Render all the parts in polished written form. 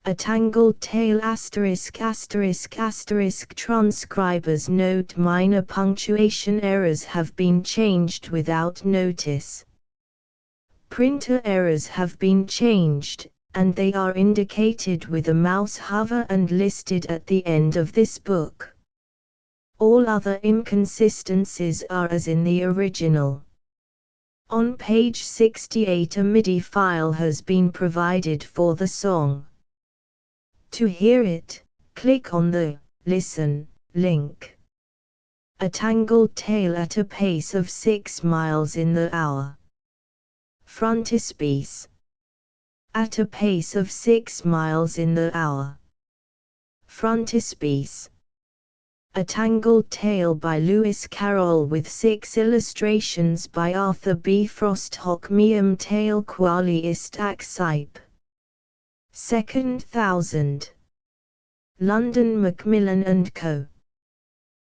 A tangled tale ******. Transcribers note minor punctuation errors have been changed without notice. Printer errors have been changed, and they are indicated with a mouse hover and listed at the end of this book. All other inconsistencies are as in the original. On page 68 a MIDI file has been provided for the song. To hear it, click on the Listen link. A tangled tale at a pace of 6 miles in the hour. Frontispiece. At a pace of 6 miles in the hour. Frontispiece. A Tangled Tale by Lewis Carroll with 6 illustrations by Arthur B. Frost. Hoc meum tale quali ist accipe. 2nd thousand. London Macmillan and Co.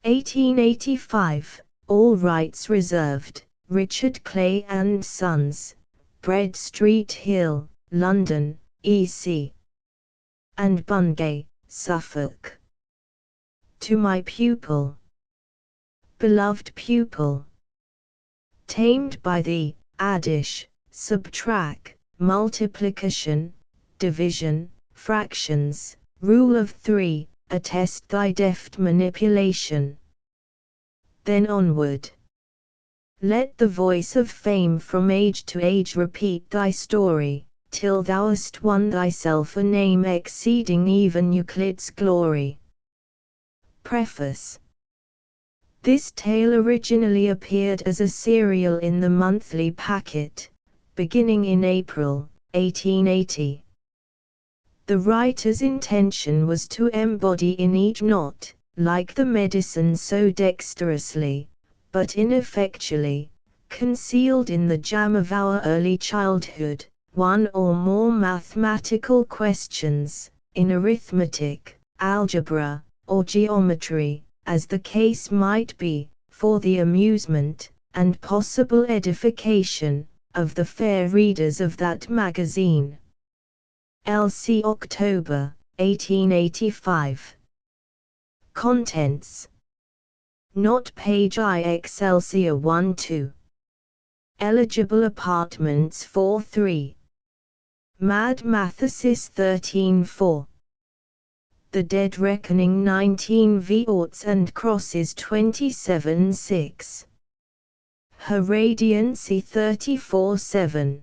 1885, all rights reserved, Richard Clay and Sons, Bread Street Hill, London, E.C. and Bungay, Suffolk. To my pupil. Beloved pupil. Tamed by thee, addition, subtract, multiplication, division, fractions, rule of 3, attest thy deft manipulation. Then onward. Let the voice of fame from age to age repeat thy story, till thou hast won thyself a name exceeding even Euclid's glory. Preface. This tale originally appeared as a serial in the monthly packet, beginning in April, 1880. The writer's intention was to embody in each not, like the medicine so dexterously, but ineffectually, concealed in the jam of our early childhood, one or more mathematical questions, in arithmetic, algebra, or geometry, as the case might be, for the amusement, and possible edification, of the fair readers of that magazine. L.C. October, 1885. Contents. Not page I Excelsior 1-2. Eligible apartments 4-3. Mad Mathesis 13-4. The Dead Reckoning 19 oughts and crosses 27-6. Her Radiancy 34-7.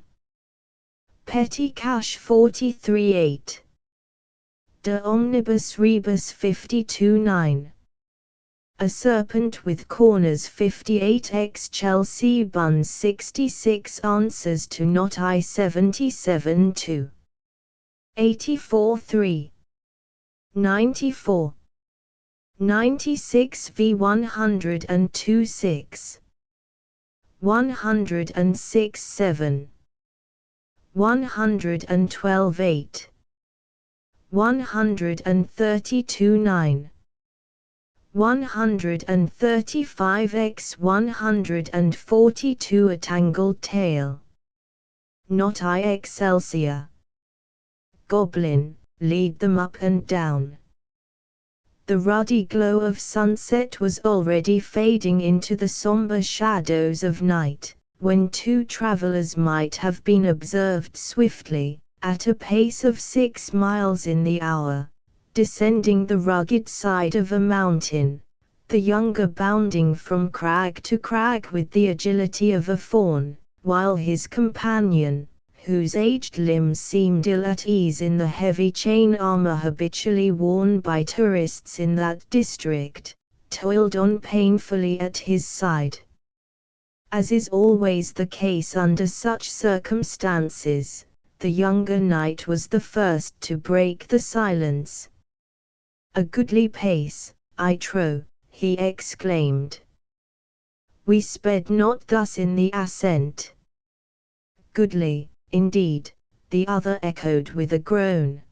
Petty Cash 43-8. De Omnibus Rebus 52-9. A Serpent with Corners 58x Chelsea Buns 66 Answers to Not I 77-2. 84-3. 94. 96 v 102-6. 106-7. 112-8. 132-9. 135x 142 A Tangled Tale. Not I Excelsior. Goblin, lead them up and down. The ruddy glow of sunset was already fading into the somber shadows of night, when 2 travelers might have been observed swiftly, at a pace of 6 miles in the hour, descending the rugged side of a mountain, the younger bounding from crag to crag with the agility of a fawn, while his companion, whose aged limbs seemed ill at ease in the heavy chain armor habitually worn by tourists in that district, toiled on painfully at his side. As is always the case under such circumstances, the younger knight was the first to break the silence. "A goodly pace, I trow," he exclaimed. "We sped not thus in the ascent." "Goodly, indeed," the other echoed with a groan.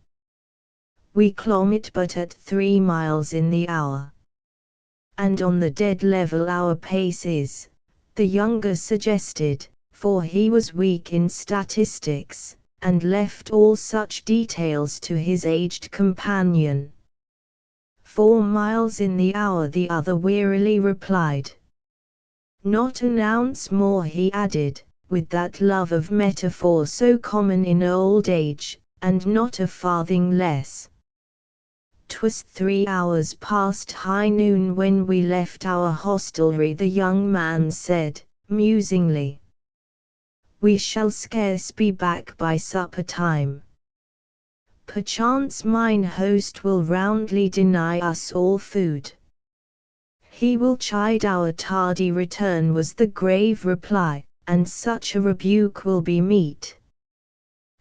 "We clomb it but at 3 miles in the hour." "And on the dead level our pace is," the younger suggested, for he was weak in statistics, and left all such details to his aged companion. 4 miles in the hour, the other wearily replied. Not an ounce more, he added, with that love of metaphor so common in old age, and not a farthing less. 'Twas 3 hours past high noon when we left our hostelry, the young man said, musingly. We shall scarce be back by supper time. Perchance mine host will roundly deny us all food. He will chide our tardy return, was the grave reply, and such a rebuke will be meet.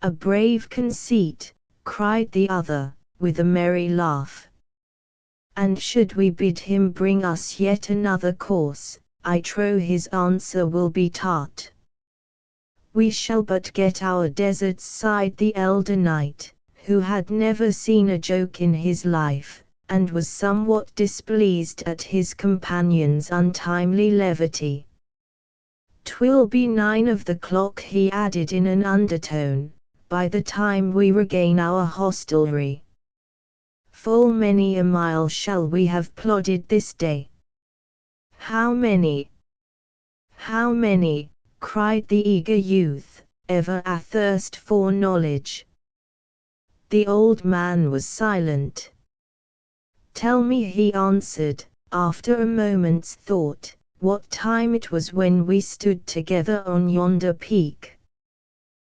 A brave conceit, cried the other, with a merry laugh. And should we bid him bring us yet another course, I trow his answer will be tart. We shall but get our deserts, sighed the elder knight, who had never seen a joke in his life, and was somewhat displeased at his companion's untimely levity. 'Twill be 9 of the clock, he added in an undertone, by the time we regain our hostelry. Full many a mile shall we have plodded this day. How many? How many? Cried the eager youth, ever athirst for knowledge. The old man was silent. Tell me, he answered, after a moment's thought, what time it was when we stood together on yonder peak.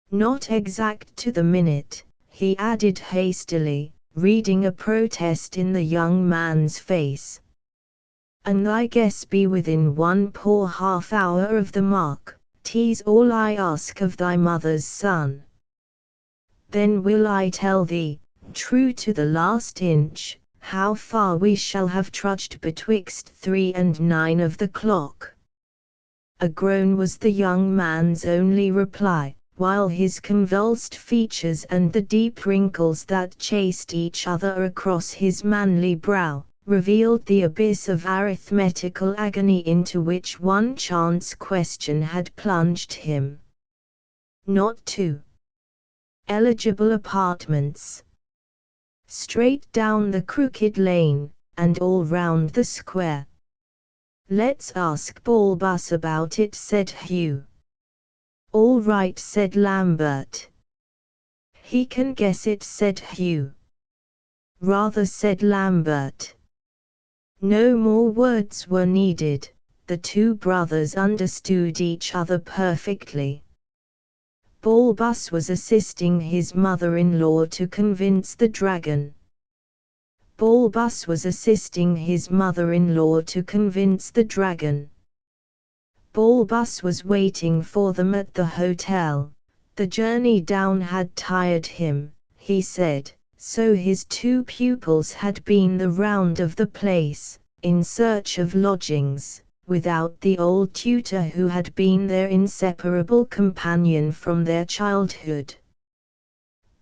Not exact to the minute, he added hastily, reading a protest in the young man's face. And I guess be within 1 poor half hour of the mark, 'tis all I ask of thy mother's son. Then will I tell thee, true to the last inch, how far we shall have trudged betwixt 3 and 9 of the clock. A groan was the young man's only reply, while his convulsed features and the deep wrinkles that chased each other across his manly brow, revealed the abyss of arithmetical agony into which one chance question had plunged him. Not 2 eligible apartments. Straight down the crooked lane, and all round the square. Let's ask Balbus about it, said Hugh. All right, said Lambert. He can guess it, said Hugh. Rather, said Lambert. No more words were needed, the two brothers understood each other perfectly. Balbus was assisting his mother-in-law to convince the dragon. Balbus was assisting his mother-in-law to convince the dragon. Balbus was waiting for them at the hotel. The journey down had tired him, he said, so his 2 pupils had been the round of the place, in search of lodgings, without the old tutor who had been their inseparable companion from their childhood.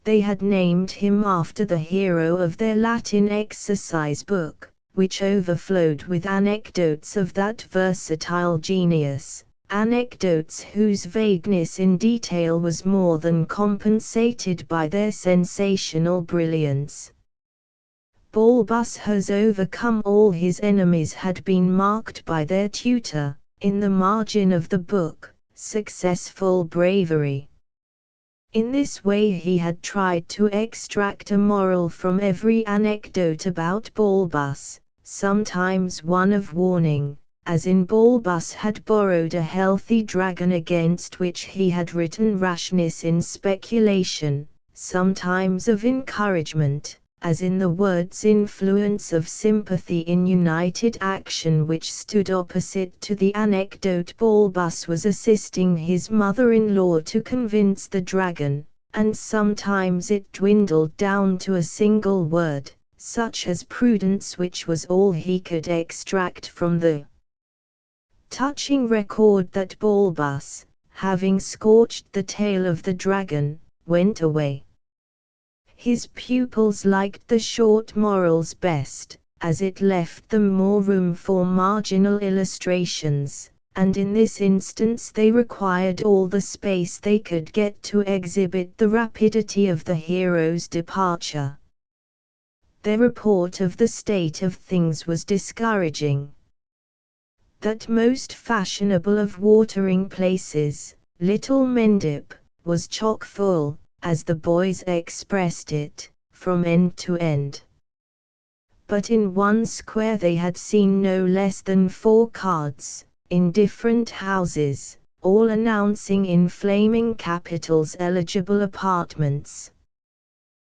They had named him after the hero of their Latin exercise book, which overflowed with anecdotes of that versatile genius, anecdotes whose vagueness in detail was more than compensated by their sensational brilliance. Balbus has overcome all his enemies had been marked by their tutor, in the margin of the book, successful bravery. In this way he had tried to extract a moral from every anecdote about Balbus, sometimes one of warning, as in Balbus had borrowed a healthy dragon against which he had written rashness in speculation, sometimes of encouragement, as in the word's influence of sympathy in united action, which stood opposite to the anecdote Balbus was assisting his mother-in-law to convince the dragon, and sometimes it dwindled down to a single word, such as prudence, which was all he could extract from the touching record that Balbus, having scorched the tail of the dragon, went away. His pupils liked the short morals best, as it left them more room for marginal illustrations, and in this instance they required all the space they could get to exhibit the rapidity of the hero's departure. Their report of the state of things was discouraging. That most fashionable of watering places, Little Mendip, was chock full, as the boys expressed it, from end to end. But in one square they had seen no less than 4 cards, in different houses, all announcing in flaming capitals eligible apartments.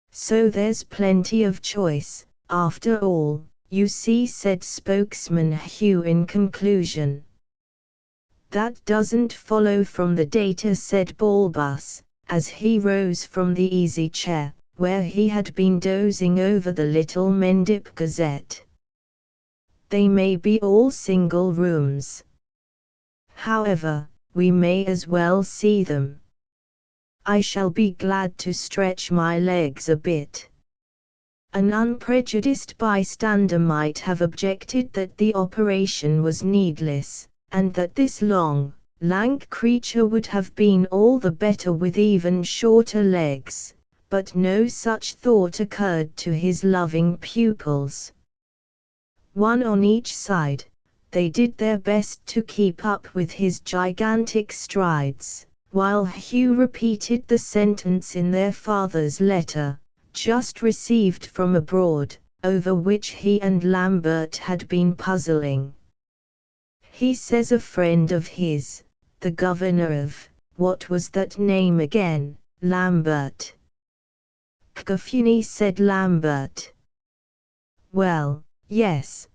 So there's plenty of choice, after all, you see, said spokesman Hugh in conclusion. That doesn't follow from the data, said Bulbus, as he rose from the easy chair, where he had been dozing over the Little Mendip Gazette. They may be all single rooms. However, we may as well see them. I shall be glad to stretch my legs a bit. An unprejudiced bystander might have objected that the operation was needless, and that this long, lank creature would have been all the better with even shorter legs, but no such thought occurred to his loving pupils. One on each side, they did their best to keep up with his gigantic strides, while Hugh repeated the sentence in their father's letter, just received from abroad, over which he and Lambert had been puzzling. He says a friend of his, the governor of, what was that name again, Lambert? Cafuni, said Lambert. Well, yes.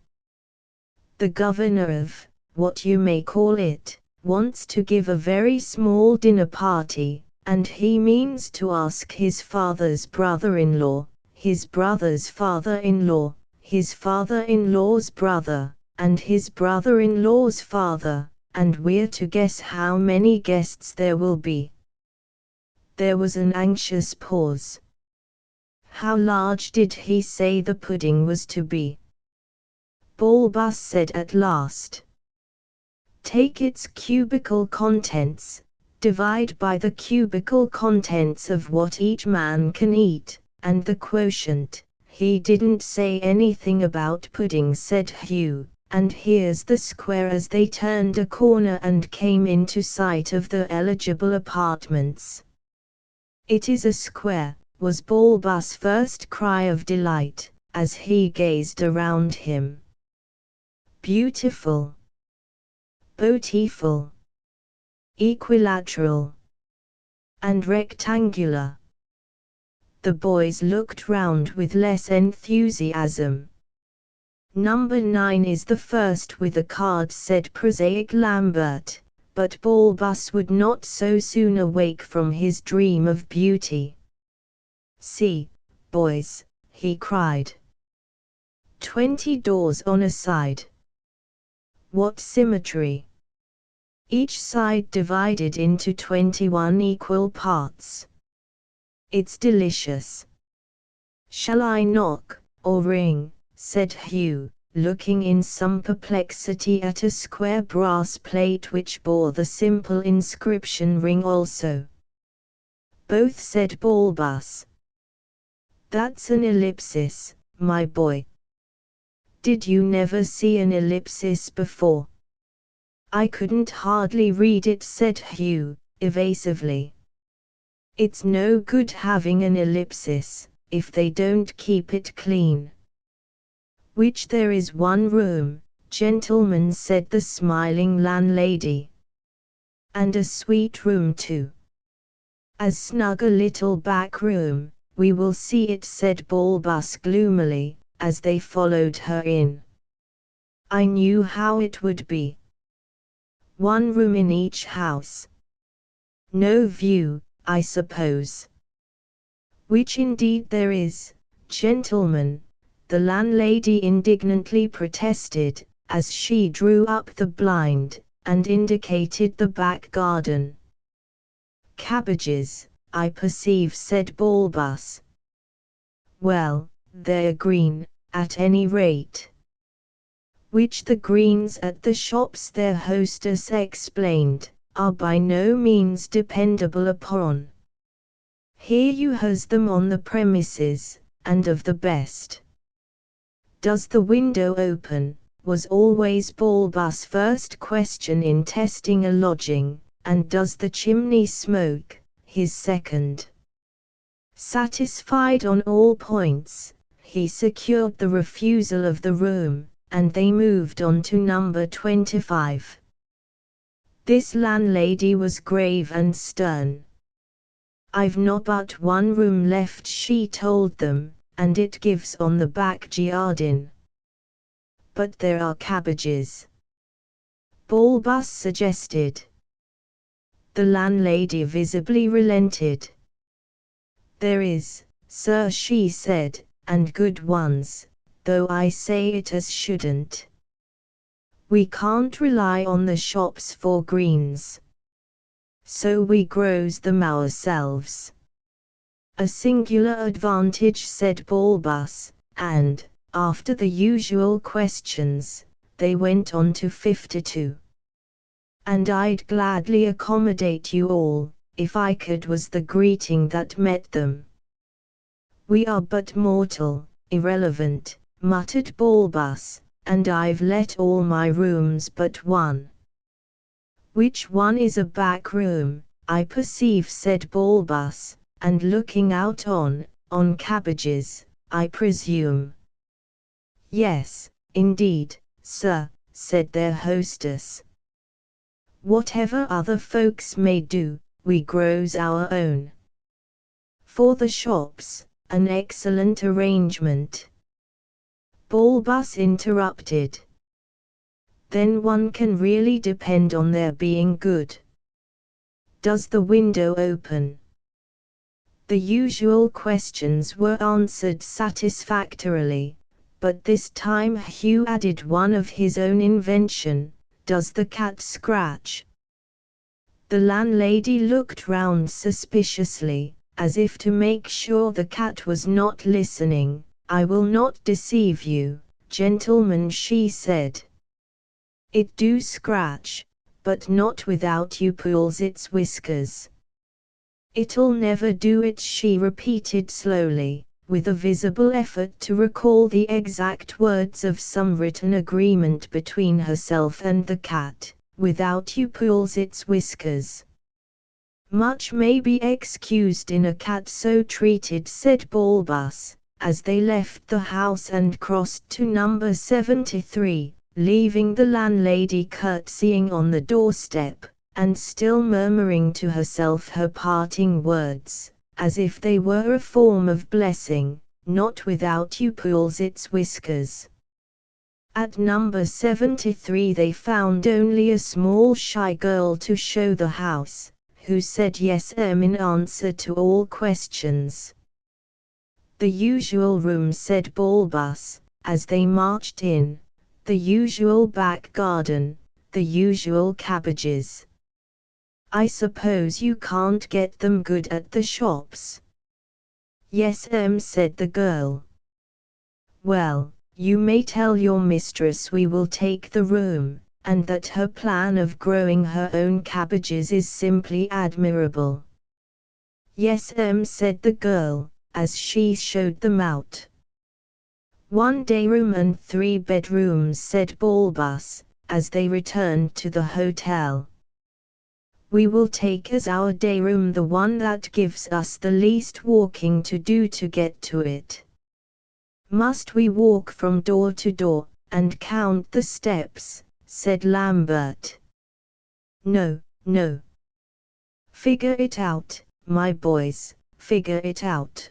The governor of, what you may call it, wants to give a very small dinner party, and he means to ask his father's brother-in-law, his brother's father-in-law, his father-in-law's brother, and his brother-in-law's father, and we're to guess how many guests there will be. There was an anxious pause. How large did he say the pudding was to be? Bulbus said at last. Take its cubical contents, divide by the cubical contents of what each man can eat, and the quotient. He didn't say anything about pudding, said Hugh, and here's the square. As they turned a corner and came into sight of the eligible apartments. It is a square, was Bulbus' first cry of delight, as he gazed around him. Beautiful. Beautiful. Equilateral. And rectangular. The boys looked round with less enthusiasm. Number 9 is the first with a card, said prosaic Lambert, but Bulbus would not so soon awake from his dream of beauty. See, boys, he cried. 20 doors on a side. What symmetry! Each side divided into 21 equal parts. It's delicious. Shall I knock, or ring? Said Hugh, looking in some perplexity at a square brass plate which bore the simple inscription "Ring" also. Both, said Bulbus. That's an ellipsis, my boy. Did you never see an ellipsis before? I couldn't hardly read it, said Hugh, evasively. It's no good having an ellipsis, if they don't keep it clean. Which there is one room, gentlemen, said the smiling landlady. And a suite room too. As snug a little back room, we will see it, said Bulbus gloomily, as they followed her in. I knew how it would be. One room in each house. No view, I suppose. Which indeed there is, gentlemen, the landlady indignantly protested, as she drew up the blind, and indicated the back garden. Cabbages, I perceive, said Bulbus. Well, they're green, at any rate. which the greens at the shops, their hostess explained, are by no means dependable upon. Here you has them on the premises, and of the best. Does the window open? Was always Bulbus' first question in testing a lodging, and does the chimney smoke, his second. Satisfied on all points, he secured the refusal of the room, and they moved on to number 25. This landlady was grave and stern. I've not but one room left, she told them, and it gives on the back garden. But there are cabbages, Bulbus suggested. The landlady visibly relented. There is, sir, she said, and good ones, though I say it as shouldn't. We can't rely on the shops for greens, so we grows them ourselves. A singular advantage, said Bulbus, and, after the usual questions, they went on to 52. And I'd gladly accommodate you all, if I could, was the greeting that met them. We are but mortal, irrelevant, muttered Bulbus, and I've let all my rooms but one. Which one is a back room, I perceive, said Bulbus, and looking out on cabbages, I presume. Yes, indeed, sir, said their hostess. Whatever other folks may do, we grows our own. For the shops, an excellent arrangement. Bulbus interrupted. Then one can really depend on their being good. Does the window open? The usual questions were answered satisfactorily, but this time Hugh added one of his own invention. Does the cat scratch? The landlady looked round suspiciously, as if to make sure the cat was not listening. I will not deceive you, gentlemen, she said. It do scratch, but not without you pulls its whiskers. It'll never do it, she repeated slowly, with a visible effort to recall the exact words of some written agreement between herself and the cat, without you pulls its whiskers. Much may be excused in a cat so treated, said Bulbus, as they left the house and crossed to number 73, leaving the landlady curtsying on the doorstep, and still murmuring to herself her parting words, as if they were a form of blessing, not without you pulls its whiskers. At number 73 they found only a small shy girl to show the house, who said yes in answer to all questions. The usual room, said Bulbus, as they marched in, the usual back garden, the usual cabbages. I suppose you can't get them good at the shops? Yes, said the girl. Well, you may tell your mistress we will take the room, and that her plan of growing her own cabbages is simply admirable. Yes, said the girl, as she showed them out. 1 day room and 3 bedrooms, said Bulbus, as they returned to the hotel. We will take as our day room the one that gives us the least walking to do to get to it. Must we walk from door to door, and count the steps, said Lambert. No, no. Figure it out, my boys, figure it out.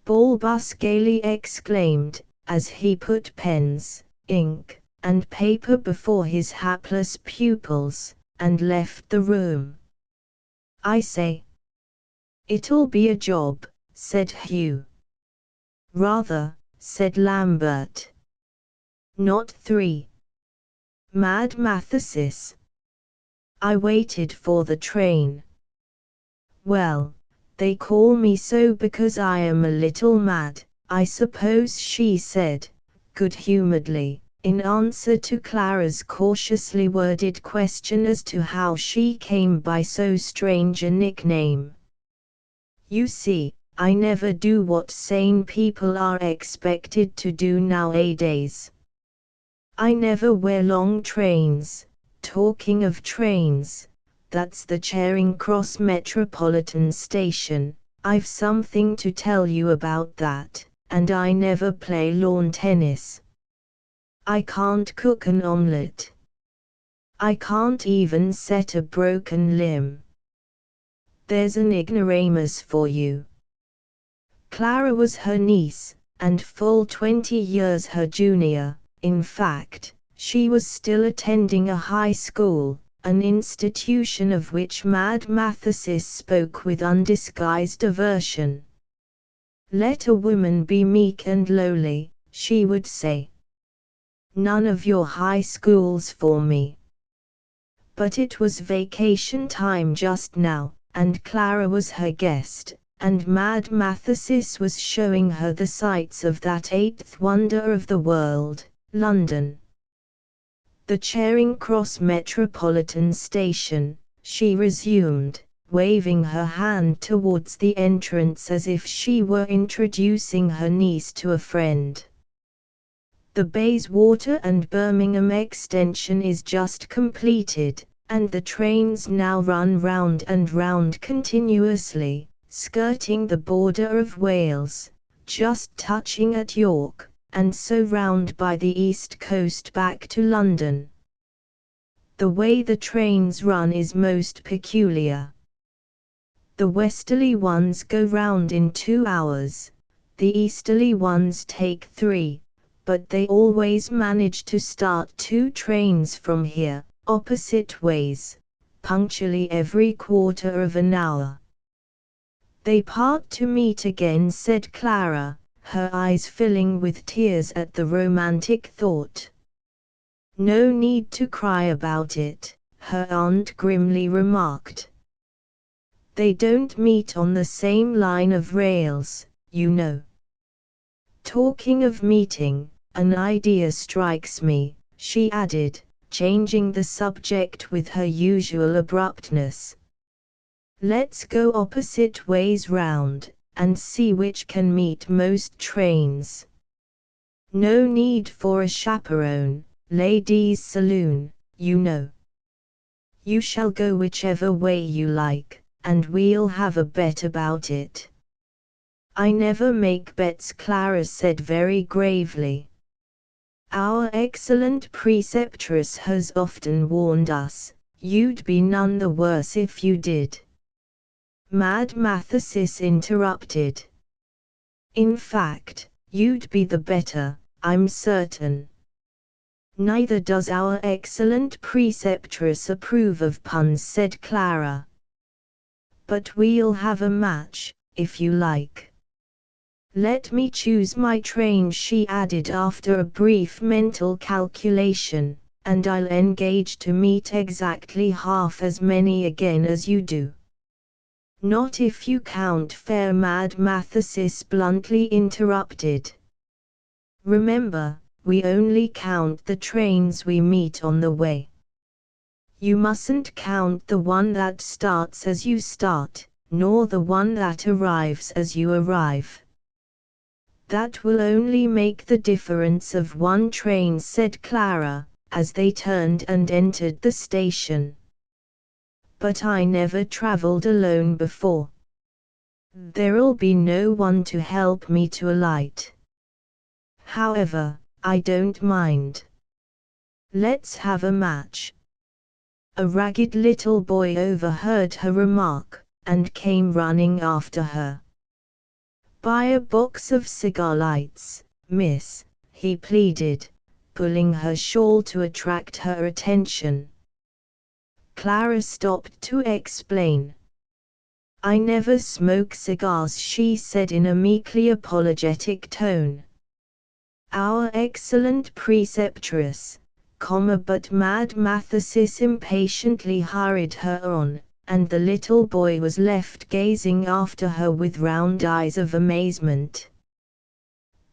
Bulbus gaily exclaimed, as he put pens, ink, and paper before his hapless pupils, and left the room. I say. It'll be a job, said Hugh. Rather, said Lambert. Not 3. Mad Mathesis. I waited for the train. Well, they call me so because I am a little mad, I suppose, she said, good-humouredly, in answer to Clara's cautiously worded question as to how she came by so strange a nickname. "You see, I never do what sane people are expected to do nowadays. I never wear long trains. Talking of trains, that's the Charing Cross Metropolitan Station. I've something to tell you about that, and I never play lawn tennis. I can't cook an omelette. I can't even set a broken limb. There's an ignoramus for you." Clara was her niece, and full 20 years her junior. In fact, she was still attending a high school, an institution of which Mad Mathesis spoke with undisguised aversion. "Let a woman be meek and lowly," she would say. "None of your high schools for me." But it was vacation time just now, and Clara was her guest, and Mad Mathesis was showing her the sights of that eighth wonder of the world, London. "The Charing Cross Metropolitan Station," she resumed, waving her hand towards the entrance as if she were introducing her niece to a friend. "The Bayswater and Birmingham extension is just completed, and the trains now run round and round continuously, skirting the border of Wales, just touching at York, and so round by the east coast back to London. The way the trains run is most peculiar. The westerly ones go round in 2 hours, the easterly ones take 3, but they always manage to start 2 trains from here, opposite ways, punctually every quarter of an hour." "They part to meet again," said Clara, her eyes filling with tears at the romantic thought. "No need to cry about it," her aunt grimly remarked. "They don't meet on the same line of rails, you know. Talking of meeting, an idea strikes me," she added, changing the subject with her usual abruptness. "Let's go opposite ways round, and see which can meet most trains. No need for a chaperone, ladies' saloon, you know. You shall go whichever way you like, and we'll have a bet about it." "I never make bets," Clara said very gravely. "Our excellent preceptress has often warned us, you'd be none the worse if you did." Mad Mathesis interrupted. "In fact, you'd be the better, I'm certain." "Neither does our excellent preceptress approve of puns," said Clara. "But we'll have a match, if you like. Let me choose my train," she added after a brief mental calculation, "and I'll engage to meet exactly half as many again as you do." "Not if you count fare," Mad Mathesis bluntly interrupted. "Remember, we only count the trains we meet on the way. You mustn't count the one that starts as you start, nor the one that arrives as you arrive. That will only make the difference of 1 train," said Clara, as they turned and entered the station. "But I never travelled alone before. There'll be no one to help me to alight. However, I don't mind. Let's have a match." A ragged little boy overheard her remark, and came running after her. "Buy a box of cigar lights, miss," he pleaded, pulling her shawl to attract her attention. Clara stopped to explain. "I never smoke cigars," she said in a meekly apologetic tone. "Our excellent preceptress, but Mad Mathesis impatiently hurried her on, and the little boy was left gazing after her with round eyes of amazement.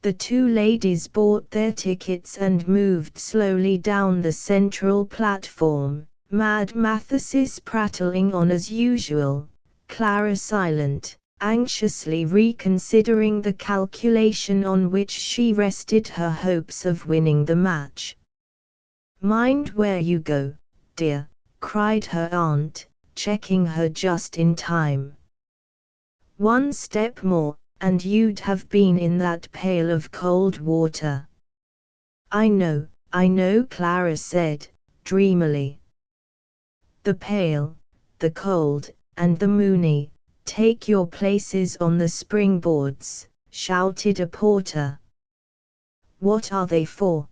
The two ladies bought their tickets and moved slowly down the central platform, Mad Mathesis prattling on as usual, Clara silent, anxiously reconsidering the calculation on which she rested her hopes of winning the match. "Mind where you go, dear," cried her aunt, checking her just in time. "One step more, and you'd have been in that pail of cold water." I know," Clara said, dreamily. "The pail, the cold, and the Mooney, take your places on the springboards," shouted a porter. "What are they for?"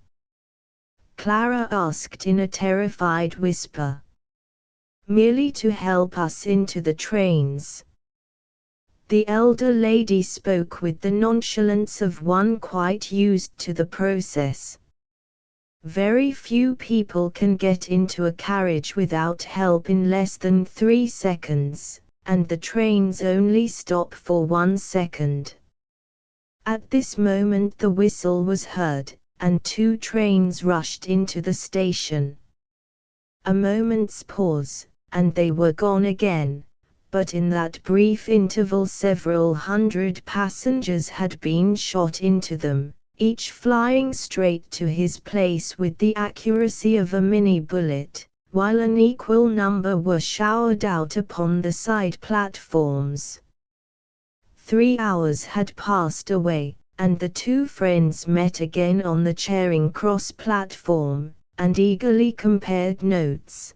Clara asked in a terrified whisper. "Merely to help us into the trains." The elder lady spoke with the nonchalance of one quite used to the process. "Very few people can get into a carriage without help in less than 3 seconds, and the trains only stop for 1 second. At this moment the whistle was heard, and 2 trains rushed into the station. A moment's pause, and they were gone again. But in that brief interval several hundred passengers had been shot into them, each flying straight to his place with the accuracy of a mini bullet, while an equal number were showered out upon the side platforms. 3 hours had passed away, and the two friends met again on the Charing Cross platform, and eagerly compared notes.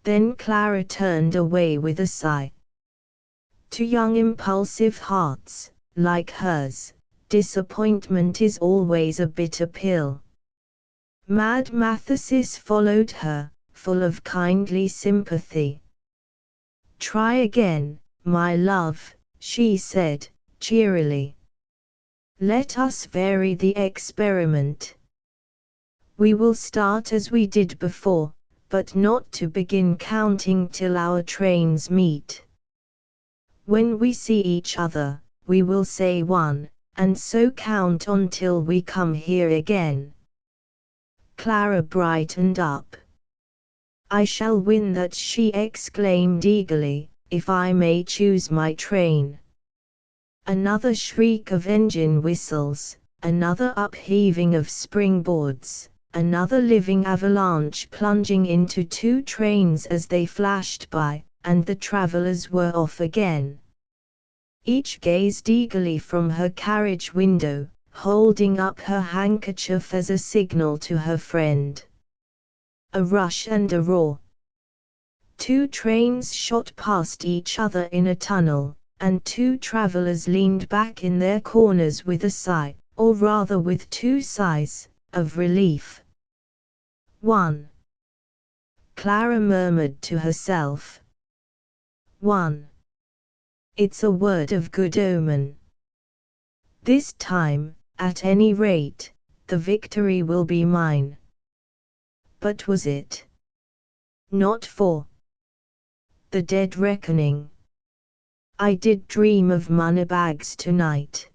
Then Clara turned away with a sigh. To young impulsive hearts, like hers, disappointment is always a bitter pill. Mad Mathesis followed her, full of kindly sympathy. "Try again, my love," she said, cheerily. "Let us vary the experiment. We will start as we did before, but not to begin counting till our trains meet. When we see each other, we will say 1, and so count on till we come here again." Clara brightened up. "I shall win that," she exclaimed eagerly, "if I may choose my train." Another shriek of engine whistles, another upheaving of springboards, another living avalanche plunging into 2 trains as they flashed by, and the travellers were off again. Each gazed eagerly from her carriage window, holding up her handkerchief as a signal to her friend. A rush and a roar. 2 trains shot past each other in a tunnel, and 2 travellers leaned back in their corners with a sigh, or rather with 2 sighs, of relief. 1. Clara murmured to herself. 1. It's a word of good omen. This time, at any rate, the victory will be mine. But was it? Not for the dead reckoning. I did dream of moneybags tonight.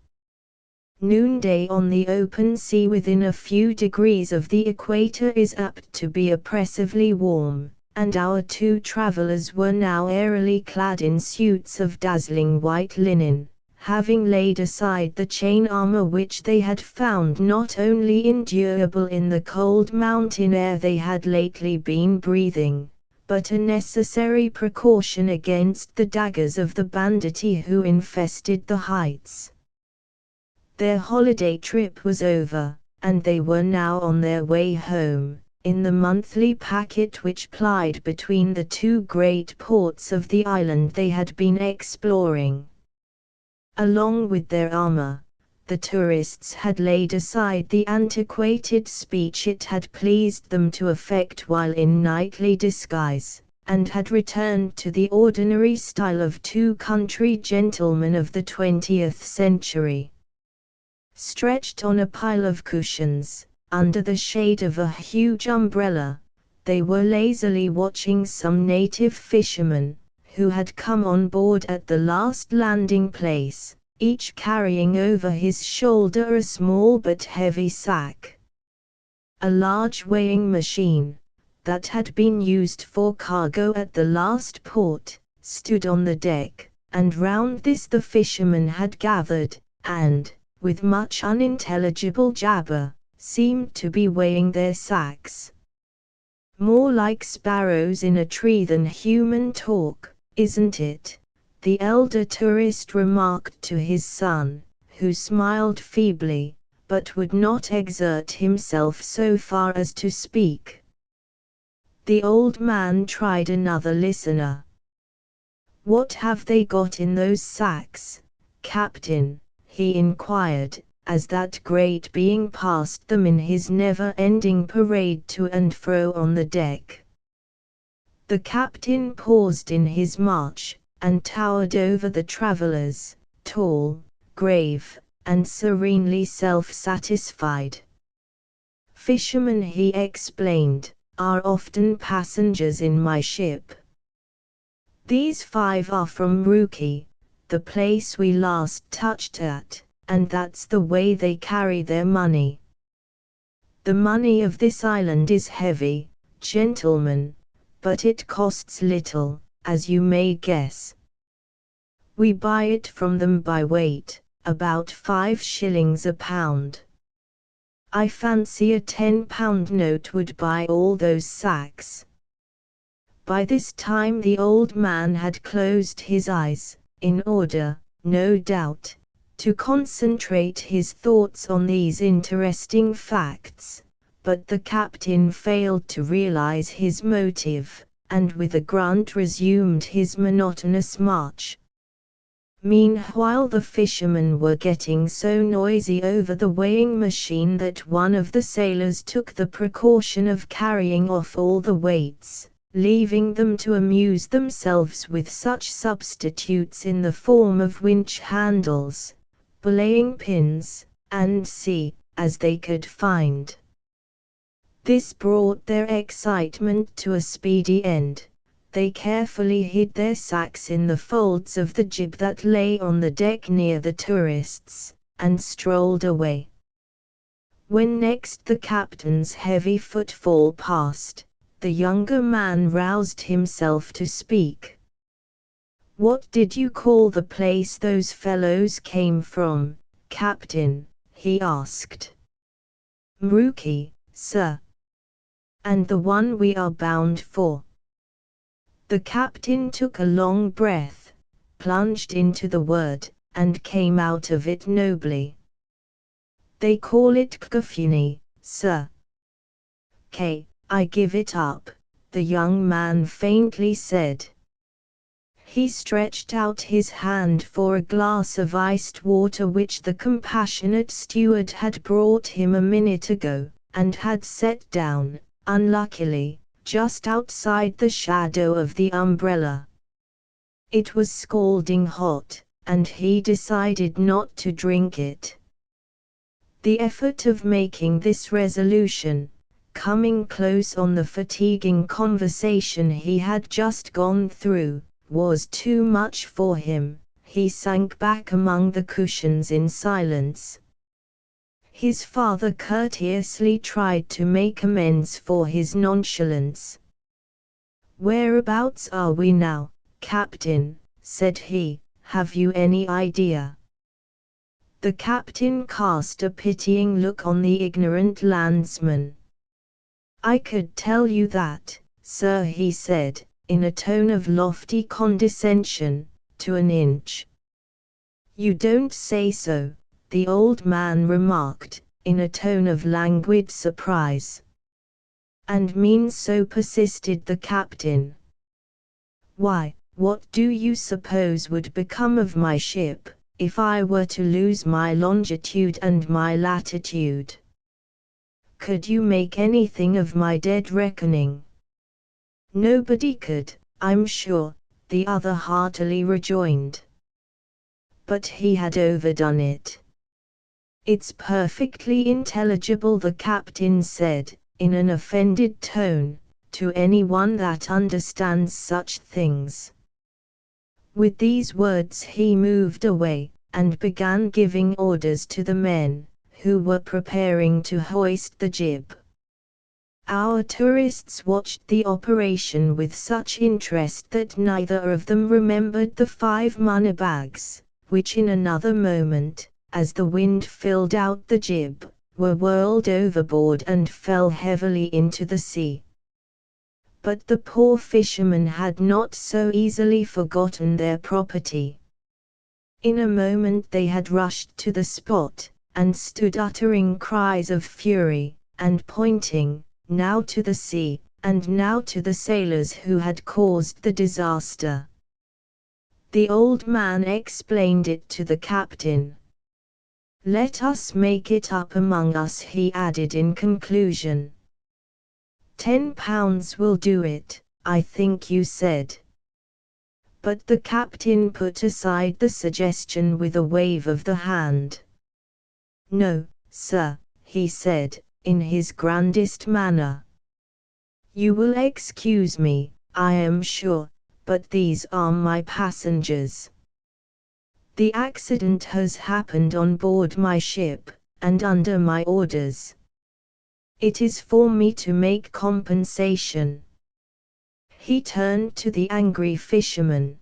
Noonday on the open sea within a few degrees of the equator is apt to be oppressively warm, and our 2 travellers were now airily clad in suits of dazzling white linen, having laid aside the chain armour which they had found not only endurable in the cold mountain air they had lately been breathing, but a necessary precaution against the daggers of the banditti who infested the heights. Their holiday trip was over, and they were now on their way home, in the monthly packet which plied between the 2 great ports of the island they had been exploring. Along with their armor, the tourists had laid aside the antiquated speech it had pleased them to affect while in knightly disguise, and had returned to the ordinary style of 2 country gentlemen of the 20th century. Stretched on a pile of cushions, under the shade of a huge umbrella, they were lazily watching some native fishermen, who had come on board at the last landing place, each carrying over his shoulder a small but heavy sack. A large weighing machine, that had been used for cargo at the last port, stood on the deck, and round this the fishermen had gathered, and, with much unintelligible jabber, seemed to be weighing their sacks. "More like sparrows in a tree than human talk, isn't it?" the elder tourist remarked to his son, who smiled feebly, but would not exert himself so far as to speak. The old man tried another listener. "What have they got in those sacks, Captain?" he inquired, as that great being passed them in his never-ending parade to and fro on the deck. The captain paused in his march, and towered over the travelers, tall, grave, and serenely self-satisfied. "Fishermen," he explained, "are often passengers in my ship. These 5 are from Rookie, the place we last touched at, and that's the way they carry their money. The money of this island is heavy, gentlemen, but it costs little, as you may guess. We buy it from them by weight, about 5 shillings a pound. I fancy a 10-pound note would buy all those sacks." By this time the old man had closed his eyes, in order, no doubt, to concentrate his thoughts on these interesting facts, but the captain failed to realize his motive, and with a grunt resumed his monotonous march. Meanwhile the fishermen were getting so noisy over the weighing machine that one of the sailors took the precaution of carrying off all the weights, leaving them to amuse themselves with such substitutes in the form of winch handles, belaying pins, and as they could find. This brought their excitement to a speedy end. They carefully hid their sacks in the folds of the jib that lay on the deck near the tourists, and strolled away. When next the captain's heavy footfall passed, the younger man roused himself to speak. "What did you call the place those fellows came from, Captain?" he asked. "Mrookie, sir." "And the one we are bound for?" The captain took a long breath, plunged into the word, and came out of it nobly. "They call it Kafuni, sir." "I give it up," the young man faintly said. He stretched out his hand for a glass of iced water which the compassionate steward had brought him a minute ago, and had set down, unluckily, just outside the shadow of the umbrella. It was scalding hot, and he decided not to drink it. The effort of making this resolution, coming close on the fatiguing conversation he had just gone through, was too much for him. He sank back among the cushions in silence. His father courteously tried to make amends for his nonchalance. "Whereabouts are we now, Captain?" said he. "Have you any idea?" The captain cast a pitying look on the ignorant landsman. "I could tell you that, sir," he said, in a tone of lofty condescension, "to an inch." "You don't say so," the old man remarked, in a tone of languid surprise. "And mean so?" persisted the captain. "Why, what do you suppose would become of my ship, if I were to lose my longitude and my latitude? Could you make anything of my dead reckoning?" "Nobody could, I'm sure," the other heartily rejoined. But he had overdone it. "It's perfectly intelligible," the captain said, in an offended tone, "to anyone that understands such things." With these words he moved away, and began giving orders to the men, who were preparing to hoist the jib. Our tourists watched the operation with such interest that neither of them remembered the 5 money bags, which in another moment, as the wind filled out the jib, were whirled overboard and fell heavily into the sea. But the poor fishermen had not so easily forgotten their property. In a moment they had rushed to the spot, and stood uttering cries of fury, and pointing, now to the sea, and now to the sailors who had caused the disaster. The old man explained it to the captain. "Let us make it up among us," he added in conclusion. £10 will do it, I think you said. But the captain put aside the suggestion with a wave of the hand. "No, sir," he said, in his grandest manner. "You will excuse me, I am sure, but these are my passengers. The accident has happened on board my ship, and under my orders. It is for me to make compensation." He turned to the angry fishermen.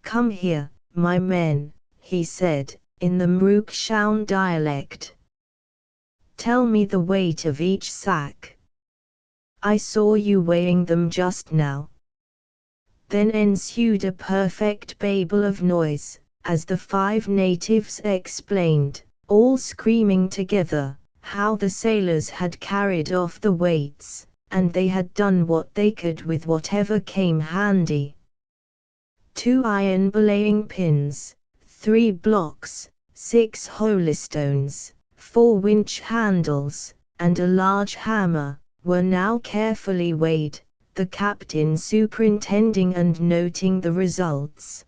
"Come here, my men," he said, in the Mrukshun dialect. "Tell me the weight of each sack. I saw you weighing them just now." Then ensued a perfect babel of noise, as the 5 natives explained, all screaming together, how the sailors had carried off the weights, and they had done what they could with whatever came handy. 2 iron belaying pins, 3 blocks, 6 holystones, 4 winch handles, and a large hammer, were now carefully weighed, the captain superintending and noting the results.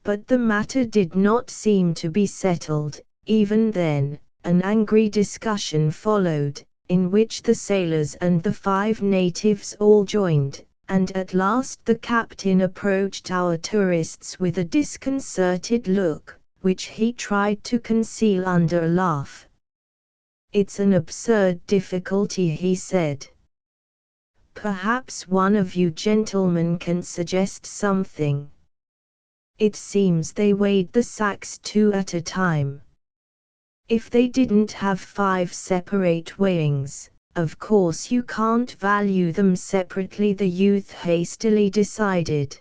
But the matter did not seem to be settled. Even then, an angry discussion followed, in which the sailors and the 5 natives all joined, and at last the captain approached our tourists with a disconcerted look, which he tried to conceal under a laugh. "It's an absurd difficulty," he said. "Perhaps one of you gentlemen can suggest something. It seems they weighed the sacks 2 at a time. If they didn't have 5 separate weighings, of course you can't value them separately," the youth hastily decided.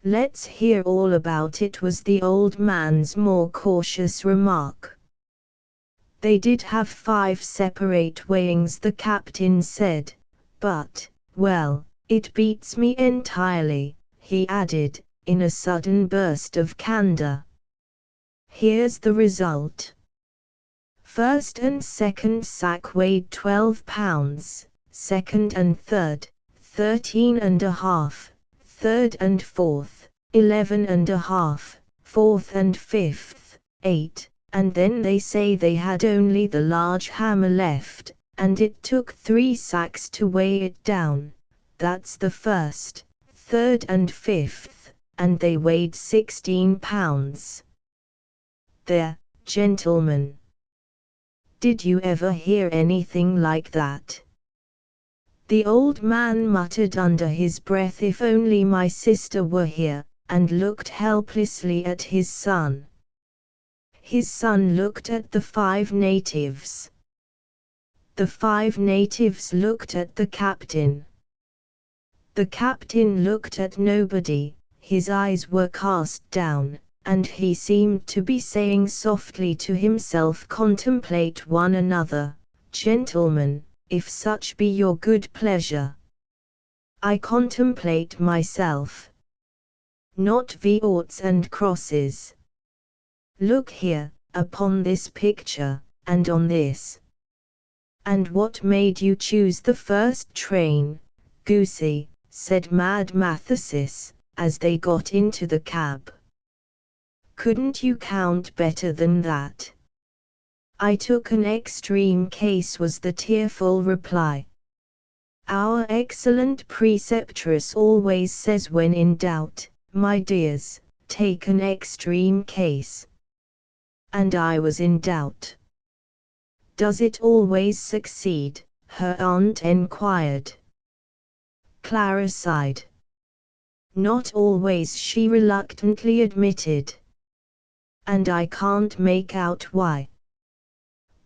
"Let's hear all about it," was the old man's more cautious remark. "They did have 5 separate weighings," the captain said, "but, well, it beats me entirely," he added, in a sudden burst of candor. "Here's the result. First and second sack weighed 12 pounds, second and third, 13.5, third and fourth, 11.5, fourth and fifth, 8, and then they say they had only the large hammer left, and it took 3 sacks to weigh it down. That's the first, third and fifth, and they weighed 16 pounds. There, gentlemen. Did you ever hear anything like that?" The old man muttered under his breath, "If only my sister were here," and looked helplessly at his son. His son looked at the 5 natives. The 5 natives looked at the captain. The captain looked at nobody, his eyes were cast down, and he seemed to be saying softly to himself, "Contemplate one another, gentlemen, if such be your good pleasure. I contemplate myself. Not V-oughts and crosses. Look here, upon this picture, and on this. And what made you choose the first train, goosey?" said Mad Mathesis, as they got into the cab. "Couldn't you count better than that?" "I took an extreme case," was the tearful reply. "Our excellent preceptress always says, when in doubt, my dears, take an extreme case. And I was in doubt. Does it always succeed? Her aunt enquired. Clara sighed. Not always, she reluctantly admitted. And I can't make out why.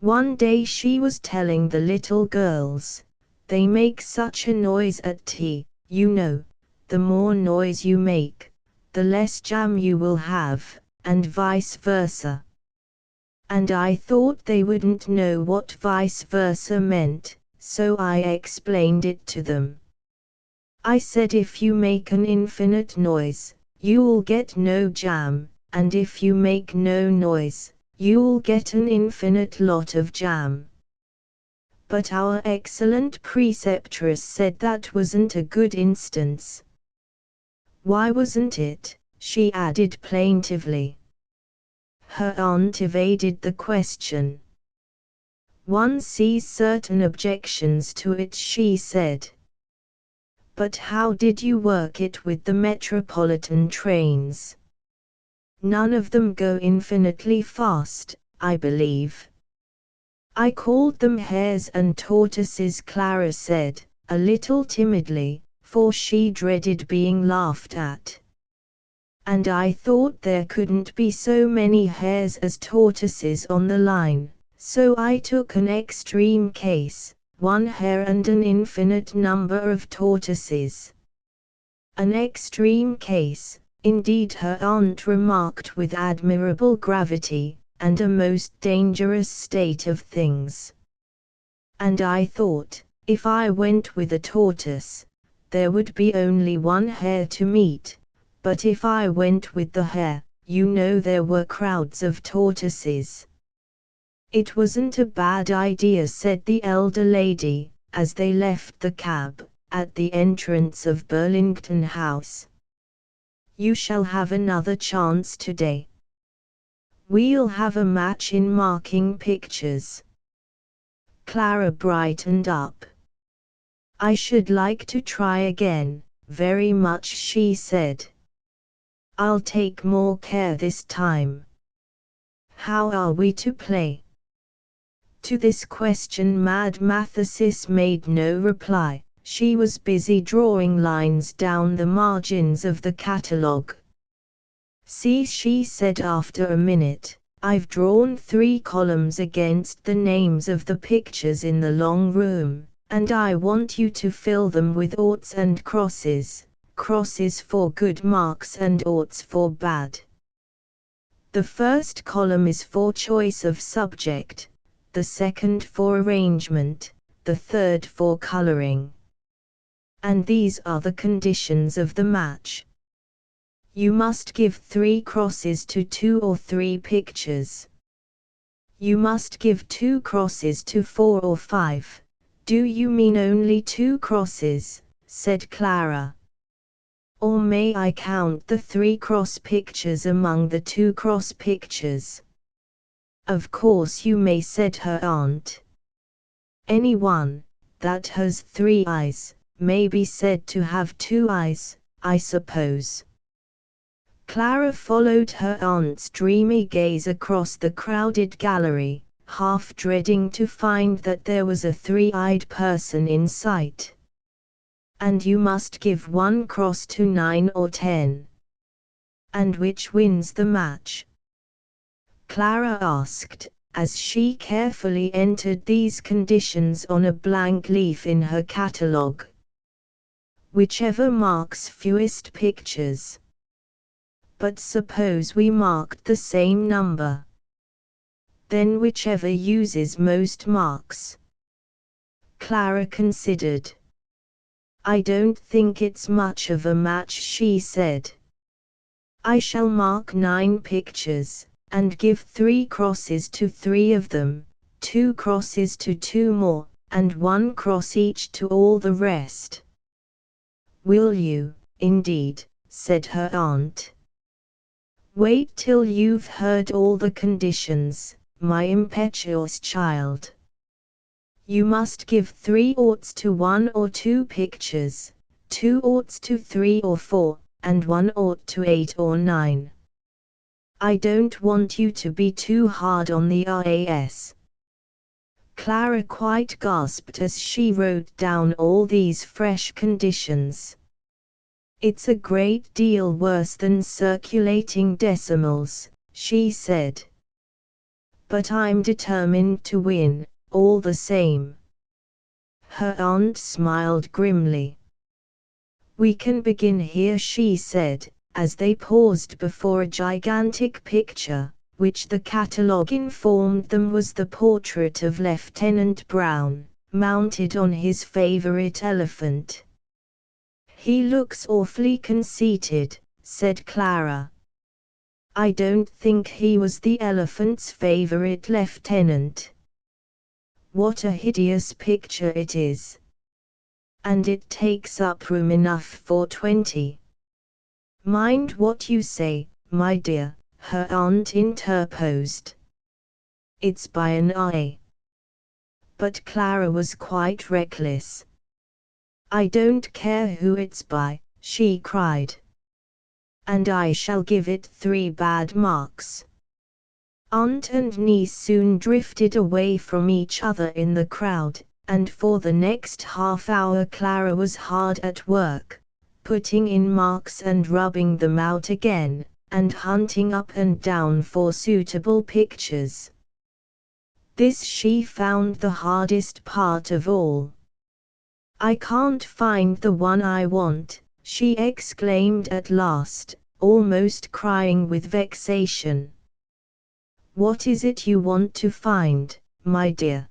One day she was telling the little girls, they make such a noise at tea, you know, the more noise you make, the less jam you will have, and vice versa. And I thought they wouldn't know what vice versa meant, so I explained it to them. I said if you make an infinite noise, you'll get no jam, and if you make no noise, you'll get an infinite lot of jam. But our excellent preceptress said that wasn't a good instance. Why wasn't it? She added plaintively. Her aunt evaded the question. One sees certain objections to it, she said. But how did you work it with the metropolitan trains? None of them go infinitely fast, I believe. I called them hares and tortoises, Clara said, a little timidly, for she dreaded being laughed at. And I thought there couldn't be so many hares as tortoises on the line, so I took an extreme case, one hare and an infinite number of tortoises. An extreme case, indeed, her aunt remarked with admirable gravity, and a most dangerous state of things. And I thought, if I went with a tortoise, there would be only one hare to meet, but if I went with the hare, you know there were crowds of tortoises. It wasn't a bad idea, said the elder lady, as they left the cab, at the entrance of Burlington House. You shall have another chance today. We'll have a match in marking pictures. Clara brightened up. I should like to try again, very much, she said. I'll take more care this time. How are we to play? To this question Mad Mathesis made no reply. She was busy drawing lines down the margins of the catalogue. See, she said after a minute, I've drawn 3 columns against the names of the pictures in the long room, and I want you to fill them with oughts and crosses, crosses for good marks and oughts for bad. The first column is for choice of subject, the second for arrangement, the third for coloring. And these are the conditions of the match. You must give 3 crosses to 2 or 3 pictures. You must give 2 crosses to 4 or 5. Do you mean only 2 crosses? Said Clara. Or may I count the 3 cross pictures among the 2 cross pictures? Of course you may, said her aunt. Any one that has 3 eyes may be said to have 2 eyes, I suppose. Clara followed her aunt's dreamy gaze across the crowded gallery, half dreading to find that there was a 3-eyed person in sight. And you must give 1 cross to 9 or 10. And which wins the match? Clara asked, as she carefully entered these conditions on a blank leaf in her catalogue. Whichever marks fewest pictures. But suppose we marked the same number. Then whichever uses most marks. Clara considered. I don't think it's much of a match, she said. I shall mark 9 pictures, and give 3 crosses to 3 of them, 2 crosses to 2 more, and 1 cross each to all the rest. Will you, indeed, said her aunt. Wait till you've heard all the conditions, my impetuous child. You must give 3 oughts to 1 or 2 pictures, 2 oughts to 3 or 4, and 1 ought to 8 or 9. I don't want you to be too hard on the RAS. Clara quite gasped as she wrote down all these fresh conditions. It's a great deal worse than circulating decimals, she said. But I'm determined to win, all the same. Her aunt smiled grimly. We can begin here, she said, as they paused before a gigantic picture, which the catalogue informed them was the portrait of Lieutenant Brown, mounted on his favorite elephant. He looks awfully conceited, said Clara. I don't think he was the elephant's favorite lieutenant. What a hideous picture it is. And it takes up room enough for 20. Mind what you say, my dear, her aunt interposed. It's by an I. But Clara was quite reckless. I don't care who it's by, she cried. And I shall give it 3 bad marks. Aunt and niece soon drifted away from each other in the crowd, and for the next half-hour Clara was hard at work, putting in marks and rubbing them out again, and hunting up and down for suitable pictures. This she found the hardest part of all. I can't find the one I want, she exclaimed at last, almost crying with vexation. What is it you want to find, my dear?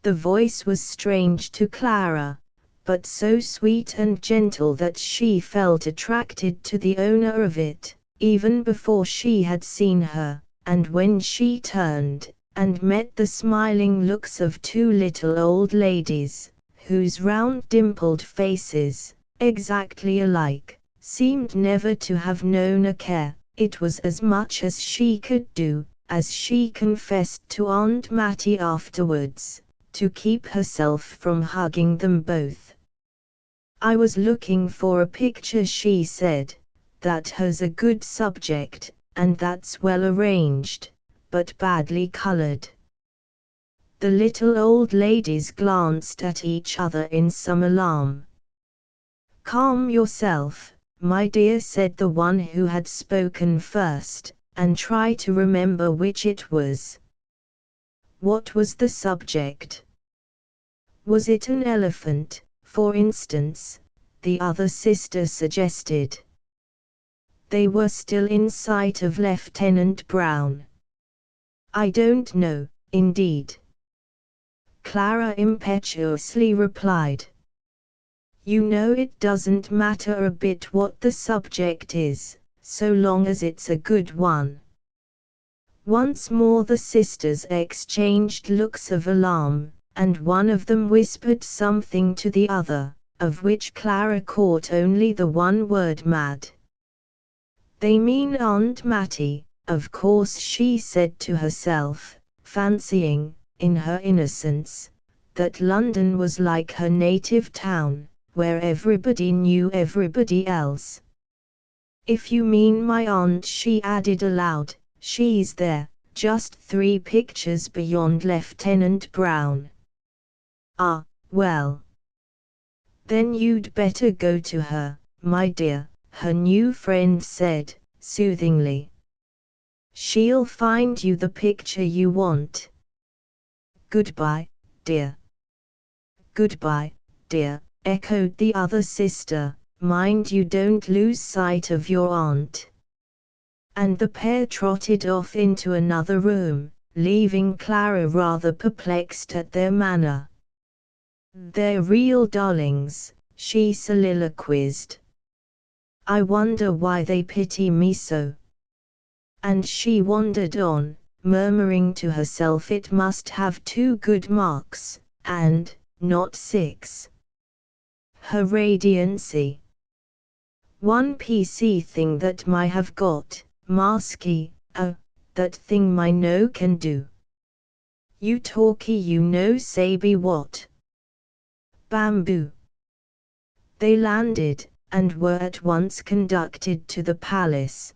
The voice was strange to Clara, but so sweet and gentle that she felt attracted to the owner of it, even before she had seen her, and when she turned, and met the smiling looks of 2 little old ladies, whose round dimpled faces, exactly alike, seemed never to have known a care, it was as much as she could do, as she confessed to Aunt Mattie afterwards, to keep herself from hugging them both. I was looking for a picture, she said, that has a good subject, and that's well arranged, but badly colored. The little old ladies glanced at each other in some alarm. Calm yourself, my dear, said the one who had spoken first, and try to remember which it was. What was the subject? Was it an elephant, for instance? The other sister suggested. They were still in sight of Lieutenant Brown. I don't know, indeed. Clara impetuously replied. You know it doesn't matter a bit what the subject is, so long as it's a good one. Once more the sisters exchanged looks of alarm, and one of them whispered something to the other, of which Clara caught only the one word mad. They mean Aunt Mattie, of course, she said to herself, fancying, in her innocence, that London was like her native town, where everybody knew everybody else. If you mean my aunt, she added aloud, she's there, just 3 pictures beyond Lieutenant Brown. Ah, well. Then you'd better go to her, my dear, her new friend said, soothingly. She'll find you the picture you want. Goodbye, dear. Goodbye, dear, echoed the other sister, mind you don't lose sight of your aunt. And the pair trotted off into another room, leaving Clara rather perplexed at their manner. They're real darlings, she soliloquized. I wonder why they pity me so. And she wandered on, murmuring to herself it must have 2 good marks, and not 6. Her radiancy. One PC thing that my have got, masky, that thing my no can do. You talky you know saby what. Bamboo. They landed, and were at once conducted to the palace.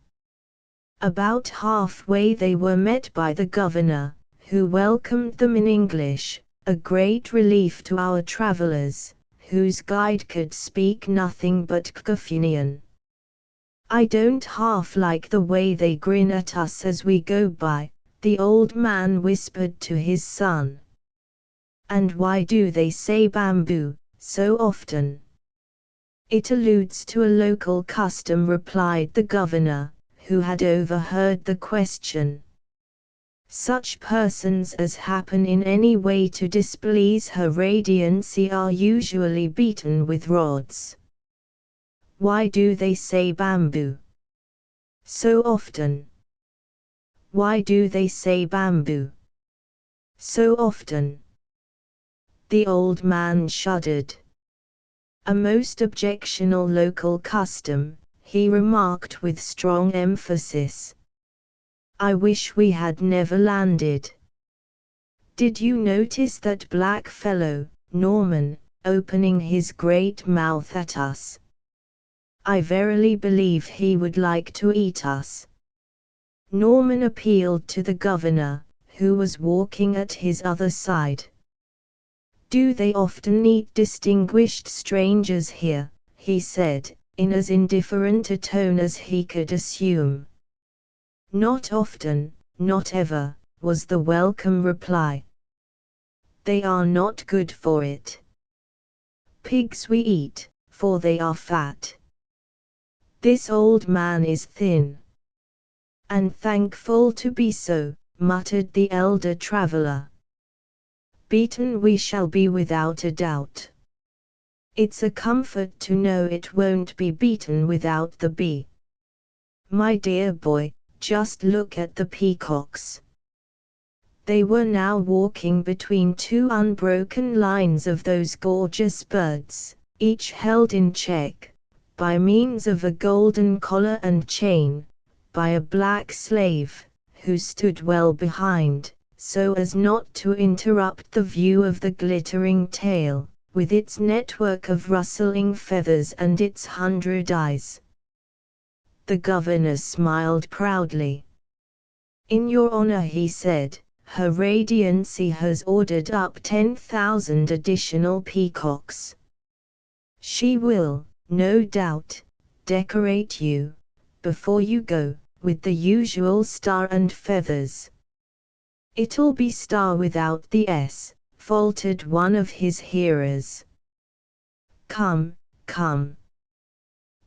About halfway they were met by the governor, who welcomed them in English, a great relief to our travelers, whose guide could speak nothing but Cafunean. "I don't half like the way they grin at us as we go by," the old man whispered to his son. "And why do they say bamboo so often?" "It alludes to a local custom," replied the governor, who had overheard the question. "Such persons as happen in any way to displease Her Radiancy are usually beaten with rods." "Why do they say bamboo so often?" "Why do they say bamboo so often?" The old man shuddered. "A most objectionable local custom," he remarked with strong emphasis. "I wish we had never landed." "Did you notice that black fellow, Norman, opening his great mouth at us? I verily believe he would like to eat us." Norman appealed to the governor, who was walking at his other side. "Do they often eat distinguished strangers here?" he said, in as indifferent a tone as he could assume. "Not often, not ever," was the welcome reply. "They are not good for it. Pigs we eat, for they are fat. This old man is thin." "And thankful to be so," muttered the elder traveler. "Beaten we shall be without a doubt. It's a comfort to know it won't be beaten without the bee. My dear boy, just look at the peacocks." They were now walking between two unbroken lines of those gorgeous birds, each held in check, by means of a golden collar and chain, by a black slave, who stood well behind, so as not to interrupt the view of the glittering tail, with its network of rustling feathers and its 100 eyes. The governor smiled proudly. "In your honor," he said, "Her Radiancy has ordered up 10,000 additional peacocks. She will, no doubt, decorate you, before you go, with the usual star and feathers." "It'll be star without the S," faltered one of his hearers. "Come, come.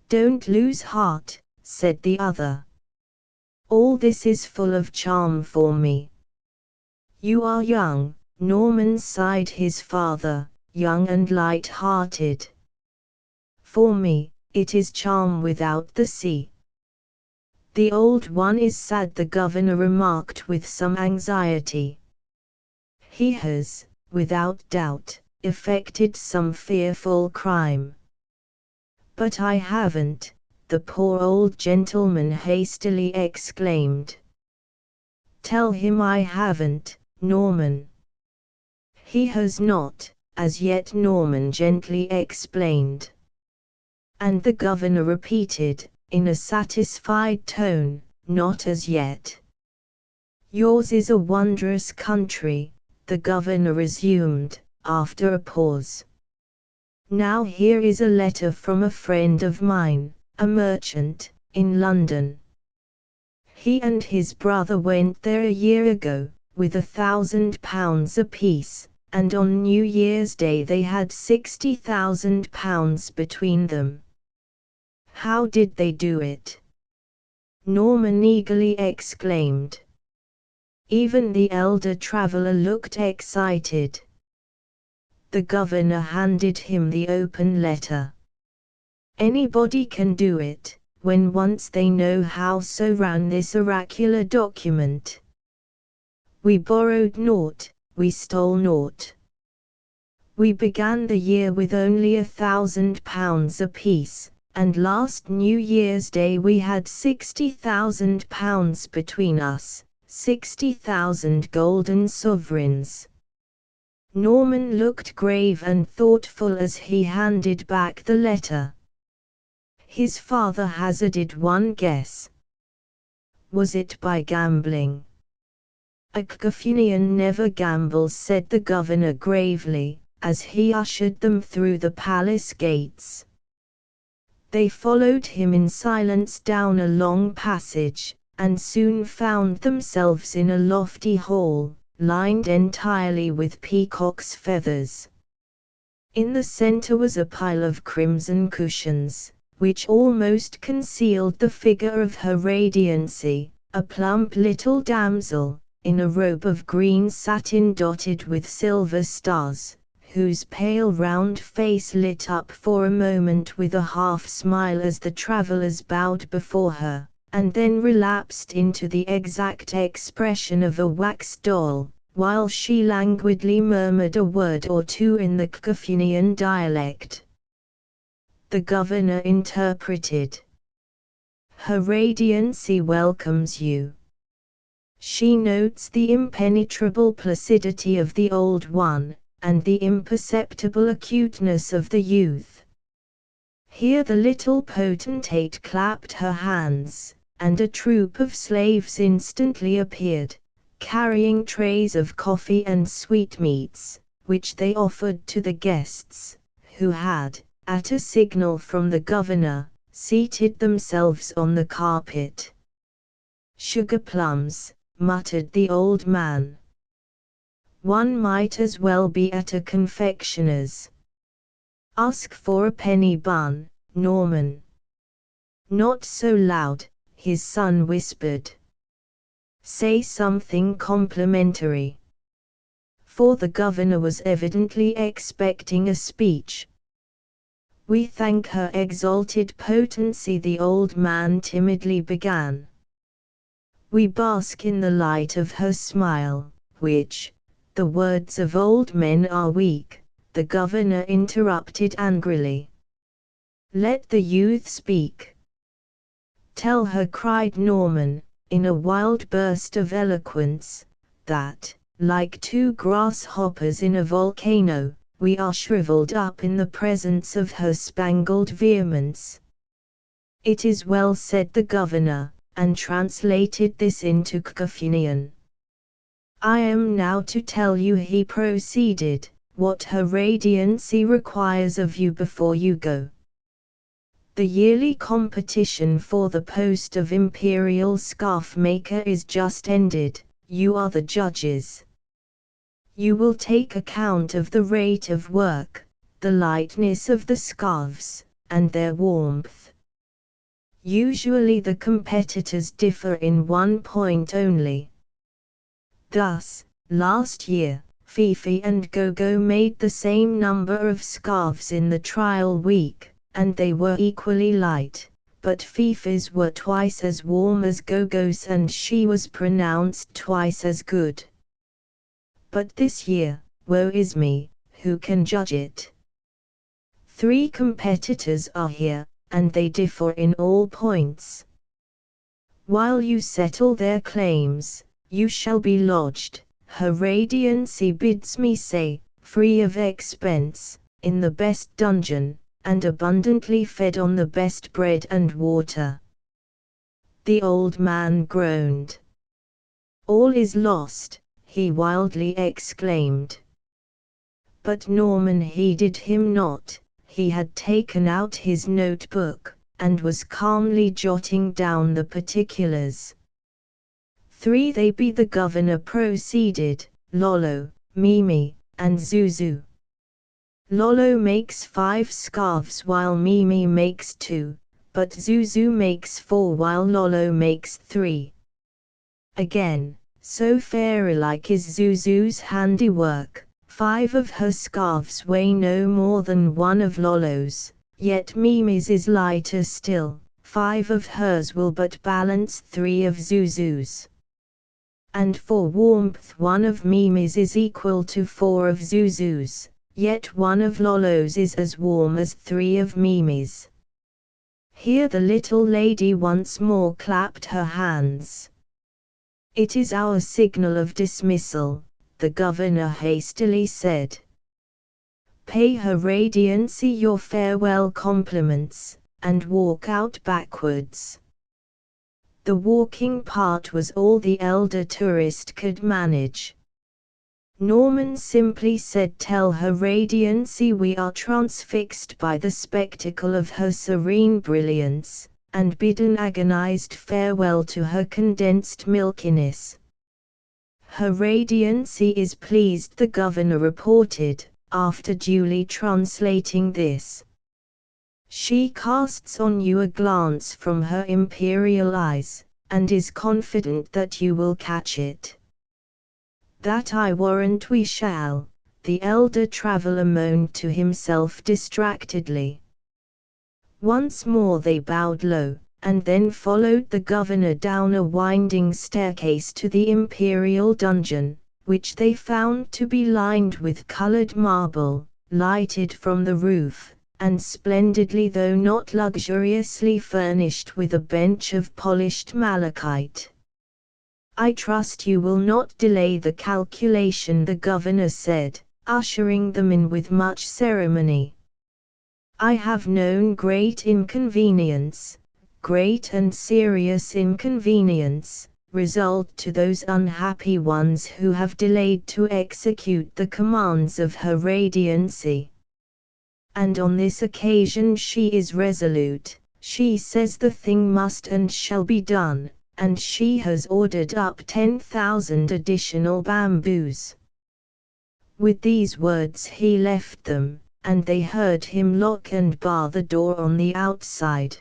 Don't lose heart," said the other. "All this is full of charm for me." "You are young," Norman sighed his father, "young and light-hearted. For me, it is charm without the sea." "The old one is sad," the governor remarked with some anxiety. "He has, without doubt, effected some fearful crime." "But I haven't," the poor old gentleman hastily exclaimed. "Tell him I haven't, Norman." "He has not, as yet," Norman gently explained. And the governor repeated, in a satisfied tone, "Not as yet." "Yours is a wondrous country," the governor resumed, after a pause. "Now here is a letter from a friend of mine, a merchant, in London. He and his brother went there a year ago, with £1,000 apiece, and on New Year's Day they had £60,000 between them." "How did they do it?" Norman eagerly exclaimed. Even the elder traveler looked excited. The governor handed him the open letter. "Anybody can do it, when once they know how," so ran this oracular document. "We borrowed naught, we stole naught. We began the year with only £1,000 apiece, and last New Year's Day we had £60,000 between us, 60,000 golden sovereigns." Norman looked grave and thoughtful as he handed back the letter. His father hazarded one guess. Was it by gambling? A Caffunian never gambles, said the governor gravely, as he ushered them through the palace gates. They followed him in silence down a long passage, and soon found themselves in a lofty hall, lined entirely with peacock's feathers. In the center was a pile of crimson cushions, which almost concealed the figure of her radiancy, a plump little damsel, in a robe of green satin dotted with silver stars, whose pale round face lit up for a moment with a half-smile as the travelers bowed before her, and then relapsed into the exact expression of a wax doll, while she languidly murmured a word or two in the Caffunian dialect. The governor interpreted. Her radiancy welcomes you. She notes the impenetrable placidity of the old one, and the imperceptible acuteness of the youth. Here the little potentate clapped her hands, and a troop of slaves instantly appeared, carrying trays of coffee and sweetmeats, which they offered to the guests, who had, at a signal from the governor, seated themselves on the carpet. Sugar plums, muttered the old man. One might as well be at a confectioner's. Ask for a penny bun, Norman. Not so loud, his son whispered. Say something complimentary. For the governor was evidently expecting a speech. We thank her exalted potency, the old man timidly began. We bask in the light of her smile, which, the words of old men are weak, the governor interrupted angrily. Let the youth speak. Tell her, cried Norman, in a wild burst of eloquence, that, like two grasshoppers in a volcano, we are shriveled up in the presence of her spangled vehemence. It is well, said the governor, and translated this into Caffunian. I am now to tell you, he proceeded, what her radiancy requires of you before you go. The yearly competition for the post of imperial scarf maker is just ended, you are the judges. You will take account of the rate of work, the lightness of the scarves, and their warmth. Usually the competitors differ in one point only. Thus, last year, Fifi and Gogo made the same number of scarves in the trial week, and they were equally light, but Fifi's were twice as warm as Gogo's and she was pronounced twice as good. But this year, woe is me, who can judge it? 3 competitors are here, and they differ in all points. While you settle their claims, you shall be lodged, her radiancy bids me say, free of expense, in the best dungeon, and abundantly fed on the best bread and water. The old man groaned. All is lost, he wildly exclaimed. But Norman heeded him not. He had taken out his notebook, and was calmly jotting down the particulars. 3 they be, the governor proceeded, Lolo, Mimi, and Zuzu. Lolo makes 5 scarves while Mimi makes 2, but Zuzu makes 4 while Lolo makes 3. Again, so fairy-like is Zuzu's handiwork, 5 of her scarves weigh no more than 1 of Lolo's, yet Mimi's is lighter still, 5 of hers will but balance 3 of Zuzu's. And for warmth 1 of Mimi's is equal to 4 of Zuzu's, yet 1 of Lolo's is as warm as 3 of Mimi's. Here the little lady once more clapped her hands. It is our signal of dismissal, the governor hastily said. Pay her radiancy your farewell compliments, and walk out backwards. The walking part was all the elder tourist could manage. Norman simply said, "Tell Her Radiancy we are transfixed by the spectacle of her serene brilliance," and bid an agonized farewell to her condensed milkiness. "Her Radiancy is pleased," the governor reported, after duly translating this. "She casts on you a glance from her imperial eyes, and is confident that you will catch it." "That I warrant we shall," the elder traveller moaned to himself distractedly. Once more they bowed low, and then followed the governor down a winding staircase to the imperial dungeon, which they found to be lined with colored marble, lighted from the roof, and splendidly though not luxuriously furnished with a bench of polished malachite. "I trust you will not delay the calculation," the governor said, ushering them in with much ceremony. "I have known great inconvenience, great and serious inconvenience, result to those unhappy ones who have delayed to execute the commands of Her Radiancy. And on this occasion she is resolute, she says the thing must and shall be done, and she has ordered up 10,000 additional bamboos." With these words he left them, and they heard him lock and bar the door on the outside.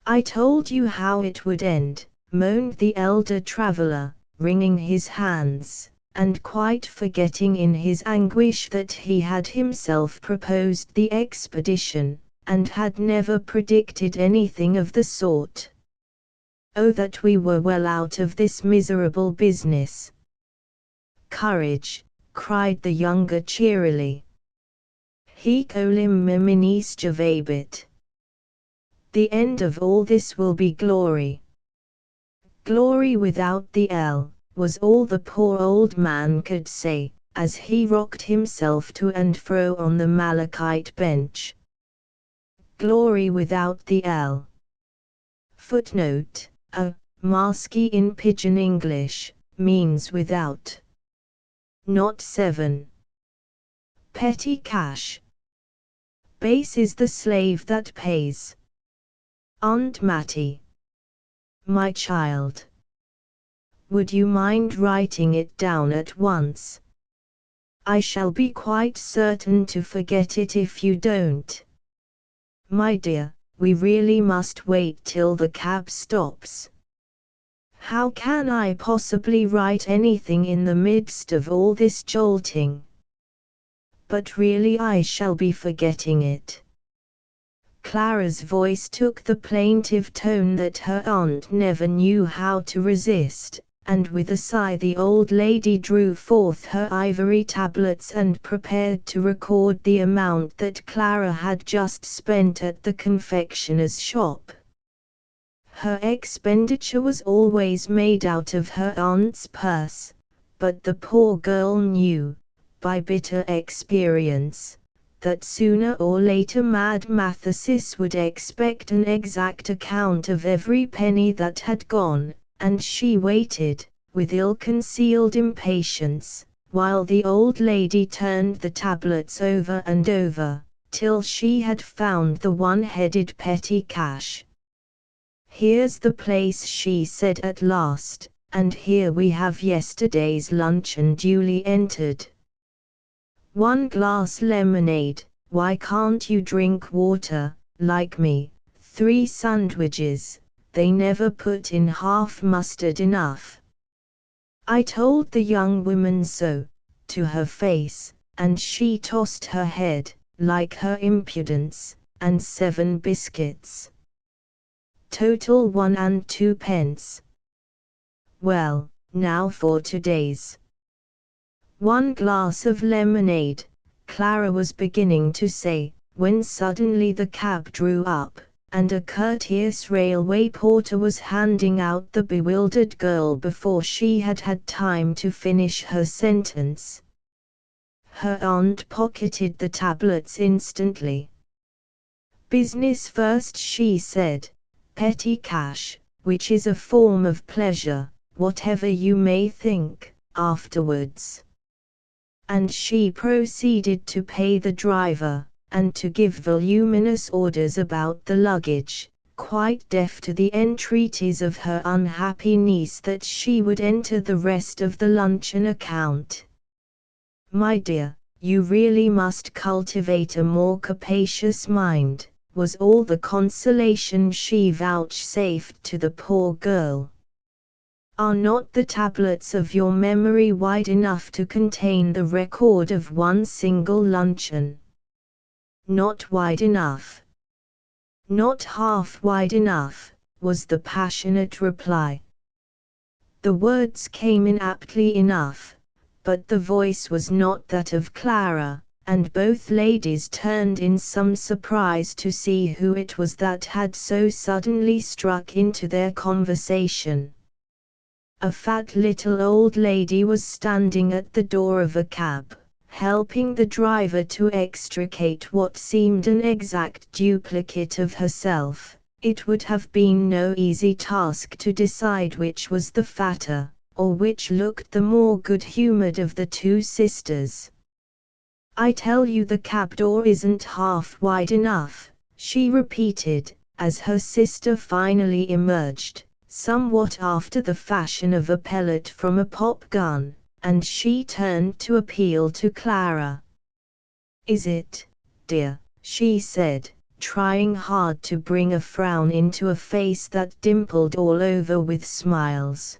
"I told you how it would end," moaned the elder traveller, wringing his hands, and quite forgetting in his anguish that he had himself proposed the expedition, and had never predicted anything of the sort. "Oh, that we were well out of this miserable business!" "Courage!" cried the younger cheerily. "Hic olim meminis javabit." The end of all this will be glory. Glory without the L, was all the poor old man could say, as he rocked himself to and fro on the malachite bench. Glory without the L. Footnote: a masky in Pidgin English means without. Not 7. Petty cash. Base is the slave that pays. Aunt Mattie. My child. Would you mind writing it down at once? I shall be quite certain to forget it if you don't. My dear, we really must wait till the cab stops. How can I possibly write anything in the midst of all this jolting? But really I shall be forgetting it. Clara's voice took the plaintive tone that her aunt never knew how to resist, and with a sigh the old lady drew forth her ivory tablets and prepared to record the amount that Clara had just spent at the confectioner's shop. Her expenditure was always made out of her aunt's purse, but the poor girl knew, by bitter experience, that sooner or later Mad Mathesis would expect an exact account of every penny that had gone, and she waited, with ill-concealed impatience, while the old lady turned the tablets over and over, till she had found the one-headed petty cash. "Here's the place," she said at last, "and here we have yesterday's luncheon duly entered. 1 glass lemonade, why can't you drink water, like me? 3 sandwiches, they never put in half mustard enough. I told the young woman so, to her face, and she tossed her head, like her impudence, and 7 biscuits. Total 1 and 2 pence. Well, now for today's. 1 glass of lemonade," Clara was beginning to say, when suddenly the cab drew up, and a courteous railway porter was handing out the bewildered girl before she had had time to finish her sentence. Her aunt pocketed the tablets instantly. "Business first," she said. "Petty cash, which is a form of pleasure, whatever you may think, afterwards. And she proceeded to pay the driver, and to give voluminous orders about the luggage, quite deaf to the entreaties of her unhappy niece that she would enter the rest of the luncheon account. "My dear, you really must cultivate a more capacious mind," was all the consolation she vouchsafed to the poor girl. "Are not the tablets of your memory wide enough to contain the record of one single luncheon?" "Not wide enough. Not half wide enough," was the passionate reply. The words came in aptly enough, but the voice was not that of Clara, and both ladies turned in some surprise to see who it was that had so suddenly struck into their conversation. A fat little old lady was standing at the door of a cab, helping the driver to extricate what seemed an exact duplicate of herself. It would have been no easy task to decide which was the fatter, or which looked the more good-humored of the two sisters. "I tell you the cab door isn't half wide enough," she repeated, as her sister finally emerged, somewhat after the fashion of a pellet from a pop gun, and she turned to appeal to Clara. "Is it, dear?" she said, trying hard to bring a frown into a face that dimpled all over with smiles.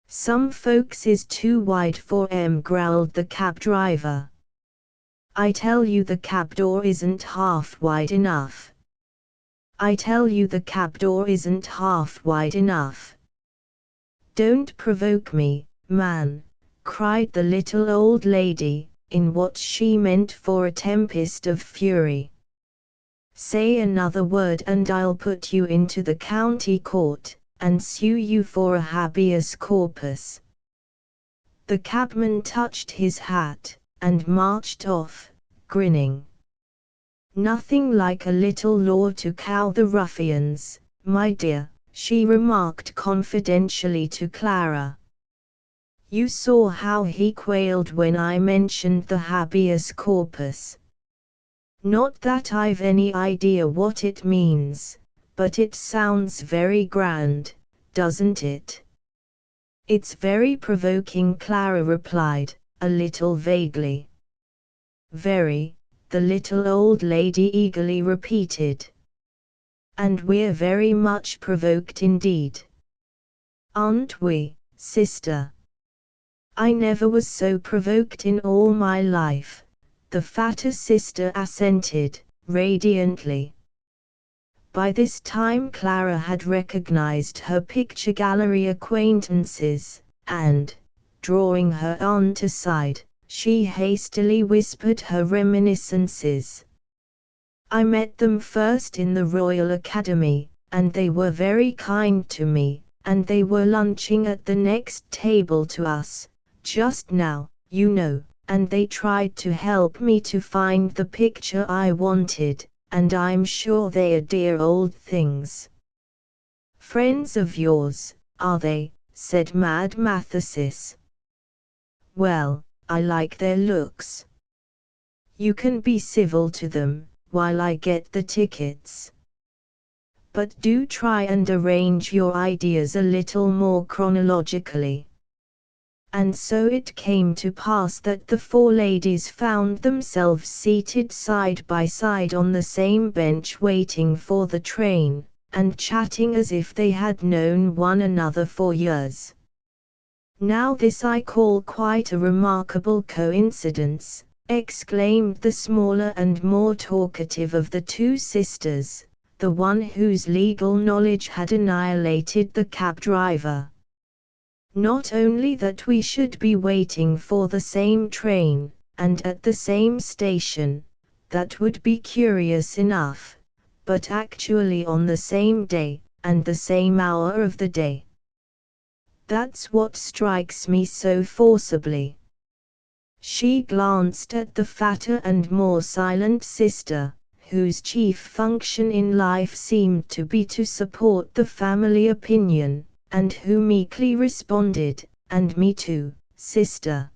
"Some folks is too wide for 'em," growled the cab driver. "I tell you the cab door isn't half wide enough. I tell you the cab door isn't half wide enough." "Don't provoke me, man," cried the little old lady, in what she meant for a tempest of fury. "Say another word and I'll put you into the county court, and sue you for a habeas corpus." The cabman touched his hat, and marched off, grinning. "Nothing like a little law to cow the ruffians, my dear," she remarked confidentially to Clara. "You saw how he quailed when I mentioned the habeas corpus. Not that I've any idea what it means, but it sounds very grand, doesn't it?" "It's very provoking," Clara replied, a little vaguely. "Very," the little old lady eagerly repeated. "And we're very much provoked indeed. Aren't we, sister?" "I never was so provoked in all my life," the fatter sister assented, radiantly. By this time Clara had recognized her picture gallery acquaintances, and, drawing her aunt aside, she hastily whispered her reminiscences. "I met them first in the Royal Academy, and they were very kind to me, and they were lunching at the next table to us, just now, you know, and they tried to help me to find the picture I wanted, and I'm sure they are dear old things." "Friends of yours, are they?" said Mad Mathesis. "Well, I like their looks. You can be civil to them, while I get the tickets. But do try and arrange your ideas a little more chronologically." And so it came to pass that the four ladies found themselves seated side by side on the same bench waiting for the train, and chatting as if they had known one another for years. "Now this I call quite a remarkable coincidence," exclaimed the smaller and more talkative of the two sisters, the one whose legal knowledge had annihilated the cab driver. "Not only that we should be waiting for the same train, and at the same station, that would be curious enough, but actually on the same day, and the same hour of the day. That's what strikes me so forcibly." She glanced at the fatter and more silent sister, whose chief function in life seemed to be to support the family opinion, and who meekly responded, "And me too, sister."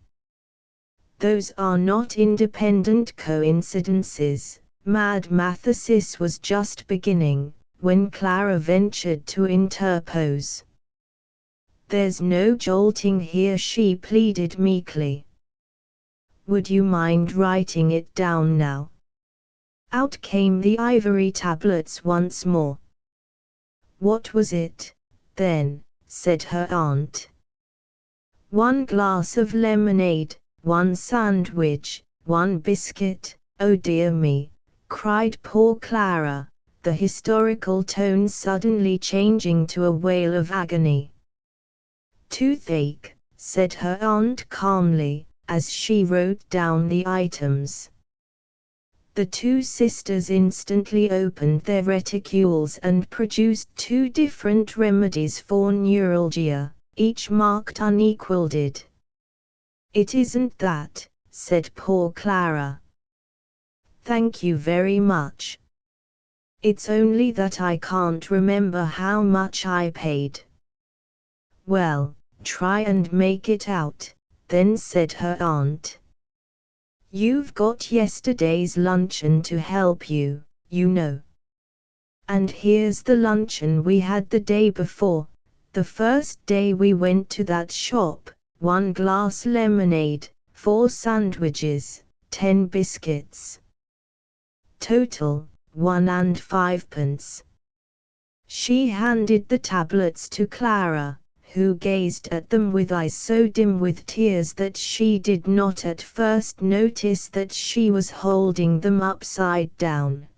Those are not independent coincidences. Mad Mathesis was just beginning, when Clara ventured to interpose. "There's no jolting here," she pleaded meekly. "Would you mind writing it down now?" Out came the ivory tablets once more. "What was it, then?" said her aunt. "1 glass of lemonade, 1 sandwich, 1 biscuit." "Oh dear me!" cried poor Clara, the historical tone suddenly changing to a wail of agony. "Toothache," said her aunt calmly, as she wrote down the items. The two sisters instantly opened their reticules and produced 2 different remedies for neuralgia, each marked unequaled. "It isn't that," said poor Clara. "Thank you very much. It's only that I can't remember how much I paid." "Well, try and make it out, then," said her aunt. "You've got yesterday's luncheon to help you, you know. And here's the luncheon we had the day before, the first day we went to that shop: 1 glass lemonade, 4 sandwiches, 10 biscuits. Total, 1 and 5p." She handed the tablets to Clara, who gazed at them with eyes so dim with tears that she did not at first notice that she was holding them upside down.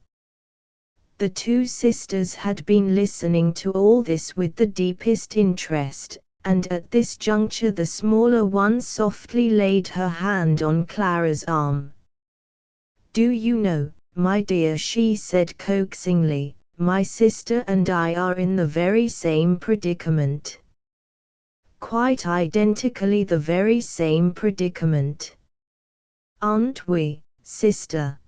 The two sisters had been listening to all this with the deepest interest, and at this juncture the smaller one softly laid her hand on Clara's arm. "Do you know, my dear," she said coaxingly, "my sister and I are in the very same predicament. Quite identically the very same predicament. Aren't we, sister?"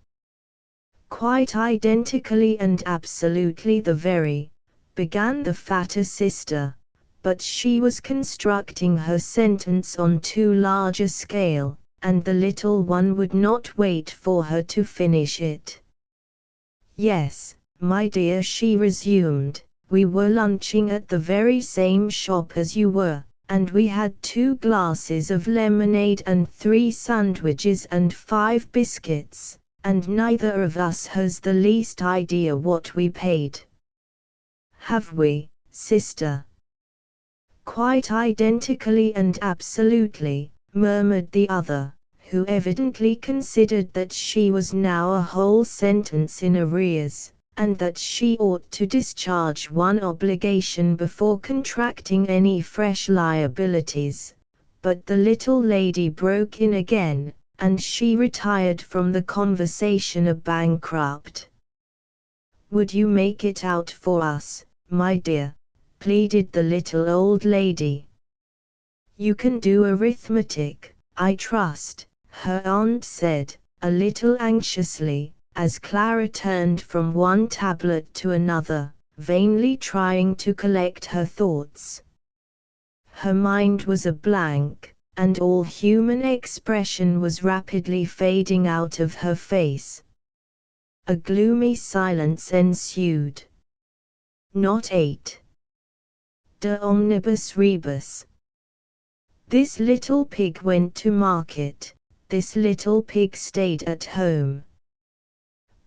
"Quite identically and absolutely the very," began the fatter sister, but she was constructing her sentence on too large a scale, and the little one would not wait for her to finish it. "Yes, my dear," she resumed, "we were lunching at the very same shop as you were, and we had 2 glasses of lemonade and 3 sandwiches and 5 biscuits, and neither of us has the least idea what we paid." "Have we, sister?" "Quite identically and absolutely," murmured the other, who evidently considered that she was now a whole sentence in arrears, and that she ought to discharge one obligation before contracting any fresh liabilities. But the little lady broke in again, and she retired from the conversation a bankrupt. "Would you make it out for us, my dear?" pleaded the little old lady. "You can do arithmetic, I trust," her aunt said, a little anxiously, as Clara turned from one tablet to another, vainly trying to collect her thoughts. Her mind was a blank, and all human expression was rapidly fading out of her face. A gloomy silence ensued. Not 8. De omnibus rebus. This little pig went to market, this little pig stayed at home.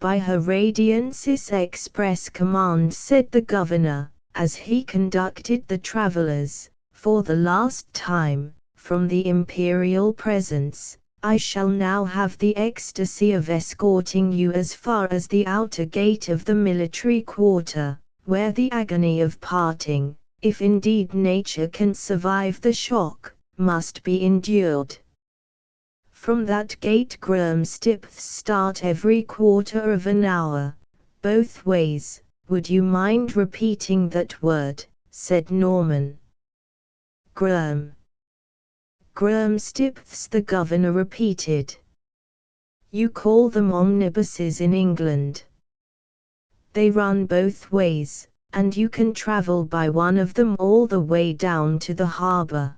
By Her Radiance's express command, said the governor, as he conducted the travelers, for the last time, from the imperial presence, I shall now have the ecstasy of escorting you as far as the outer gate of the military quarter, where the agony of parting, if indeed nature can survive the shock, must be endured. From that gate Grumstips start every quarter of an hour, both ways. Would you mind repeating that word?" said Norman. Grumstips, the governor repeated. "You call them omnibuses in England," They run both ways, and you can travel by one of them all the way down to the harbor."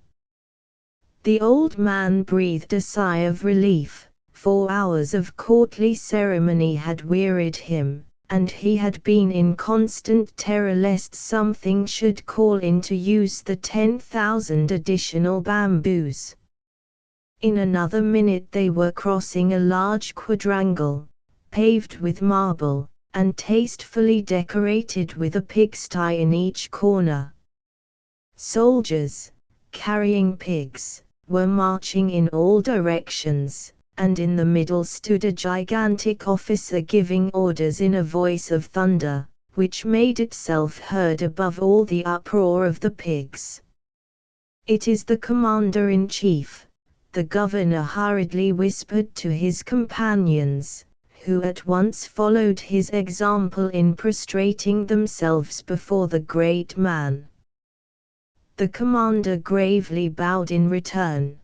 The old man breathed a sigh of relief. 4 hours of courtly ceremony had wearied him, and he had been in constant terror lest something should call into use the 10,000 additional bamboos. In another minute they were crossing a large quadrangle, paved with marble, and tastefully decorated with a pigsty in each corner. Soldiers, carrying pigs, were marching in all directions, and in the middle stood a gigantic officer giving orders in a voice of thunder, which made itself heard above all the uproar of the pigs. "It is the commander-in-chief," the governor hurriedly whispered to his companions, who at once followed his example in prostrating themselves before the great man. The commander gravely bowed in return.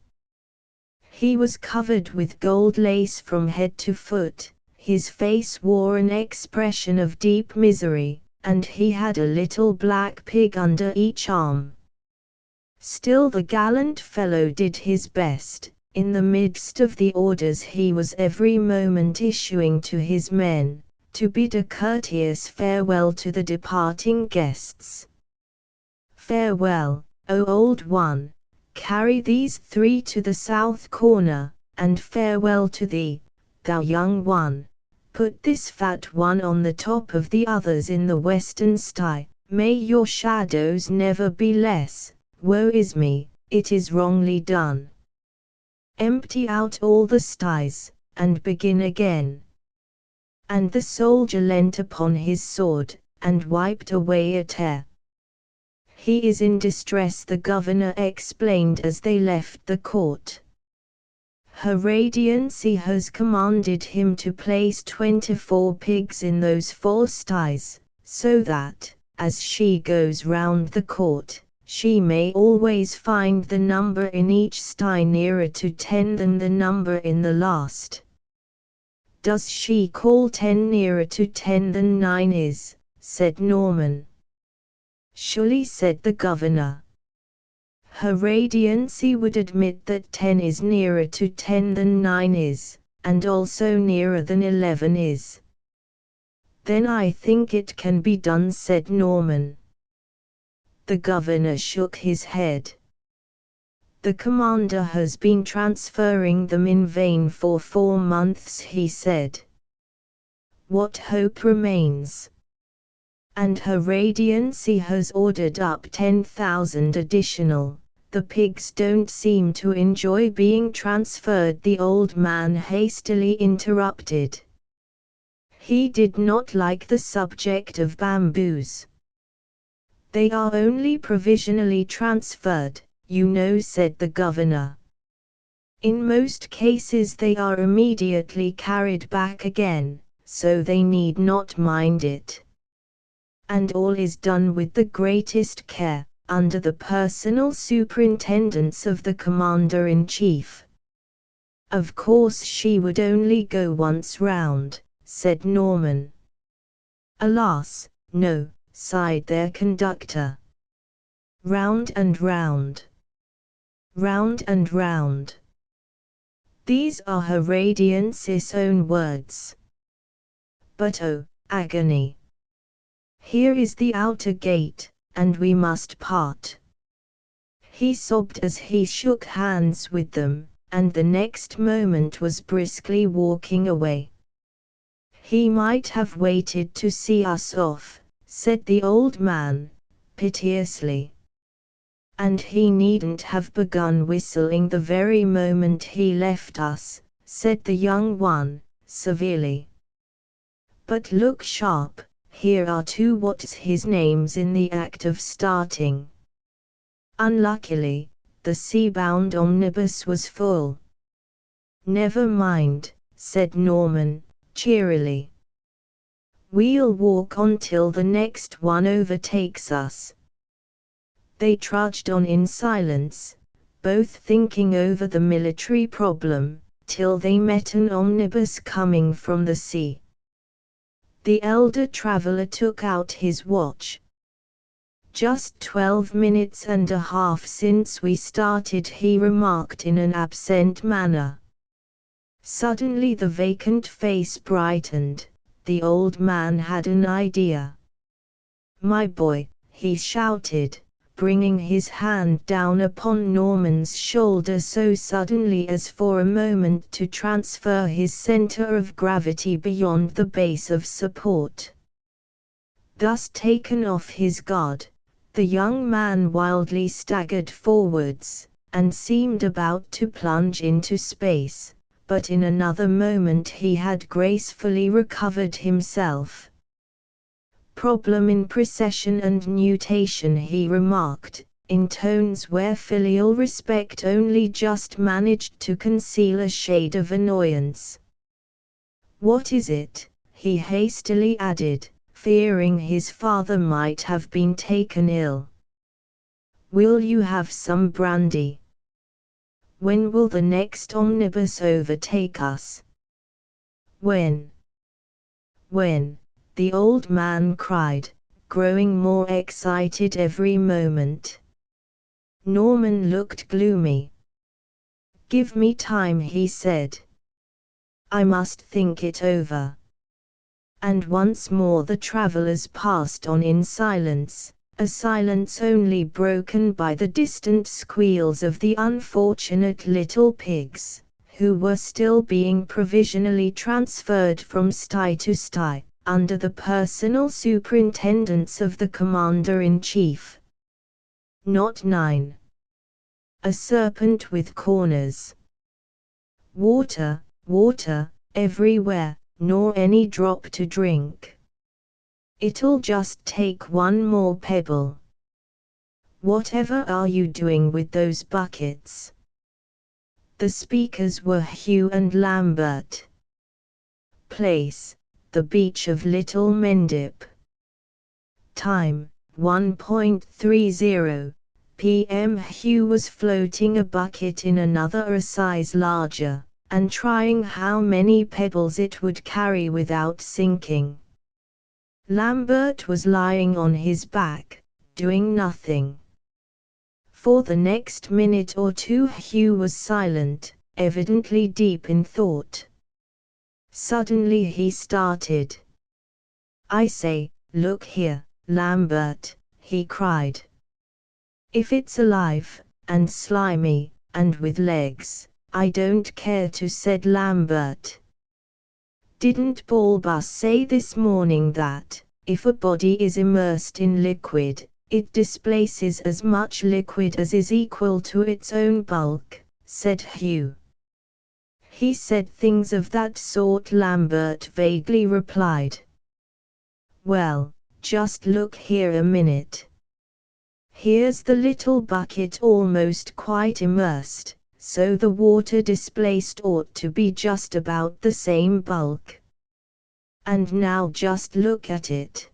He was covered with gold lace from head to foot, his face wore an expression of deep misery, and he had a little black pig under each arm. Still the gallant fellow did his best. In the midst of the orders he was every moment issuing to his men, to bid a courteous farewell to the departing guests. "Farewell, O old one, carry these 3 to the south corner, and farewell to thee, thou young one, put this fat one on the top of the others in the western sty, may your shadows never be less, woe is me, it is wrongly done. Empty out all the sties, and begin again." And the soldier leant upon his sword, and wiped away a tear. "He is in distress," the governor explained as they left the court. "Her Radiancy has commanded him to place 24 pigs in those 4 sties, so that, as she goes round the court, she may always find the number in each sty nearer to 10 than the number in the last." "Does she call 10 nearer to 10 than 9 is?" said Norman. "Surely," said the governor. "Her Radiancy would admit that 10 is nearer to 10 than 9 is, and also nearer than 11 is." "Then I think it can be done," said Norman. The governor shook his head. "The commander has been transferring them in vain for 4 months," he said. "What hope remains? And Her Radiancy has ordered up 10,000 additional. The pigs don't seem to enjoy being transferred," the old man hastily interrupted. He did not like the subject of bamboos. "They are only provisionally transferred, you know," said the governor. "In most cases they are immediately carried back again, so they need not mind it. And all is done with the greatest care, under the personal superintendence of the commander-in-chief." "Of course she would only go once round," said Norman. "Alas, no," sighed their conductor. "Round and round. Round and round." These are Her Radiance's own words. But oh, agony! Here is the outer gate, and we must part. He sobbed as he shook hands with them, and the next moment was briskly walking away. "He might have waited to see us off," said the old man, piteously. "And he needn't have begun whistling the very moment he left us," said the young one, severely. "But look sharp, here are 2 what's his names in the act of starting." Unluckily, the sea-bound omnibus was full. "Never mind," said Norman, cheerily. "We'll walk on till the next one overtakes us." They trudged on in silence, both thinking over the military problem, till they met an omnibus coming from the sea. The elder traveler took out his watch. "Just 12 minutes and a half since we started," he remarked in an absent manner. Suddenly the vacant face brightened. The old man had an idea. "My boy," he shouted, bringing his hand down upon Norman's shoulder so suddenly as for a moment to transfer his center of gravity beyond the base of support. Thus taken off his guard, the young man wildly staggered forwards, and seemed about to plunge into space, but in another moment he had gracefully recovered himself. "Problem in precession and nutation," he remarked, in tones where filial respect only just managed to conceal a shade of annoyance. "What is it?" he hastily added, fearing his father might have been taken ill. "Will you have some brandy? When will the next omnibus overtake us?" When, the old man cried, growing more excited every moment. Norman looked gloomy. "Give me time," he said. "I must think it over." And once more the travelers passed on in silence, a silence only broken by the distant squeals of the unfortunate little pigs, who were still being provisionally transferred from sty to sty, under the personal superintendence of the Commander-in-Chief. Not 9. A serpent with corners. Water, water, everywhere, nor any drop to drink. It'll just take one more pebble. Whatever are you doing with those buckets? The speakers were Hugh and Lambert. Place, the beach of Little Mendip. Time, 1:30 p.m. Hugh was floating a bucket in another a size larger, and trying how many pebbles it would carry without sinking. Lambert was lying on his back, doing nothing. For the next minute or two Hugh was silent, evidently deep in thought. Suddenly he started. "I say, look here, Lambert," he cried. "If it's alive, and slimy, and with legs, I don't care to," said Lambert. "Didn't Balbus say this morning that, if a body is immersed in liquid, it displaces as much liquid as is equal to its own bulk?" said Hugh. "He said things of that sort," Lambert vaguely replied. "Well, just look here a minute. Here's the little bucket almost quite immersed, so the water displaced ought to be just about the same bulk. And now just look at it."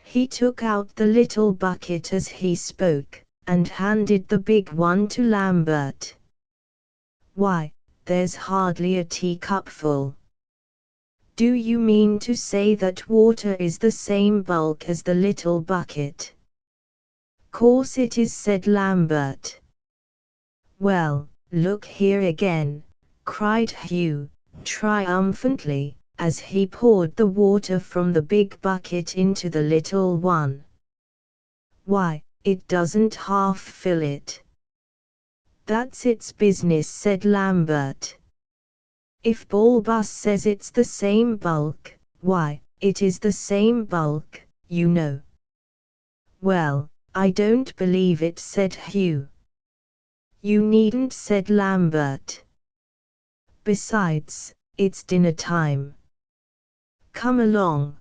He took out the little bucket as he spoke, and handed the big one to Lambert. "Why, there's hardly a teacupful. Do you mean to say that water is the same bulk as the little bucket?" "Course it is," said Lambert. "Well, look here again," cried Hugh, triumphantly, as he poured the water from the big bucket into the little one. "Why, it doesn't half fill it." "That's its business," said Lambert. "If Balbus says it's the same bulk, why, it is the same bulk, you know." "Well, I don't believe it," said Hugh. "You needn't," said Lambert. "Besides, it's dinner time. Come along."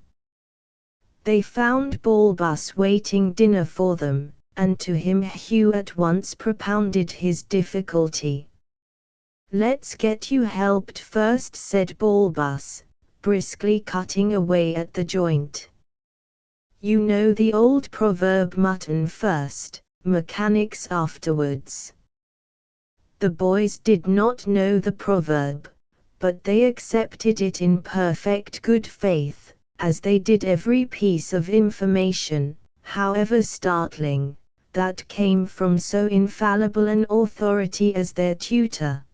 They found Balbus waiting dinner for them, and to him Hugh at once propounded his difficulty. "Let's get you helped first," said Balbus, briskly cutting away at the joint. "You know the old proverb, mutton first, mechanics afterwards." The boys did not know the proverb, but they accepted it in perfect good faith, as they did every piece of information, however startling, that came from so infallible an authority as their tutor.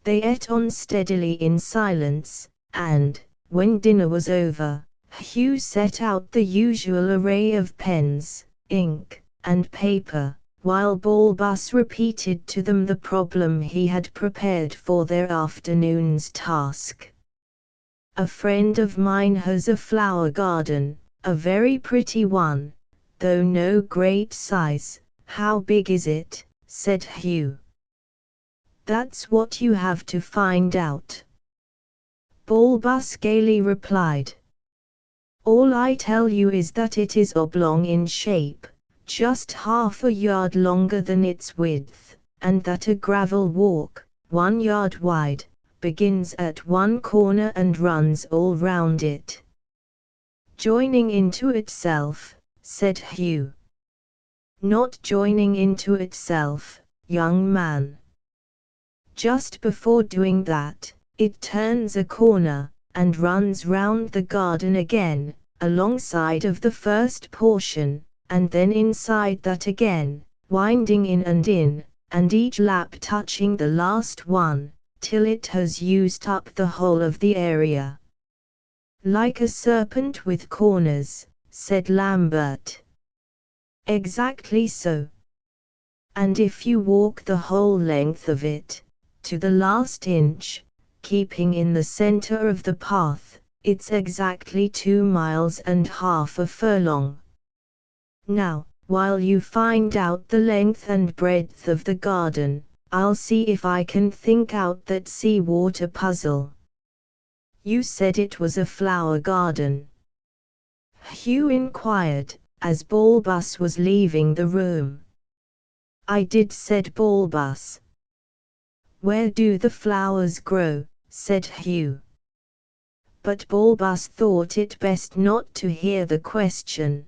They ate on steadily in silence, and, when dinner was over, Hugh set out the usual array of pens, ink, and paper, while Balbus repeated to them the problem he had prepared for their afternoon's task. "A friend of mine has a flower garden, a very pretty one, though no great size." "How big is it?" said Hugh. "That's what you have to find out," Balbus gaily replied. "All I tell you is that it is oblong in shape, just half a yard longer than its width, and that a gravel walk, 1 yard wide, begins at one corner and runs all round it." "Joining into itself," said Hugh. "Not joining into itself, young man. Just before doing that, it turns a corner, and runs round the garden again, alongside of the first portion, and then inside that again, winding in, and each lap touching the last one, till it has used up the whole of the area." "Like a serpent with corners," said Lambert. "Exactly so. And if you walk the whole length of it, to the last inch, keeping in the center of the path, it's exactly 2.5 miles a furlong. Now, while you find out the length and breadth of the garden, I'll see if I can think out that sea-water puzzle." "You said it was a flower garden?" Hugh inquired, as Balbus was leaving the room. "I did," said Balbus. "Where do the flowers grow?" said Hugh. But Balbus thought it best not to hear the question.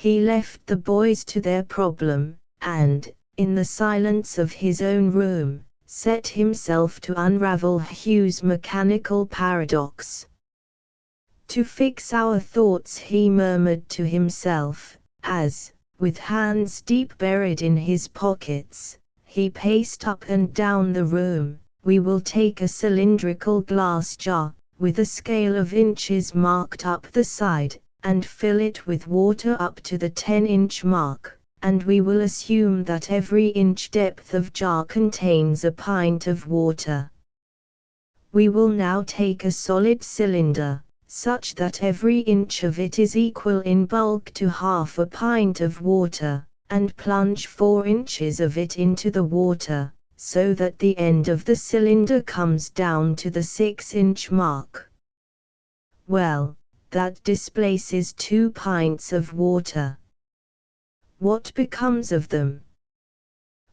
He left the boys to their problem, and, in the silence of his own room, set himself to unravel Hugh's mechanical paradox. "To fix our thoughts," he murmured to himself, as, with hands deep buried in his pockets, he paced up and down the room, "we will take a cylindrical glass jar, with a scale of inches marked up the side, and fill it with water up to the 10-inch mark, and we will assume that every inch depth of jar contains a pint of water. We will now take a solid cylinder, such that every inch of it is equal in bulk to half a pint of water, and plunge 4 inches of it into the water, so that the end of the cylinder comes down to the 6-inch mark. Well, that displaces 2 pints of water. What becomes of them?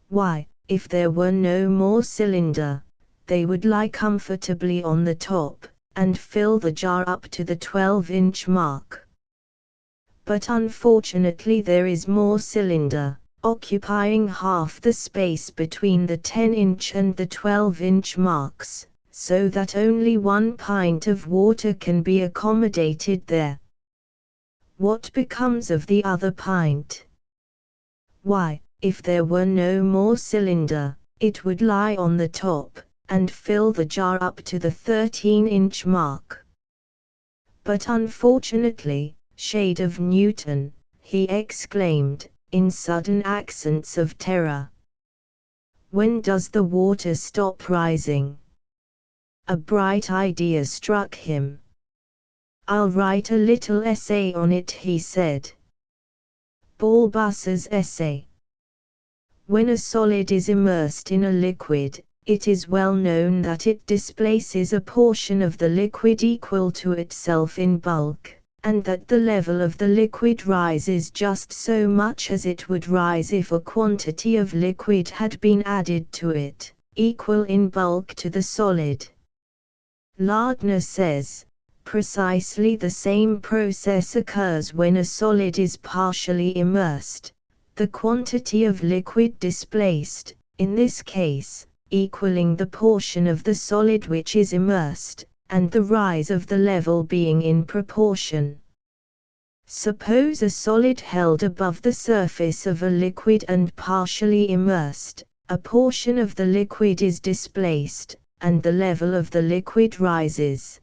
Why, if there were no more cylinder, they would lie comfortably on the top, and fill the jar up to the 12-inch mark. But unfortunately there is more cylinder, occupying half the space between the 10-inch and the 12-inch marks, so that only 1 pint of water can be accommodated there. What becomes of the other pint? Why, if there were no more cylinder, it would lie on the top, and fill the jar up to the 13-inch mark. But unfortunately, shade of Newton, he exclaimed, in sudden accents of terror. When does the water stop rising? A bright idea struck him. I'll write a little essay on it, he said. Balbus's essay. When a solid is immersed in a liquid, it is well known that it displaces a portion of the liquid equal to itself in bulk, and that the level of the liquid rises just so much as it would rise if a quantity of liquid had been added to it, equal in bulk to the solid. Lardner says, precisely the same process occurs when a solid is partially immersed, the quantity of liquid displaced, in this case, equaling the portion of the solid which is immersed, and the rise of the level being in proportion. Suppose a solid held above the surface of a liquid and partially immersed, a portion of the liquid is displaced, and the level of the liquid rises.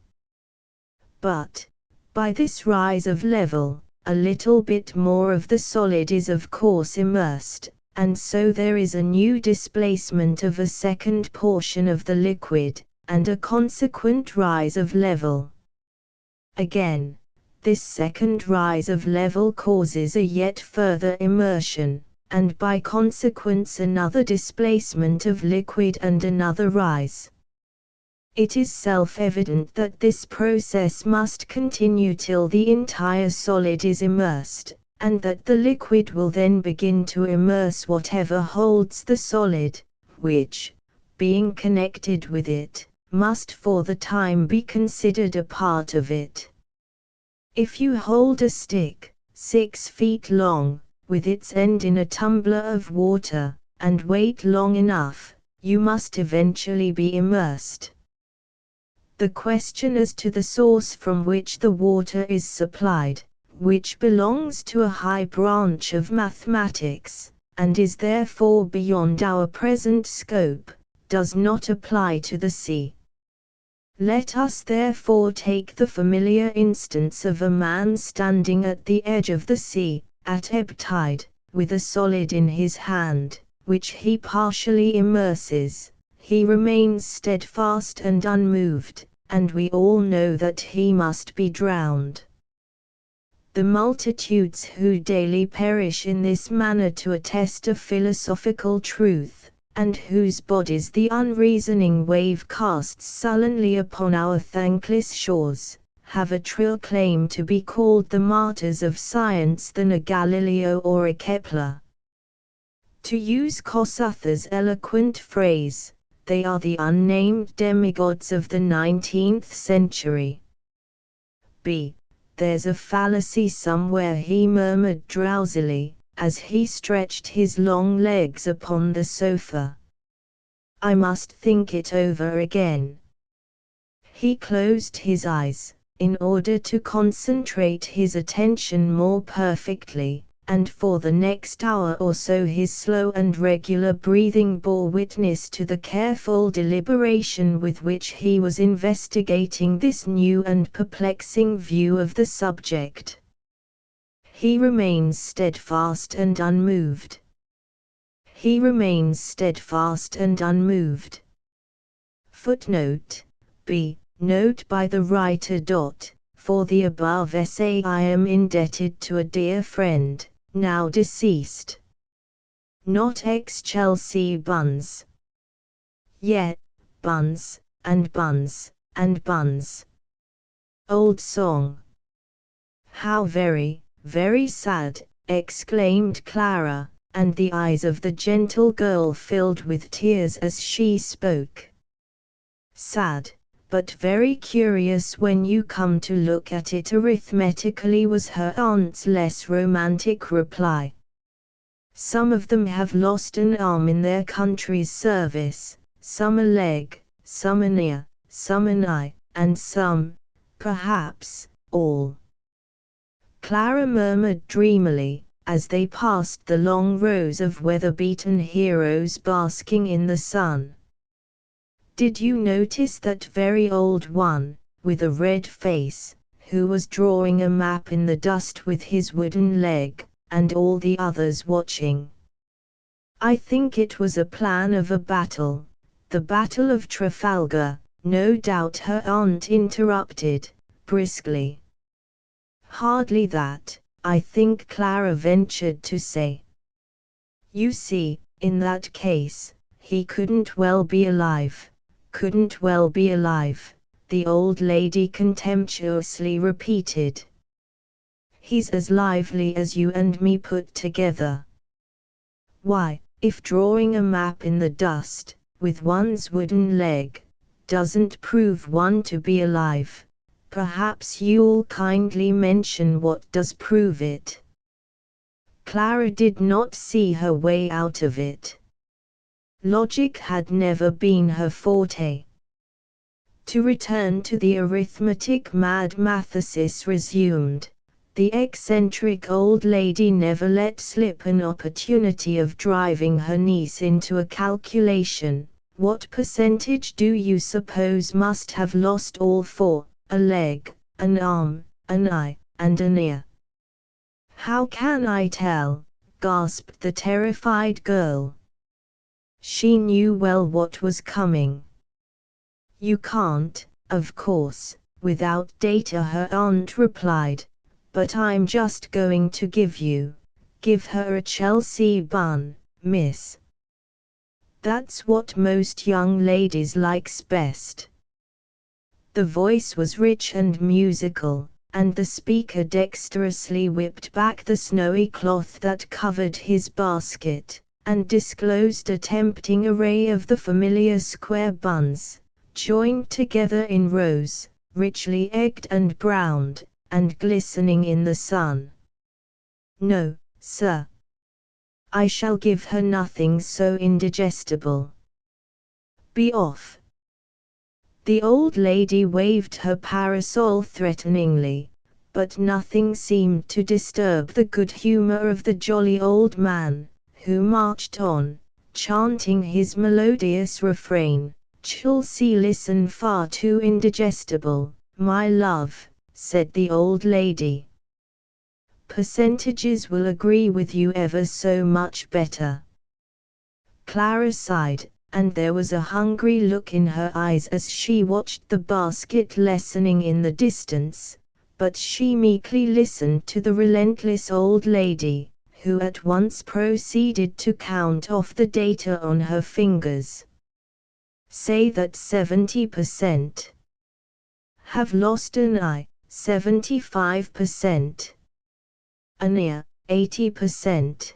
But, by this rise of level, a little bit more of the solid is of course immersed, and so there is a new displacement of a second portion of the liquid, and a consequent rise of level. Again, this second rise of level causes a yet further immersion, and by consequence another displacement of liquid and another rise. It is self-evident that this process must continue till the entire solid is immersed, and that the liquid will then begin to immerse whatever holds the solid, which, being connected with it, must for the time be considered a part of it. If you hold a stick, 6 feet long, with its end in a tumbler of water, and wait long enough, you must eventually be immersed. The question as to the source from which the water is supplied, which belongs to a high branch of mathematics, and is therefore beyond our present scope, does not apply to the sea. Let us therefore take the familiar instance of a man standing at the edge of the sea, at ebb tide, with a solid in his hand, which he partially immerses. He remains steadfast and unmoved, and we all know that he must be drowned. The multitudes who daily perish in this manner to attest a philosophical truth, and whose bodies the unreasoning wave casts sullenly upon our thankless shores, have a truer claim to be called the martyrs of science than a Galileo or a Kepler. To use Kossuth's eloquent phrase, they are the unnamed demigods of the 19th century. B. There's a fallacy somewhere, he murmured drowsily, as he stretched his long legs upon the sofa. I must think it over again. He closed his eyes, in order to concentrate his attention more perfectly, and for the next hour or so his slow and regular breathing bore witness to the careful deliberation with which he was investigating this new and perplexing view of the subject. He remains steadfast and unmoved. He remains steadfast and unmoved. Footnote B. Note by the writer. For the above essay I am indebted to a dear friend, now deceased. Not ex-Chelsea Buns. Yet, buns, and buns, and buns. Old song. How very, very sad, exclaimed Clara, and the eyes of the gentle girl filled with tears as she spoke. Sad, but very curious when you come to look at it arithmetically, was her aunt's less romantic reply. Some of them have lost an arm in their country's service, some a leg, some an ear, some an eye, and some, perhaps, all. Clara murmured dreamily, as they passed the long rows of weather-beaten heroes basking in the sun. Did you notice that very old one, with a red face, who was drawing a map in the dust with his wooden leg, and all the others watching? I think it was a plan of a battle, the Battle of Trafalgar, no doubt, her aunt interrupted, briskly. Hardly that, I think Clara ventured to say. You see, in that case, he couldn't well be alive. Couldn't well be alive, the old lady contemptuously repeated. He's as lively as you and me put together. Why, if drawing a map in the dust, with one's wooden leg, doesn't prove one to be alive, perhaps you'll kindly mention what does prove it. Clara did not see her way out of it. Logic had never been her forte. To return to the arithmetic, Mad Mathesis resumed. The eccentric old lady never let slip an opportunity of driving her niece into a calculation. What percentage do you suppose must have lost all four, a leg, an arm, an eye, and an ear? How can I tell? Gasped the terrified girl. She knew well what was coming. You can't, of course, without data, her aunt replied. But I'm just going to give her a Chelsea bun, miss. That's what most young ladies likes best. The voice was rich and musical, and the speaker dexterously whipped back the snowy cloth that covered his basket, and disclosed a tempting array of the familiar square buns, joined together in rows, richly egged and browned, and glistening in the sun. No, sir. I shall give her nothing so indigestible. Be off. The old lady waved her parasol threateningly, but nothing seemed to disturb the good humor of the jolly old man, who marched on, chanting his melodious refrain. Chelsea, listen, far too indigestible, my love, said the old lady. Percentages will agree with you ever so much better. Clara sighed, and there was a hungry look in her eyes as she watched the basket lessening in the distance, but she meekly listened to the relentless old lady, who at once proceeded to count off the data on her fingers. Say that 70% have lost an eye, 75%. An ear, 80%.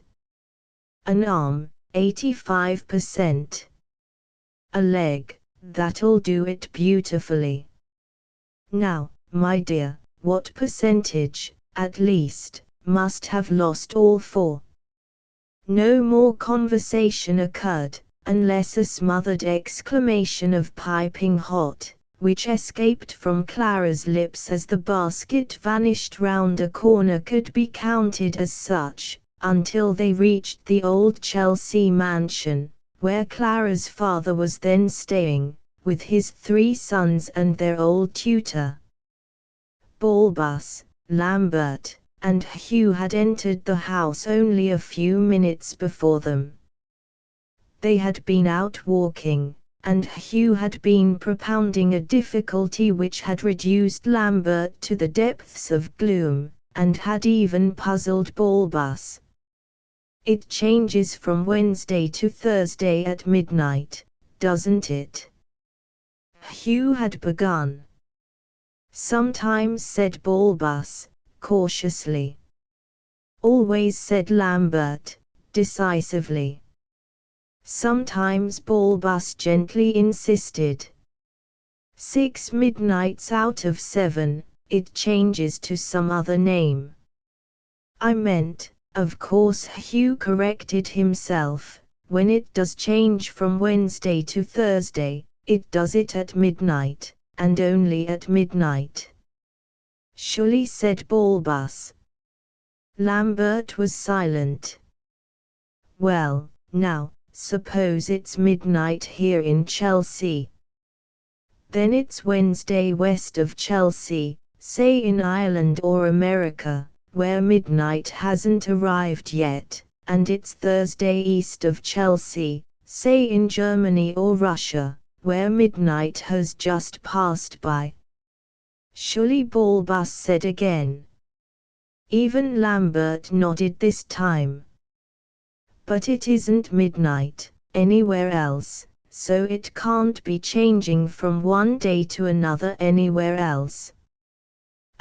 An arm, 85%. A leg, that'll do it beautifully. Now, my dear, what percentage, at least, must have lost all four? No more conversation occurred, unless a smothered exclamation of piping hot, which escaped from Clara's lips as the basket vanished round a corner, could be counted as such, until they reached the old Chelsea mansion, where Clara's father was then staying, with his 3 sons and their old tutor. Balbus, Lambert, and Hugh had entered the house only a few minutes before them. They had been out walking, and Hugh had been propounding a difficulty which had reduced Lambert to the depths of gloom, and had even puzzled Balbus. It changes from Wednesday to Thursday at midnight, doesn't it? Hugh had begun. Sometimes, said Balbus, cautiously. Always, said Lambert, decisively. Sometimes, Balbus gently insisted. 6 midnights out of 7, it changes to some other name. I meant, of course, Hugh corrected himself, when it does change from Wednesday to Thursday, it does it at midnight, and only at midnight. Surely, said Balbus. Lambert was silent. Well, now, suppose it's midnight here in Chelsea. Then it's Wednesday west of Chelsea, say in Ireland or America, where midnight hasn't arrived yet, and it's Thursday east of Chelsea, say in Germany or Russia, where midnight has just passed by. Surely, Balbus said again. Even Lambert nodded this time. But it isn't midnight anywhere else, so it can't be changing from one day to another anywhere else.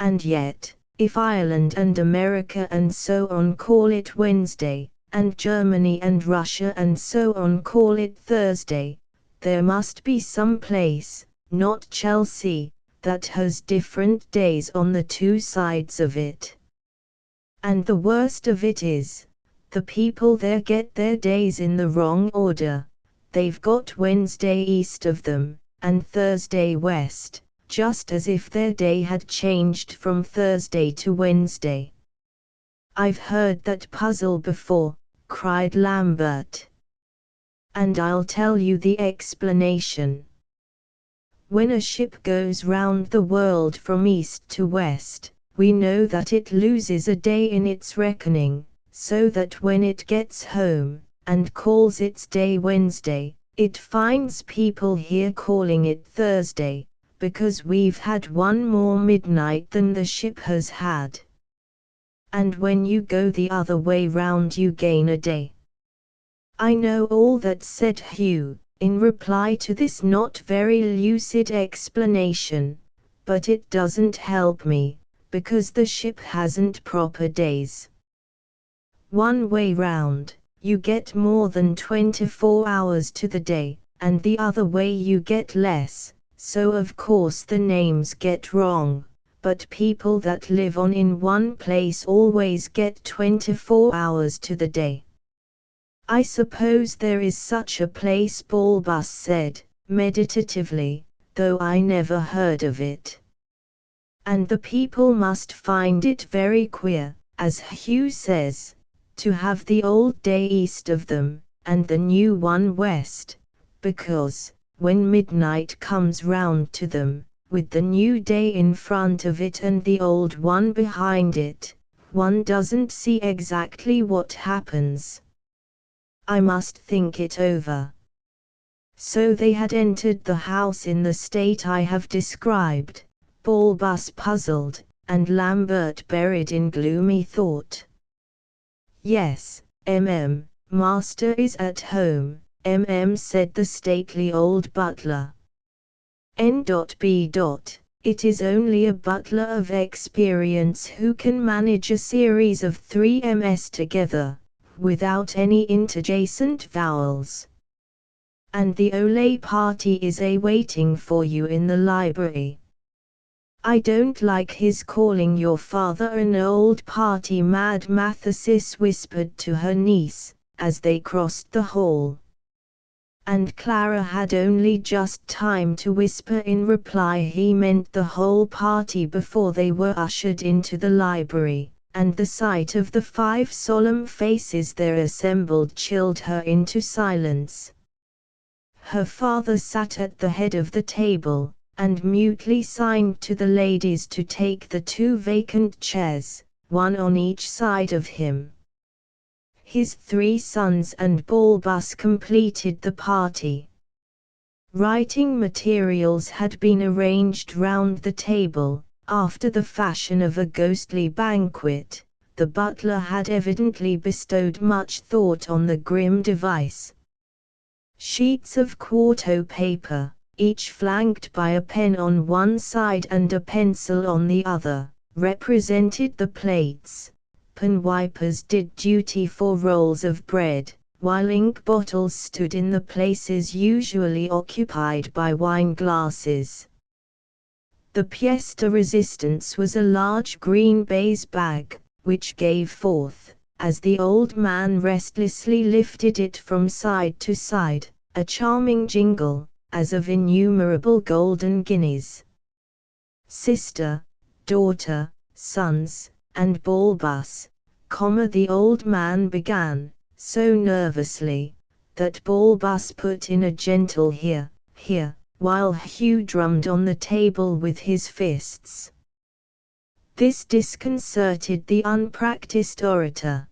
And yet, if Ireland and America and so on call it Wednesday, and Germany and Russia and so on call it Thursday, there must be some place, not Chelsea, that has different days on the 2 sides of it. And the worst of it is, the people there get their days in the wrong order. They've got Wednesday east of them, and Thursday west, just as if their day had changed from Thursday to Wednesday. "I've heard that puzzle before," cried Lambert. "And I'll tell you the explanation. When a ship goes round the world from east to west, we know that it loses a day in its reckoning, so that when it gets home, and calls its day Wednesday, it finds people here calling it Thursday, because we've had one more midnight than the ship has had. And when you go the other way round you gain a day." "I know all that," said Hugh, in reply to this not very lucid explanation, "but it doesn't help me, because the ship hasn't proper days. One way round, you get more than 24 hours to the day, and the other way you get less, so of course the names get wrong, but people that live on in one place always get 24 hours to the day." "I suppose there is such a place," Balbus said, meditatively, "though I never heard of it. And the people must find it very queer, as Hugh says, to have the old day east of them, and the new one west, because, when midnight comes round to them, with the new day in front of it and the old one behind it, one doesn't see exactly what happens. I must think it over." So they had entered the house in the state I have described, Balbus puzzled, and Lambert buried in gloomy thought. "Yes, master is at home," said the stately old butler. N.B. It is only a butler of experience who can manage a series of 3 Ms together, without any interjacent vowels. "And the Ole party is waiting for you in the library." "I don't like his calling your father an old party," Mad Mathesis whispered to her niece, as they crossed the hall. And Clara had only just time to whisper in reply he meant the whole party before they were ushered into the library, and the sight of the 5 solemn faces there assembled chilled her into silence. Her father sat at the head of the table, and mutely signed to the ladies to take the 2 vacant chairs, one on each side of him. His 3 sons and Balbus completed the party. Writing materials had been arranged round the table, after the fashion of a ghostly banquet. The butler had evidently bestowed much thought on the grim device. Sheets of quarto paper, each flanked by a pen on one side and a pencil on the other, represented the plates. Pen wipers did duty for rolls of bread, while ink bottles stood in the places usually occupied by wine glasses. The pièce de résistance was a large green baize bag, which gave forth, as the old man restlessly lifted it from side to side, a charming jingle, as of innumerable golden guineas. "Sister, daughter, sons, and Balbus," the old man began, so nervously, that Balbus put in a gentle "here, here," while Hugh drummed on the table with his fists. This disconcerted the unpracticed orator.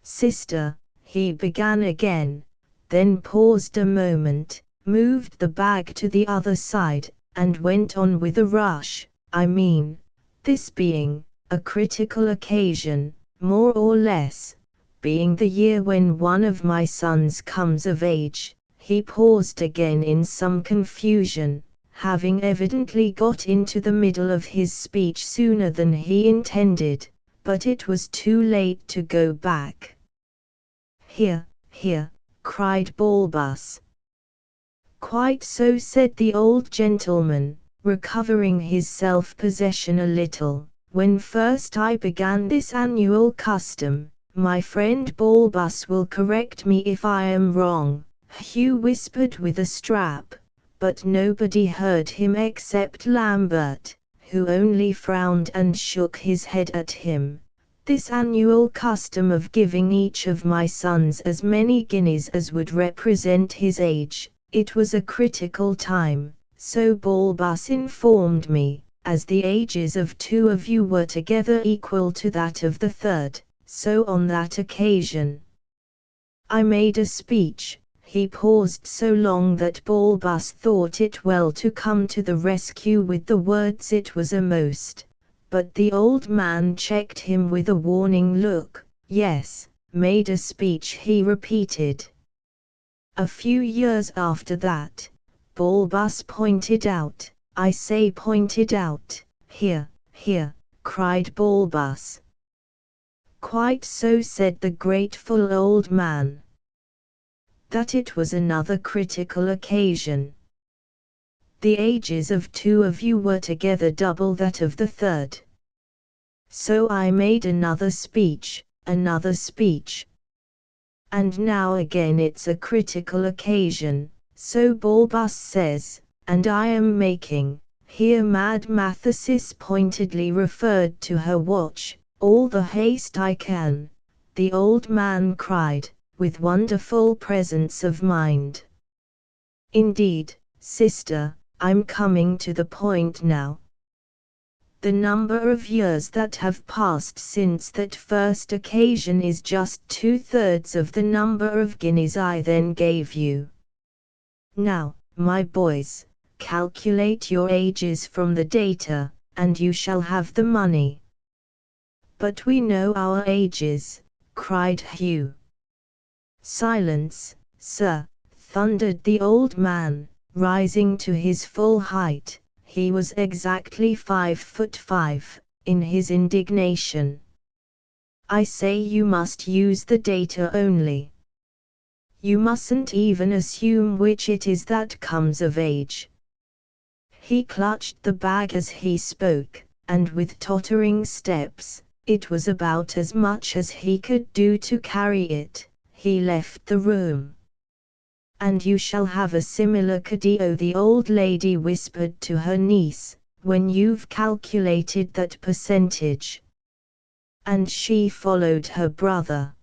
"Sister," he began again, then paused a moment, moved the bag to the other side, and went on with a rush, "I mean, this being a critical occasion, more or less, being the year when one of my sons comes of age." He paused again in some confusion, having evidently got into the middle of his speech sooner than he intended, but it was too late to go back. "Here, here," cried Balbus. "Quite so," said the old gentleman, recovering his self-possession a little. "When first I began this annual custom, my friend Balbus will correct me if I am wrong," Hugh whispered with a strap, but nobody heard him except Lambert, who only frowned and shook his head at him. This annual custom of giving each of my sons as many guineas as would represent his age, it was a critical time, so Balbus informed me, as the ages of 2 of you were together equal to that of the third, so on that occasion I made a speech. He paused so long that Balbus thought it well to come to the rescue with the words "it was a most," but the old man checked him with a warning look. "Yes, made a speech," he repeated. A few years after that, Balbus pointed out, "I say pointed out." "Here, here," cried Balbus. "Quite so," said the grateful old man. That it was another critical occasion. The ages of 2 of you were together double that of the third. So I made another speech, another speech. And now again it's a critical occasion, so Balbus says, and I am making, here Mad Mathesis pointedly referred to her watch, all the haste I can, the old man cried, with wonderful presence of mind. Indeed, sister, I'm coming to the point now. The number of years that have passed since that first occasion is just 2/3 of the number of guineas I then gave you. Now, my boys, calculate your ages from the data, and you shall have the money. But we know our ages, cried Hugh. Silence, sir, thundered the old man, rising to his full height. He was exactly 5'5", in his indignation. I say you must use the data only. You mustn't even assume which it is that comes of age. He clutched the bag as he spoke, and with tottering steps, it was about as much as he could do to carry it, he left the room. And you shall have a similar cadio, the old lady whispered to her niece, when you've calculated that percentage. And she followed her brother.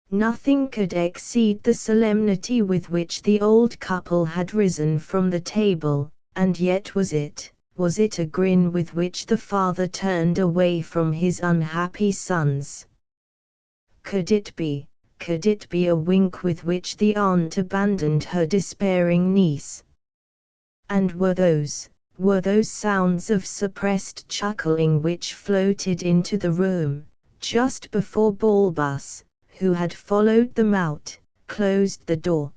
Nothing could exceed the solemnity with which the old couple had risen from the table, and yet was it a grin with which the father turned away from his unhappy sons? Could it be a wink with which the aunt abandoned her despairing niece? And were those sounds of suppressed chuckling which floated into the room, just before Balbus, who had followed them out, closed the door?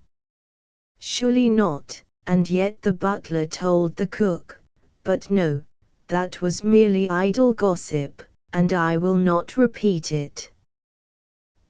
Surely not, and yet the butler told the cook, but no, that was merely idle gossip, and I will not repeat it.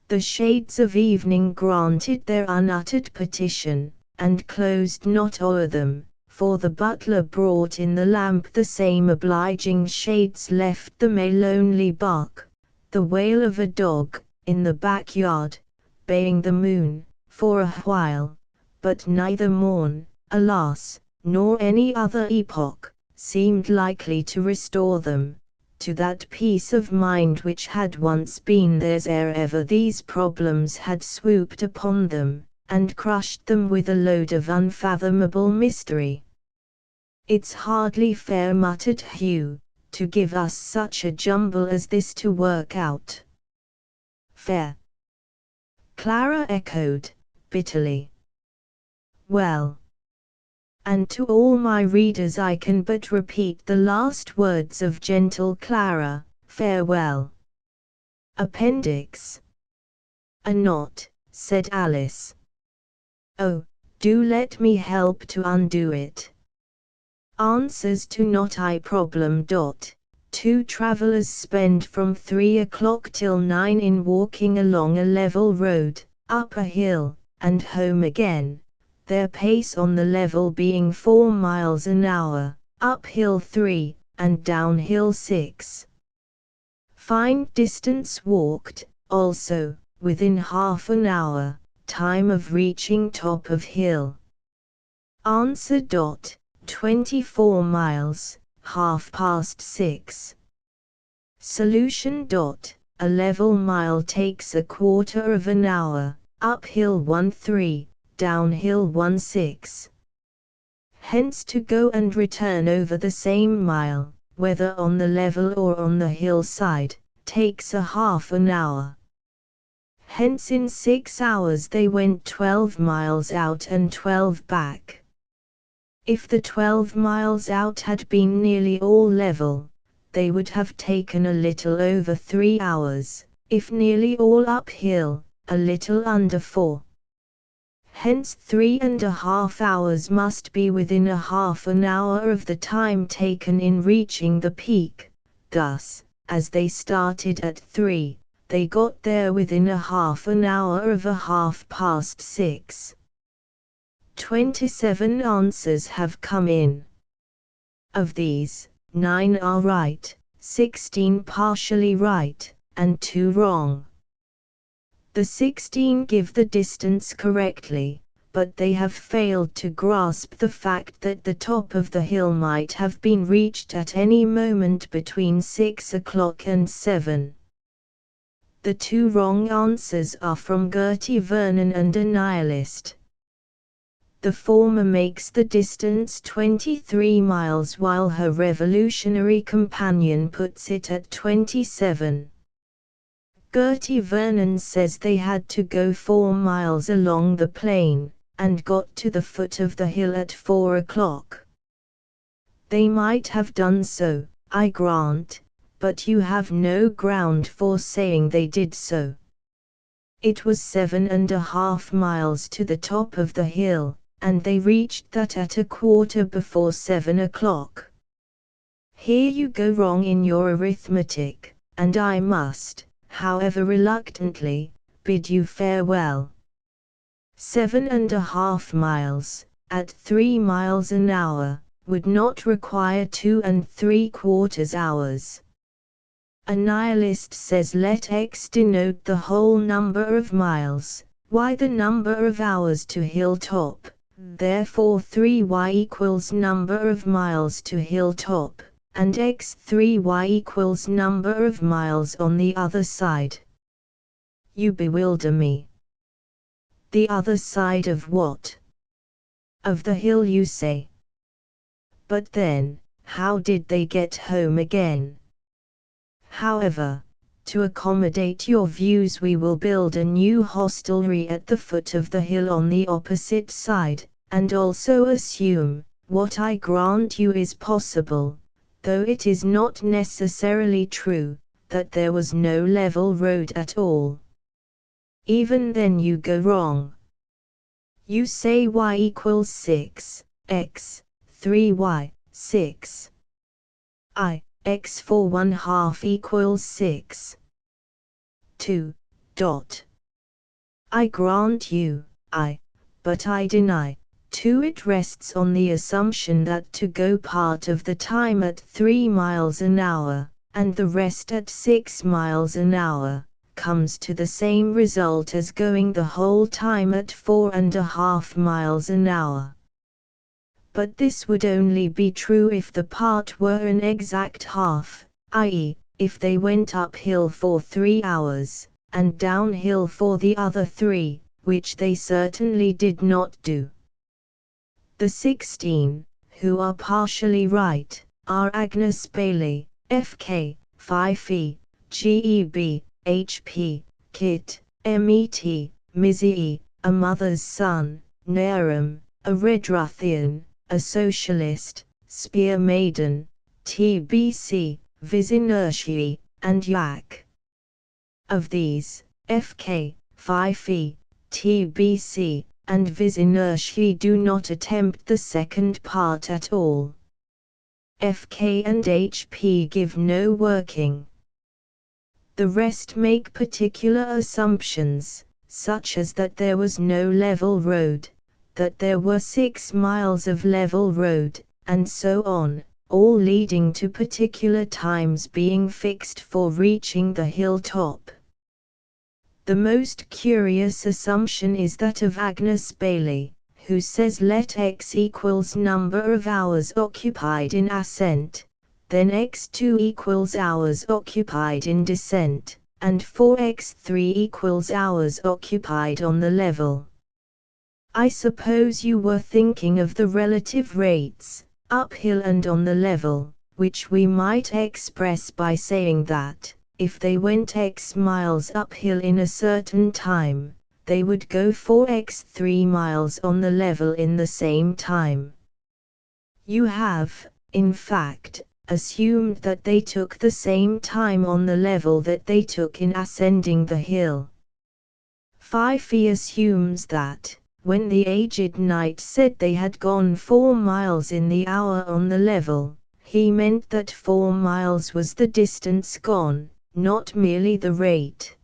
The shades of evening granted their unuttered petition, and closed not o'er them, for the butler brought in the lamp. The same obliging shades left them a lonely bark, the wail of a dog, in the backyard, baying the moon, for a while, but neither morn, alas, nor any other epoch, seemed likely to restore them to that peace of mind which had once been theirs ere ever these problems had swooped upon them, and crushed them with a load of unfathomable mystery. It's hardly fair, muttered Hugh, to give us such a jumble as this to work out. Fair? Clara echoed, bitterly. Well. And to all my readers I can but repeat the last words of gentle Clara, farewell. Appendix. A knot, said Alice. Oh, do let me help to undo it. Answers to knot I problem. 2 travellers spend from 3 o'clock till 9 in walking along a level road, up a hill, and home again, their pace on the level being 4 miles an hour, uphill 3, and downhill 6. Find distance walked, also, within half an hour, time of reaching top of hill. Answer. 24 miles, 6:30. Solution. A level mile takes a quarter of an hour, uphill 1:3, downhill 1:6. Hence to go and return over the same mile, whether on the level or on the hillside, takes a half an hour. Hence in 6 hours they went 12 miles out and 12 back. If the 12 miles out had been nearly all level, they would have taken a little over 3 hours, if nearly all uphill, a little under 4. Hence 3.5 hours must be within a half an hour of the time taken in reaching the peak. Thus, as they started at 3, they got there within a half an hour of 6:30. 27 answers have come in. Of these, 9 are right, 16 partially right, and 2 wrong. The 16 give the distance correctly, but they have failed to grasp the fact that the top of the hill might have been reached at any moment between 6 o'clock and 7. The 2 wrong answers are from Gertie Vernon and a nihilist. The former makes the distance 23 miles while her revolutionary companion puts it at 27. Gertie Vernon says they had to go 4 miles along the plain, and got to the foot of the hill at 4 o'clock. They might have done so, I grant, but you have no ground for saying they did so. It was 7.5 miles to the top of the hill, and they reached that at a quarter before 7 o'clock. Here you go wrong in your arithmetic, and I must, however reluctantly, bid you farewell. 7.5 miles, at 3 miles an hour, would not require 2 3/4 hours. A nihilist says let x denote the whole number of miles, y the number of hours to hilltop, therefore 3y equals number of miles to hilltop, and x3y equals number of miles on the other side. You bewilder me. The other side of what? Of the hill, you say. But then, how did they get home again? However, to accommodate your views we will build a new hostelry at the foot of the hill on the opposite side, and also assume, what I grant you is possible, though it is not necessarily true, that there was no level road at all. Even then you go wrong. You say y equals 6, x, 3y, 6. X for 1/2 equals 6. 2. I grant you, but I deny. 2. It rests on the assumption that to go part of the time at 3 miles an hour, and the rest at 6 miles an hour, comes to the same result as going the whole time at 4.5 miles an hour. But this would only be true if the part were an exact half, i.e., if they went uphill for 3 hours, and downhill for the other 3, which they certainly did not do. The 16, who are partially right, are Agnes Bailey, F.K., Fife, G.E.B., H.P., Kit, M.E.T., Mizzy, a mother's son, Naram, a Redruthian, a socialist, Spear Maiden, TBC, Vizinershi, and Yak. Of these, F.K., Fife, TBC, and Vizinershi do not attempt the second part at all. F.K. and H.P. give no working. The rest make particular assumptions, such as that there was no level road, that there were 6 miles of level road, and so on, all leading to particular times being fixed for reaching the hilltop. The most curious assumption is that of Agnes Bailey, who says let x equals number of hours occupied in ascent, then x2 equals hours occupied in descent, and 4x3 equals hours occupied on the level. I suppose you were thinking of the relative rates, uphill and on the level, which we might express by saying that, if they went x miles uphill in a certain time, they would go 4x3 miles on the level in the same time. You have, in fact, assumed that they took the same time on the level that they took in ascending the hill. Phi assumes that, when the aged knight said they had gone 4 miles in the hour on the level, he meant that 4 miles was the distance gone, not merely the rate.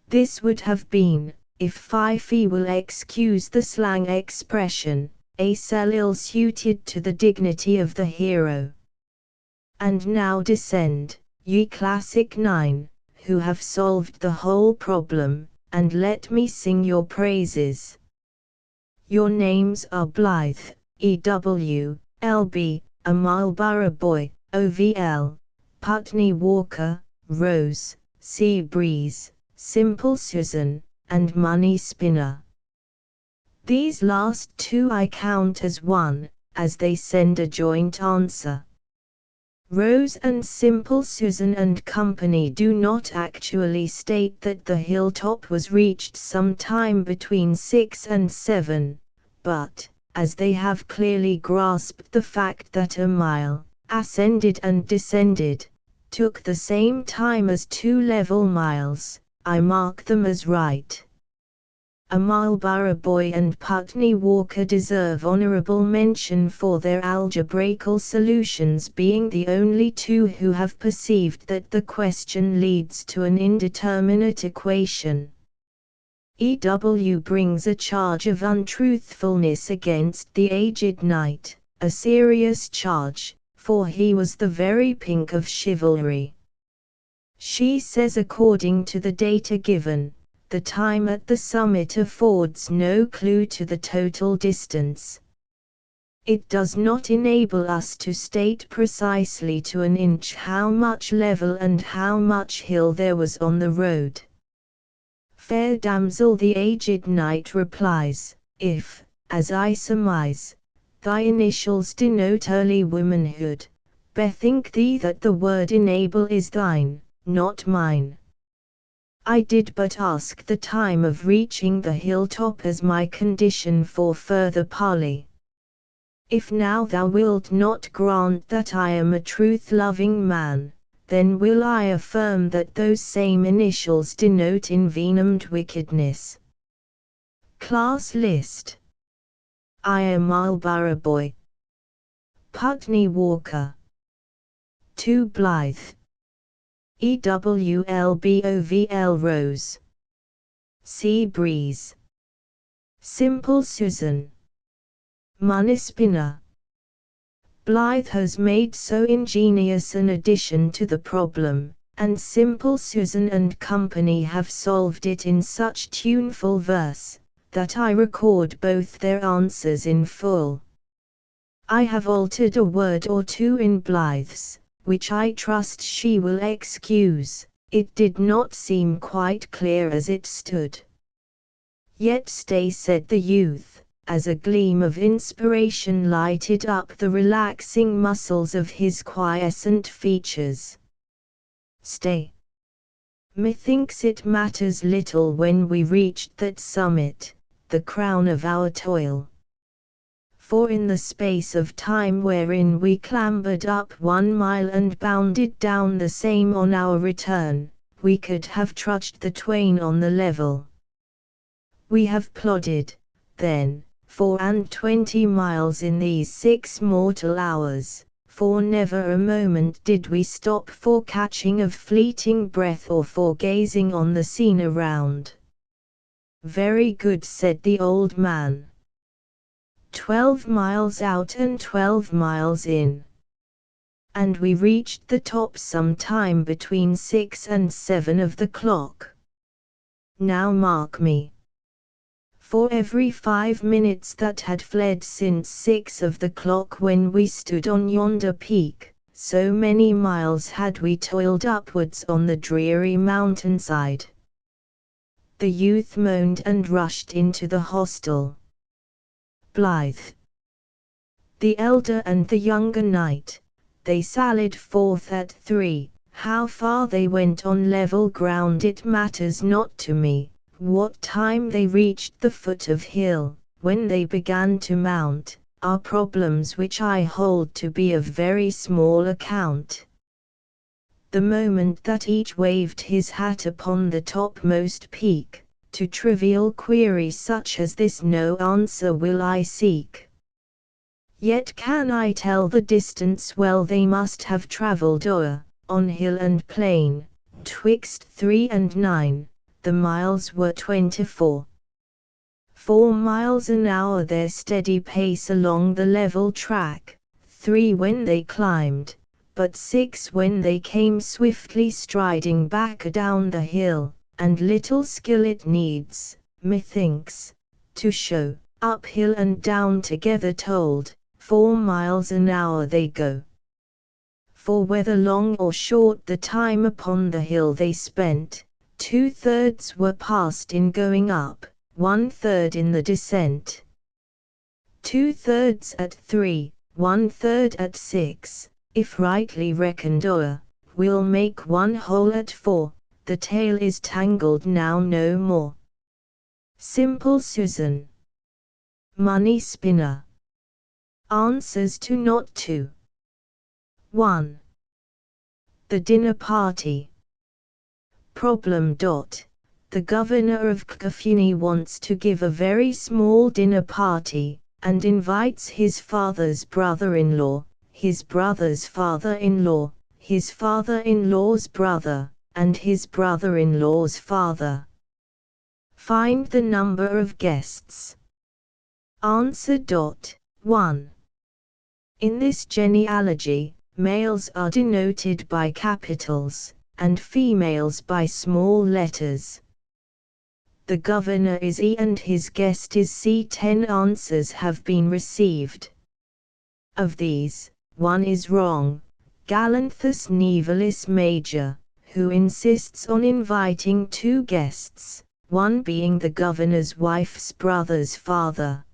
This would have been, if Phi will excuse the slang expression, a sell ill-suited to the dignity of the hero. And now descend, ye classic 9, who have solved the whole problem, and let me sing your praises. Your names are Blythe, E.W., L.B., a Marlborough Boy, O.V.L., Putney Walker, Rose, Sea Breeze, Simple Susan, and Money Spinner. These last two I count as one, as they send a joint answer. Rose and Simple Susan and Company do not actually state that the hilltop was reached some time between 6 and 7, but, as they have clearly grasped the fact that a mile, ascended and descended, took the same time as 2 level miles, I mark them as right. A Marlborough Boy and Putney Walker deserve honorable mention for their algebraical solutions, being the only two who have perceived that the question leads to an indeterminate equation. E.W. brings a charge of untruthfulness against the aged knight, a serious charge, for he was the very pink of chivalry. She says according to the data given, the time at the summit affords no clue to the total distance. It does not enable us to state precisely to an inch how much level and how much hill there was on the road. Fair damsel, the aged knight replies, if, as I surmise, thy initials denote early womanhood, bethink thee that the word enable is thine, not mine. I did but ask the time of reaching the hilltop as my condition for further parley. If now thou wilt not grant that I am a truth-loving man, then will I affirm that those same initials denote envenomed wickedness. Class list. I am Marlborough Boy. Putney Walker. 2 Blythe. EWLBOVL Rose. Sea Breeze. Simple Susan. Money Spinner. Blythe has made so ingenious an addition to the problem, and Simple Susan and Company have solved it in such tuneful verse, that I record both their answers in full. I have altered a word or two in Blythe's, which I trust she will excuse. It did not seem quite clear as it stood. Yet stay, said the youth, as a gleam of inspiration lighted up the relaxing muscles of his quiescent features. Stay. Methinks it matters little when we reached that summit, the crown of our toil. For in the space of time wherein we clambered up 1 mile and bounded down the same on our return, we could have trudged the twain on the level. We have plodded, then, 24 miles in these 6 mortal hours, for never a moment did we stop for catching of fleeting breath or for gazing on the scene around. Very good, said the old man. 12 miles out and 12 miles in. And we reached the top some time between 6 and 7 of the clock. Now mark me. For every 5 minutes that had fled since 6 of the clock when we stood on yonder peak, so many miles had we toiled upwards on the dreary mountainside. The youth moaned and rushed into the hostel. Blithe, the elder and the younger knight, they sallied forth at 3. How far they went on level ground it matters not to me. What time they reached the foot of hill, when they began to mount, are problems which I hold to be of very small account. The moment that each waved his hat upon the topmost peak, to trivial query such as this no answer will I seek. Yet can I tell the distance well they must have travelled o'er, on hill and plain, twixt 3 and 9. The miles were 24. 4 miles an hour their steady pace along the level track, 3 when they climbed, but 6 when they came swiftly striding back adown the hill, and little skill it needs, methinks, to show, up hill and down together told, 4 miles an hour they go. For whether long or short the time upon the hill they spent, 2/3 were passed in going up, 1/3 in the descent. 2/3 at 3, 1/3 at 6, if rightly reckoned o'er, will make 1 whole at 4, the tale is tangled now no more. Simple Susan, money spinner, answers to not to. 1. The dinner party. Problem. The governor of Kafuni wants to give a very small dinner party, and invites his father's brother-in-law, his brother's father-in-law, his father-in-law's brother, and his brother-in-law's father. Find the number of guests. Answer. 1. In this genealogy, males are denoted by capitals, and females by small letters. The governor is E and his guest is C. 10 answers have been received. Of these, 1 is wrong, Galanthus Nivalis Major, who insists on inviting 2 guests, 1 being the governor's wife's brother's father.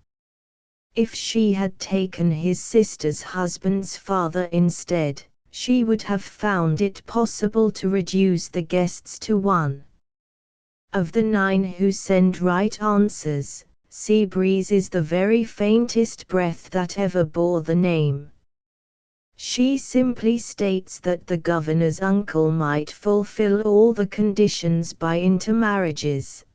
If she had taken his sister's husband's father instead, she would have found it possible to reduce the guests to 1. Of the 9 who send right answers, Sea Breeze is the very faintest breath that ever bore the name. She simply states that the governor's uncle might fulfill all the conditions by intermarriages.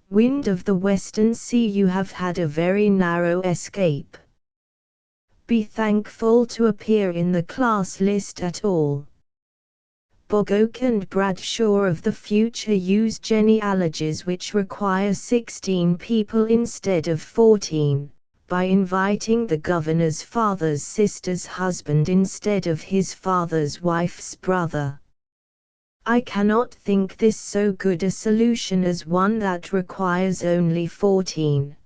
Wind of the Western Sea, you have had a very narrow escape. Be thankful to appear in the class list at all. Bogoke and Bradshaw of the future use genealogies which require 16 people instead of 14, by inviting the governor's father's sister's husband instead of his father's wife's brother. I cannot think this so good a solution as one that requires only 14.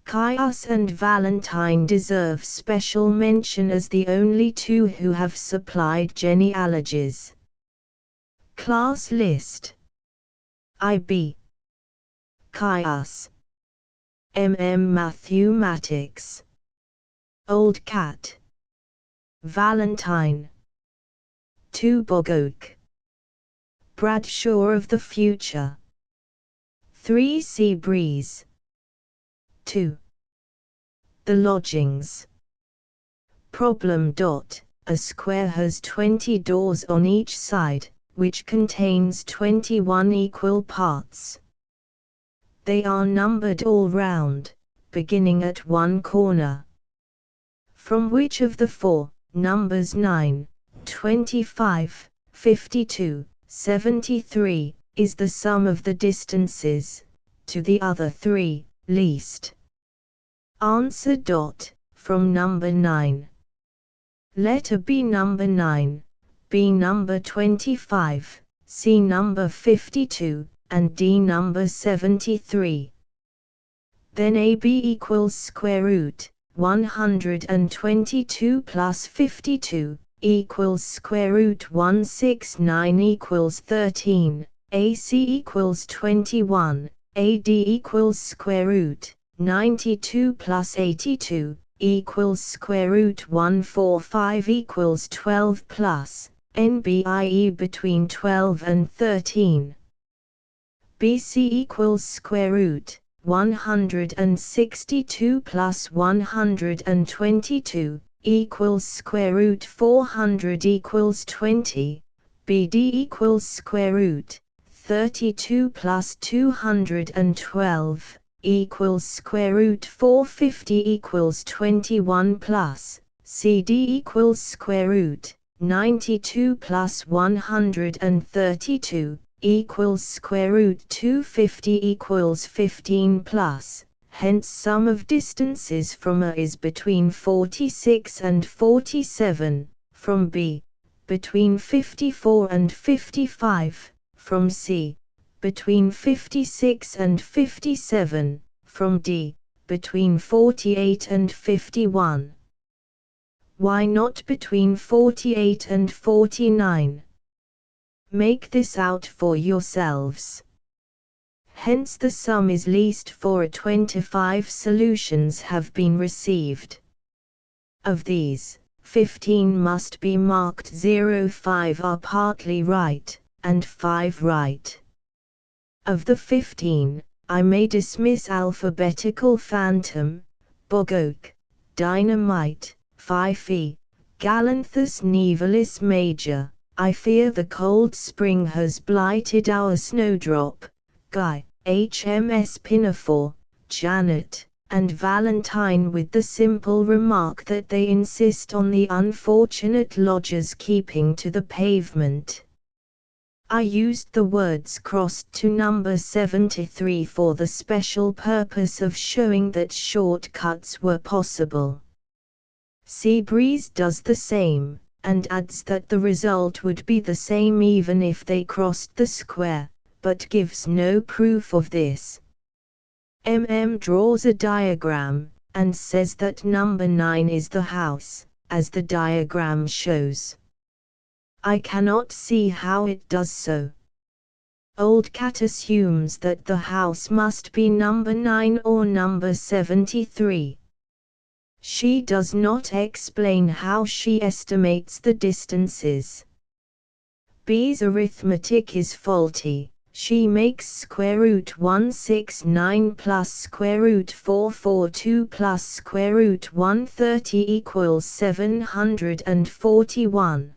Caius and Valentine deserve special mention as the only 2 who have supplied genealogies. Class list. IB. Caius. Mathematics. Old Cat. Valentine. 2 Bogoke. Bradshaw of the future. 3 Sea Breeze. 2. The lodgings. Problem. A square has 20 doors on each side, which contains 21 equal parts. They are numbered all round, beginning at one corner. From which of the 4, numbers 9, 25, 52, 73, is the sum of the distances, to the other 3, least? Answer. From number 9. Letter B number 9, B number 25, C number 52, and D number 73. Then AB equals square root 122 plus 52 equals square root 169 equals 13, AC equals 21, AD equals square root 92 plus 82 equals square root 145 equals 12 plus NBIE between 12 and 13. BC equals square root 162 plus 122 equals square root 400 equals 20. BD equals square root 32 plus 212 equals square root 450 equals 21 plus CD equals square root 92 plus 132 equals square root 250 equals 15 plus, hence sum of distances from A is between 46 and 47, from B, between 54 and 55, from C, between 56 and 57, from D, between 48 and 51. Why not between 48 and 49? Make this out for yourselves. Hence the sum is least for 25 solutions have been received. Of these, 15 must be marked 0, 5 are partly right, and 5 right. Of the 15, I may dismiss alphabetical phantom, bog oak, dynamite, Phi-Phi, Galanthus nivalis major. I fear the cold spring has blighted our snowdrop, Guy, HMS Pinafore, Janet, and Valentine, with the simple remark that they insist on the unfortunate lodgers keeping to the pavement. I used the words crossed to number 73 for the special purpose of showing that shortcuts were possible. Seabreeze does the same, and adds that the result would be the same even if they crossed the square, but gives no proof of this. Draws a diagram, and says that number 9 is the house, as the diagram shows. I cannot see how it does so. Old Cat assumes that the house must be number 9 or number 73. She does not explain how she estimates the distances. B's arithmetic is faulty. She makes square root 169 plus square root 442 plus square root 130 equals 741.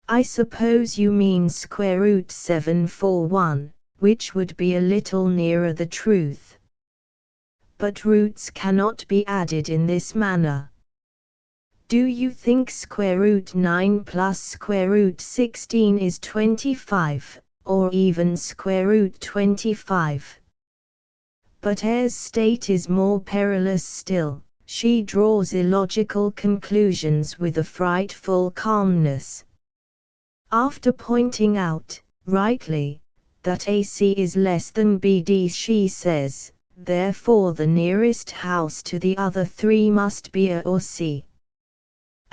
I suppose you mean square root 741, which would be a little nearer the truth. But roots cannot be added in this manner. Do you think square root 9 plus square root 16 is 25, or even square root 25? But Eyre's state is more perilous still. She draws illogical conclusions with a frightful calmness. After pointing out, rightly, that AC is less than BD, she says, therefore the nearest house to the other three must be A or C.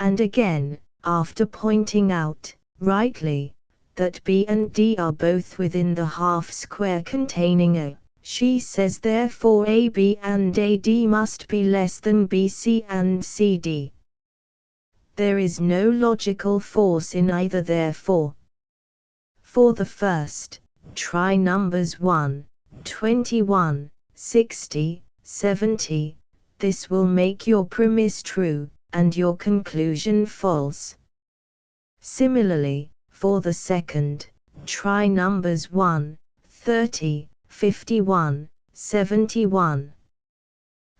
And again, after pointing out, rightly, that B and D are both within the half square containing A, she says therefore AB and AD must be less than BC and CD. There is no logical force in either therefore. For the first, try numbers 1, 21, 60, 70, this will make your premise true, and your conclusion false. Similarly, for the second, try numbers 1, 30, 51, 71.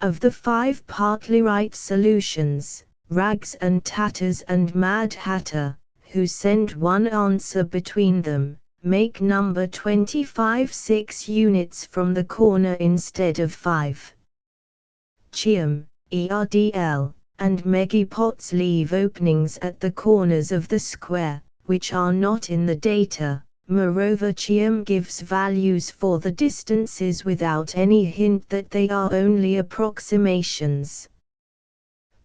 Of the 5 partly right solutions, Rags and Tatters and Mad Hatter, who send one answer between them, make number 25 6 units from the corner instead of 5. Chiam, ERDL, and Megipots leave openings at the corners of the square, which are not in the data, Moreover, Chiam gives values for the distances without any hint that they are only approximations.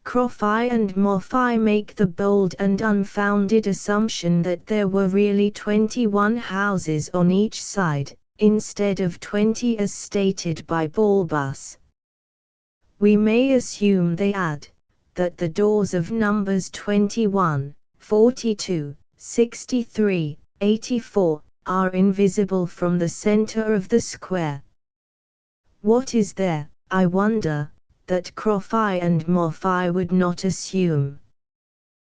Crofai and Morphi make the bold and unfounded assumption that there were really 21 houses on each side, instead of 20 as stated by Balbus. We may assume, they add, that the doors of numbers 21, 42, 63, 84, are invisible from the center of the square. What is there, I wonder, that Crofai and Morphi would not assume?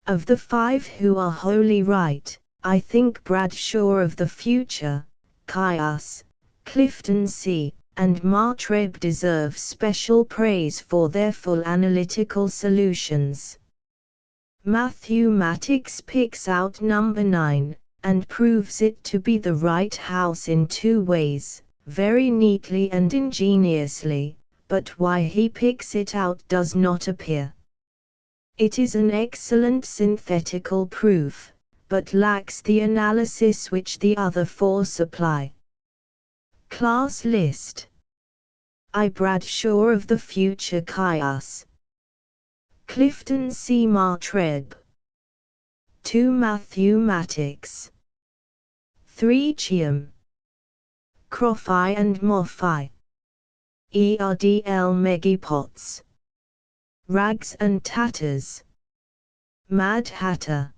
Of the 5 who are wholly right, I think Bradshaw of the Future, Caius, Clifton C., and Martreb deserve special praise for their full analytical solutions. Matthew Matix picks out number 9, and proves it to be the right house in 2 ways, very neatly and ingeniously, but why he picks it out does not appear. It is an excellent synthetical proof, but lacks the analysis which the other 4 supply. Class list. I. Bradshaw of the Future, Caius. Clifton C. Martreb. 2. Matthew Matix. 3. Chiam. Crofai and Morphi. ERDL Megipots. Rags and Tatters. Mad Hatter.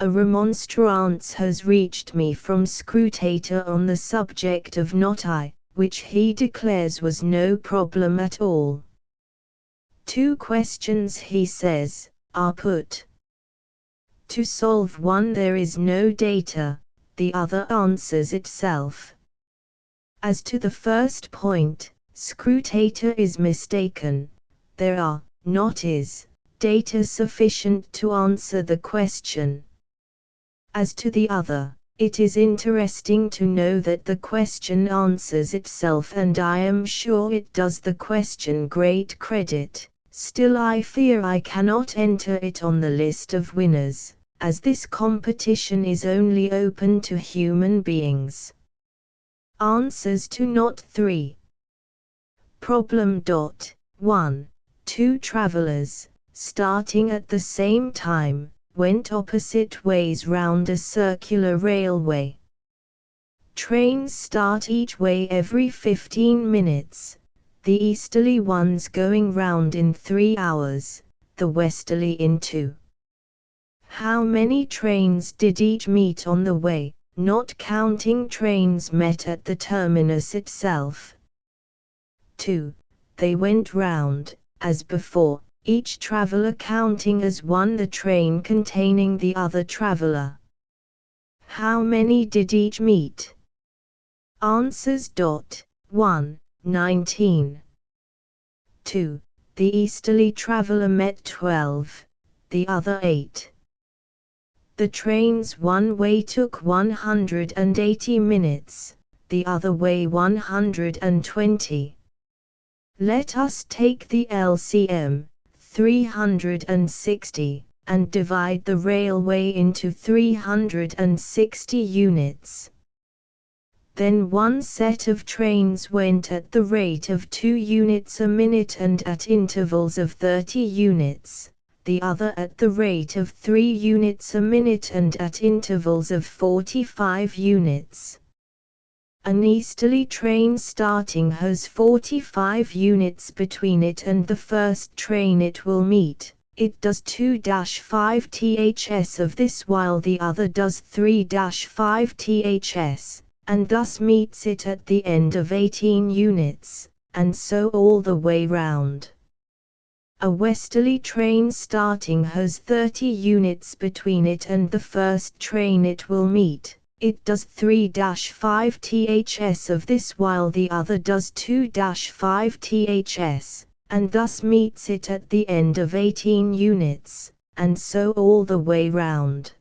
A remonstrance has reached me from Scrutator on the subject of not I, which he declares was no problem at all. 2 questions, he says, are put. To solve one there is no data, the other answers itself. As to the first point, Scrutator is mistaken. There are, not is, data sufficient to answer the question. As to the other, it is interesting to know that the question answers itself, and I am sure it does the question great credit. Still, I fear I cannot enter it on the list of winners, as this competition is only open to human beings. Answers to Not 3. Problem. 1. 2 travelers, starting at the same time, went opposite ways round a circular railway. Trains start each way every 15 minutes, the easterly ones going round in 3 hours, the westerly in 2. How many trains did each meet on the way, not counting trains met at the terminus itself? 2. They went round, as before, each traveller counting as one the train containing the other traveller. How many did each meet? Answers. 1. 19. 2. The easterly traveller met 12, the other 8. The trains one way took 180 minutes, the other way 120. Let us take the LCM, 360, and divide the railway into 360 units. Then one set of trains went at the rate of 2 units a minute and at intervals of 30 units, the other at the rate of 3 units a minute and at intervals of 45 units. An easterly train starting has 45 units between it and the first train it will meet. It does 2-5 ths of this while the other does 3-5 ths, and thus meets it at the end of 18 units, and so all the way round. A westerly train starting has 30 units between it and the first train it will meet. It does 3-5 ths of this while the other does 2-5 ths, and thus meets it at the end of 18 units, and so all the way round.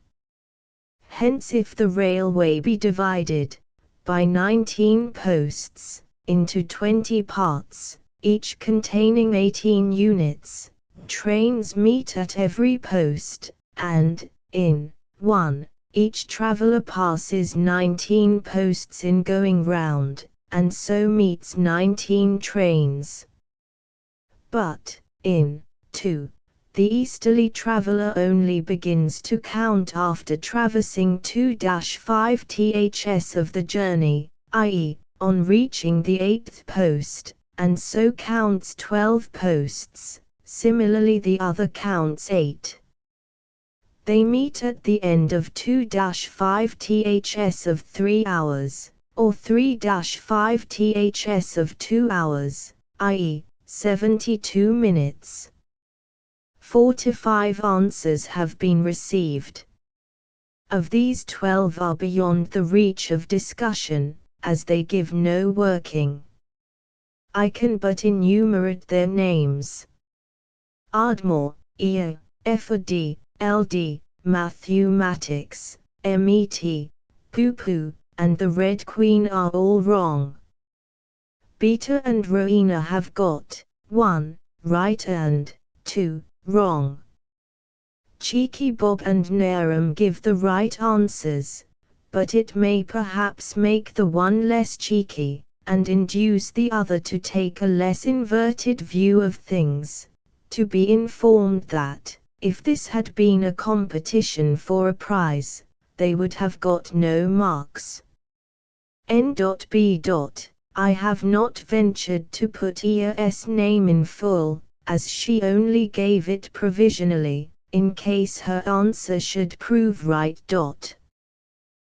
Hence, if the railway be divided, by 19 posts, into 20 parts, each containing 18 units, trains meet at every post, and, in 1, each traveler passes 19 posts in going round, and so meets 19 trains. But, in 2, the easterly traveler only begins to count after traversing 2-5 ths of the journey, i.e., on reaching the 8th post, and so counts 12 posts. Similarly, the other counts 8. They meet at the end of 2-5 ths of 3 hours, or 3-5 ths of 2 hours, i.e., 72 minutes. 4 to 5 answers have been received. Of these, 12 are beyond the reach of discussion, as they give no working. I can but enumerate their names. Ardmore, E.A., F.D., L.D., Mathematics, M.E.T., Poo-Poo, and the Red Queen are all wrong. Beta and Rowena have got 1 right and 2 wrong. Cheeky Bob and Naram give the right answers, but it may perhaps make the one less cheeky, and induce the other to take a less inverted view of things, to be informed that, if this had been a competition for a prize, they would have got no marks. N.B. I have not ventured to put Ia's name in full, as she only gave it provisionally, in case her answer should prove right.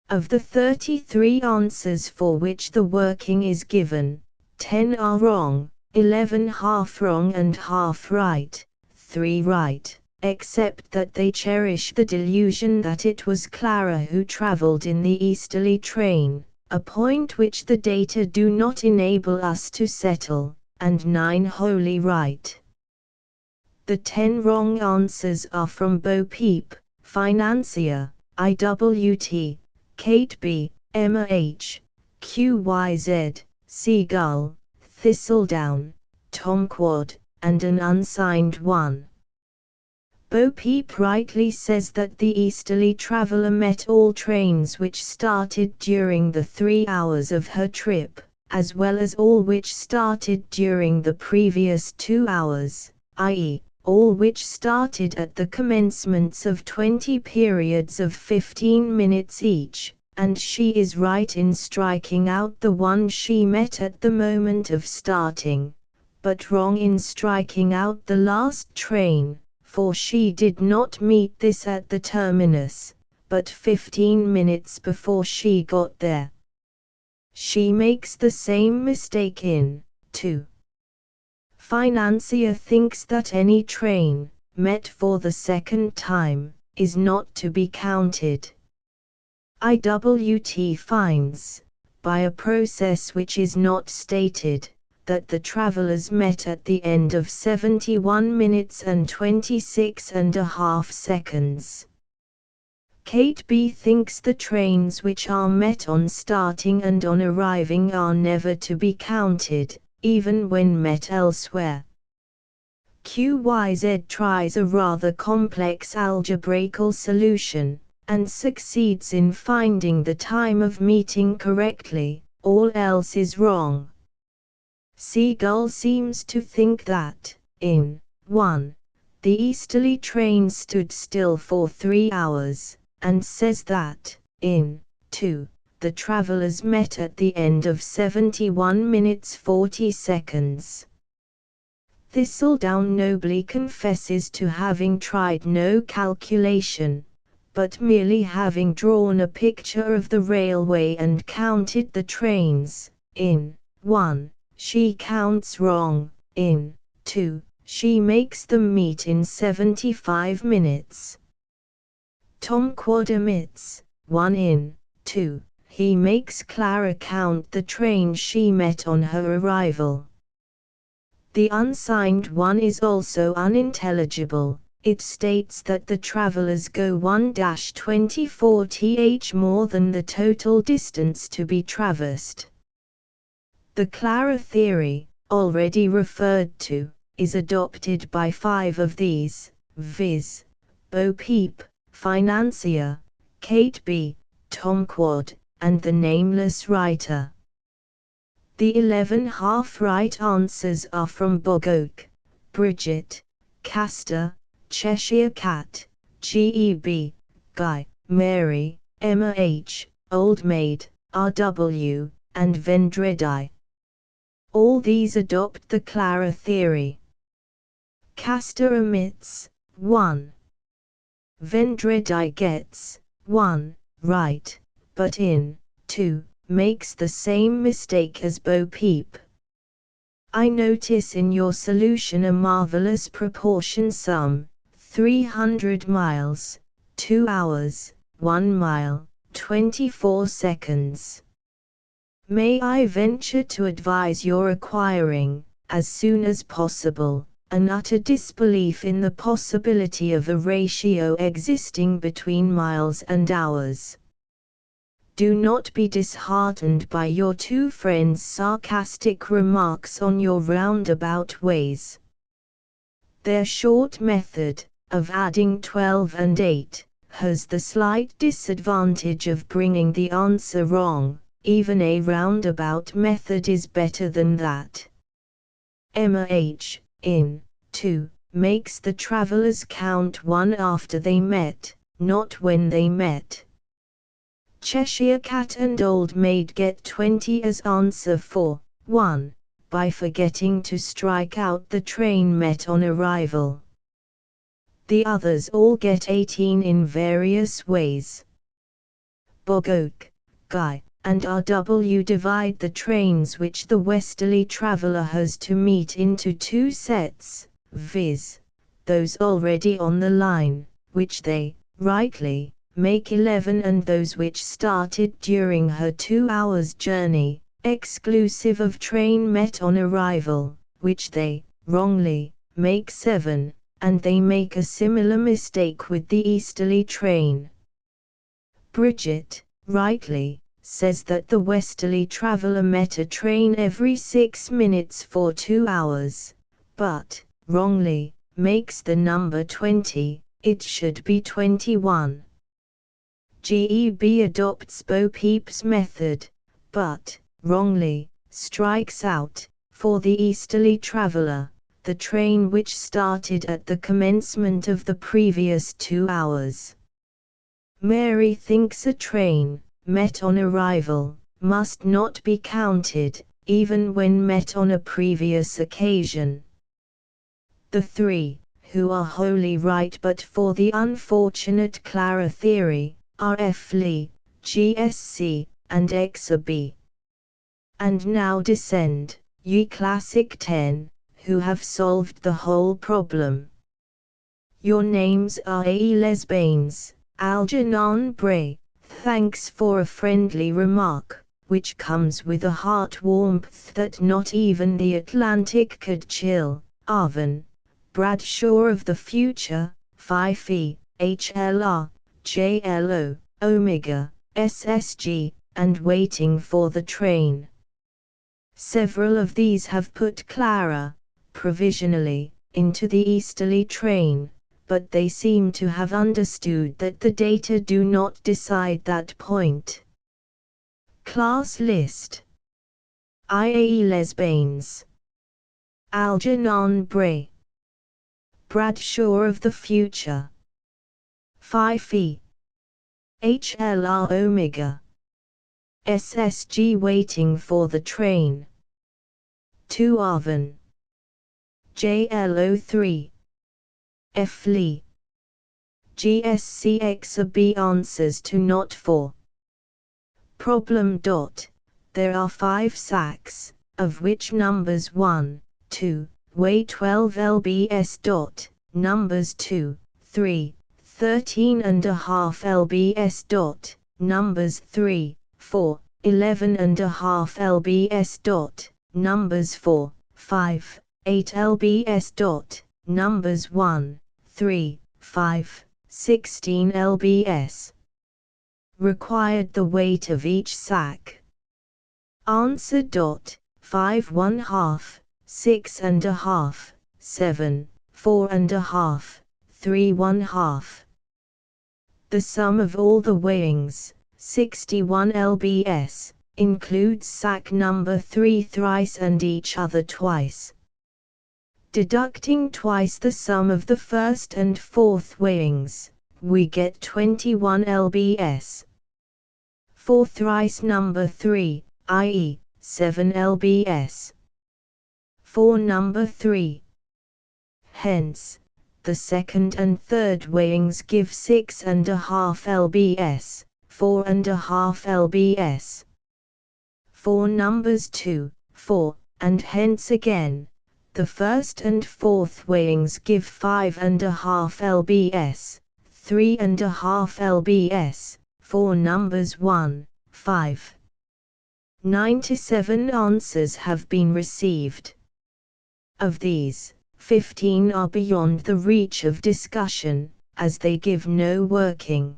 Of the 33 answers for which the working is given, 10 are wrong, 11 half wrong and half right, 3 right, except that they cherish the delusion that it was Clara who travelled in the easterly train, a point which the data do not enable us to settle, and 9 wholly right. The 10 wrong answers are from Bo Peep, Financier, IWT, Kate B., Emma H., QYZ, Seagull, Thistledown, Tom Quad, and an unsigned one. Bo Peep rightly says that the easterly traveller met all trains which started during the 3 hours of her trip, as well as all which started during the previous 2 hours, i.e., all which started at the commencements of 20 periods of 15 minutes each, and she is right in striking out the one she met at the moment of starting, but wrong in striking out the last train, for she did not meet this at the terminus, but 15 minutes before she got there. She makes the same mistake in 2. Financier thinks that any train, met for the second time, is not to be counted. IWT finds, by a process which is not stated, that the travellers met at the end of 71 minutes and 26.5 seconds. Kate B. thinks the trains which are met on starting and on arriving are never to be counted, even when met elsewhere. QYZ tries a rather complex algebraical solution, and succeeds in finding the time of meeting correctly, all else is wrong. Seagull seems to think that, in 1, the easterly train stood still for 3 hours, and says that, in 2, the travellers met at the end of 71 minutes 40 seconds. Thistledown nobly confesses to having tried no calculation, but merely having drawn a picture of the railway and counted the trains. In 1, she counts wrong, in 2, she makes them meet in 75 minutes. Tom Quad admits, 1 in 2, he makes Clara count the train she met on her arrival. The unsigned one is also unintelligible. It states that the travellers go 1-24 th more than the total distance to be traversed. The Clara theory, already referred to, is adopted by 5 of these, viz., Bo Peep, Financier, Kate B., Tom Quad, and the nameless writer. The 11 half-right answers are from Bog Oak, Bridget, Castor, Cheshire Cat, Geb, Guy, Mary, Emma H., Old Maid, RW, and Vendredi. All these adopt the Clara theory. Castor omits 1. Vendredi gets 1 right, but in 2 makes the same mistake as Bo Peep. I notice in your solution a marvelous proportion sum, 300 miles, 2 hours, 1 mile, 24 seconds. May I venture to advise your acquiring, as soon as possible, an utter disbelief in the possibility of a ratio existing between miles and hours. Do not be disheartened by your two friends' sarcastic remarks on your roundabout ways. Their short method, of adding 12 and 8, has the slight disadvantage of bringing the answer wrong. Even a roundabout method is better than that. Emma H., in 2, makes the travelers count 1 after they met, not when they met. Cheshire Cat and Old Maid get 20 as answer for 1, by forgetting to strike out the train met on arrival. The others all get 18 in various ways. Bog Oak, Guy, and RW divide the trains which the westerly traveller has to meet into 2 sets, viz., those already on the line, which they, rightly, make 11, and those which started during her 2 hours' journey, exclusive of train met on arrival, which they, wrongly, make 7, and they make a similar mistake with the easterly train. Bridget, rightly, says that the westerly traveller met a train every 6 minutes for 2 hours, but, wrongly, makes the number 20, it should be 21. Geb adopts Bo Peep's method, but, wrongly, strikes out, for the easterly traveller, the train which started at the commencement of the previous 2 hours. Mary thinks a train, met on arrival, must not be counted, even when met on a previous occasion. The 3, who are wholly right but for the unfortunate Clara theory, are F. Lee, GSC, and XB. And now descend, ye classic 10, who have solved the whole problem. Your names are A. Lesbanes, Algernon Bray. Thanks for a friendly remark, which comes with a heart warmth that not even the Atlantic could chill. Arvin, Bradshaw of the future, Phi Phi, HLR, JLO, Omega, SSG, and waiting for the train. Several of these have put Clara, provisionally, into the easterly train, but they seem to have understood that the data do not decide that point. Class list: IAE Lesbanes, Algernon Bray, Bradshaw of the future, Phi Phi, HLR Omega, SSG waiting for the train, 2 Arvin, JLO3, F. Lee, GSC XB answers to not 4. Problem. There are 5 sacks, of which numbers 1, 2, weigh 12 lbs. Numbers 2, 3, 13.5 lbs. Numbers 3, 4, 11.5 lbs. Numbers 4, 5, 8 lbs. Numbers 1, 3, 5, 16 lbs. Required the weight of each sack. Answer. 5 1/2, 6 1/2, 7, 4 1/2, 3 1/2. The sum of all the weighings, 61 lbs, includes sack number 3 thrice and each other twice. Deducting twice the sum of the first and fourth weighings, we get 21 lbs. For thrice number 3, i.e., 7 lbs. For number 3. Hence, the second and third weighings give 6.5 lbs, 4.5 lbs. For numbers 2, 4, and hence again, the first and fourth weighings give 5.5 lbs, 3.5 lbs, for numbers 1, 5. 97 answers have been received. Of these, 15 are beyond the reach of discussion, as they give no working.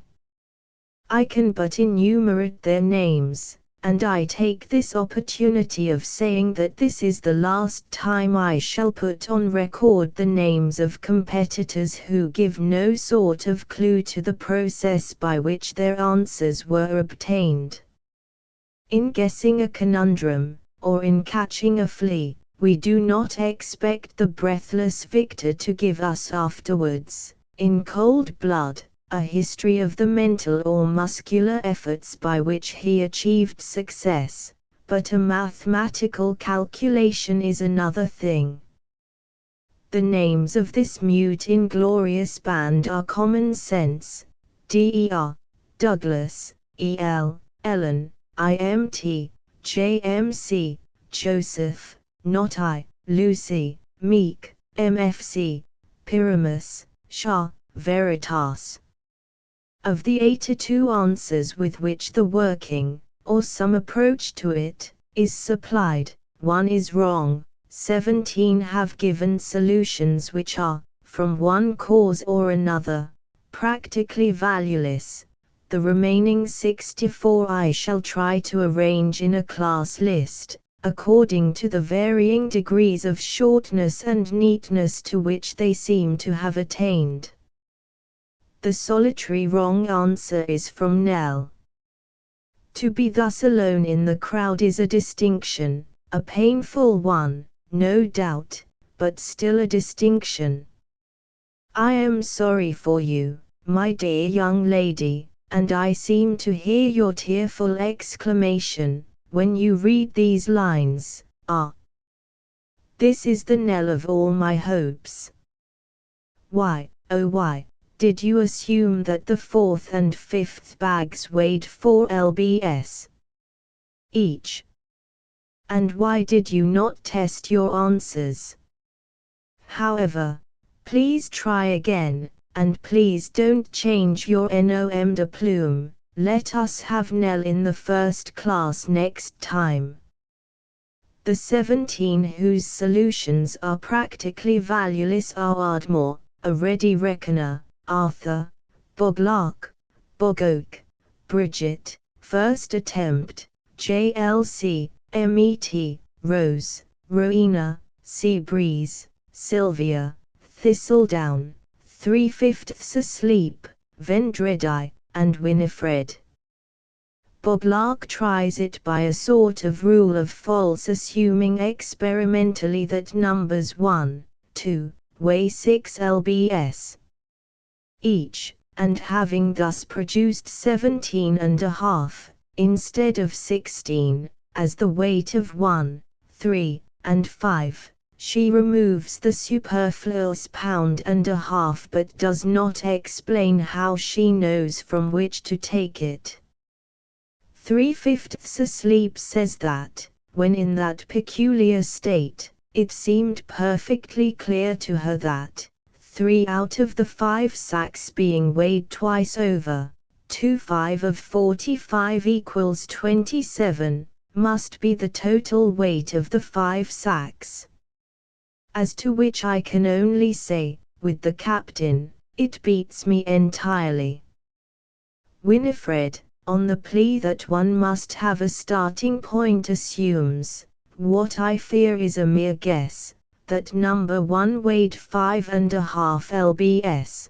I can but enumerate their names, and I take this opportunity of saying that this is the last time I shall put on record the names of competitors who give no sort of clue to the process by which their answers were obtained. In guessing a conundrum, or in catching a flea, we do not expect the breathless victor to give us afterwards, in cold blood, a history of the mental or muscular efforts by which he achieved success, but a mathematical calculation is another thing. The names of this mute inglorious band are Common Sense, Der, Douglas, El, Ellen, Imt, JMC, Joseph, Not I, Lucy, Meek, MFC, Pyramus, Shah, Veritas. Of the 82 answers with which the working, or some approach to it, is supplied, 1 is wrong, 17 have given solutions which are, from one cause or another, practically valueless. The remaining 64 I shall try to arrange in a class list, according to the varying degrees of shortness and neatness to which they seem to have attained. The solitary wrong answer is from Nell. To be thus alone in the crowd is a distinction, a painful one, no doubt, but still a distinction. I am sorry for you, my dear young lady, and I seem to hear your tearful exclamation, when you read these lines, "Ah! This is the knell of all my hopes." Why, oh why, did you assume that the fourth and fifth bags weighed 4 lbs each? And why did you not test your answers? However, please try again, and please don't change your nom de plume. Let us have Nell in the first class next time. The 17 whose solutions are practically valueless are Ardmore, a ready reckoner, Arthur, Boglark, Bogoak, Bridget, first attempt, JLC, MET, Rose, Rowena, Seabreeze, Sylvia, Thistledown, 3/5 asleep, Vendredi, and Winifred. Boglark tries it by a sort of rule of false, assuming experimentally that numbers 1, 2, weigh 6 lbs each, and having thus produced 17.5, instead of 16, as the weight of 1, 3, and 5, she removes the superfluous 1.5 but does not explain how she knows from which to take it. 3/5 asleep says that, when in that peculiar state, it seemed perfectly clear to her that, 3 out of the 5 sacks being weighed twice over, 2/5 of 45 equals 27, must be the total weight of the 5 sacks. As to which I can only say, with the captain, it beats me entirely. Winifred, on the plea that one must have a starting point, assumes, what I fear is a mere guess, that number 1 weighed 5.5 lbs.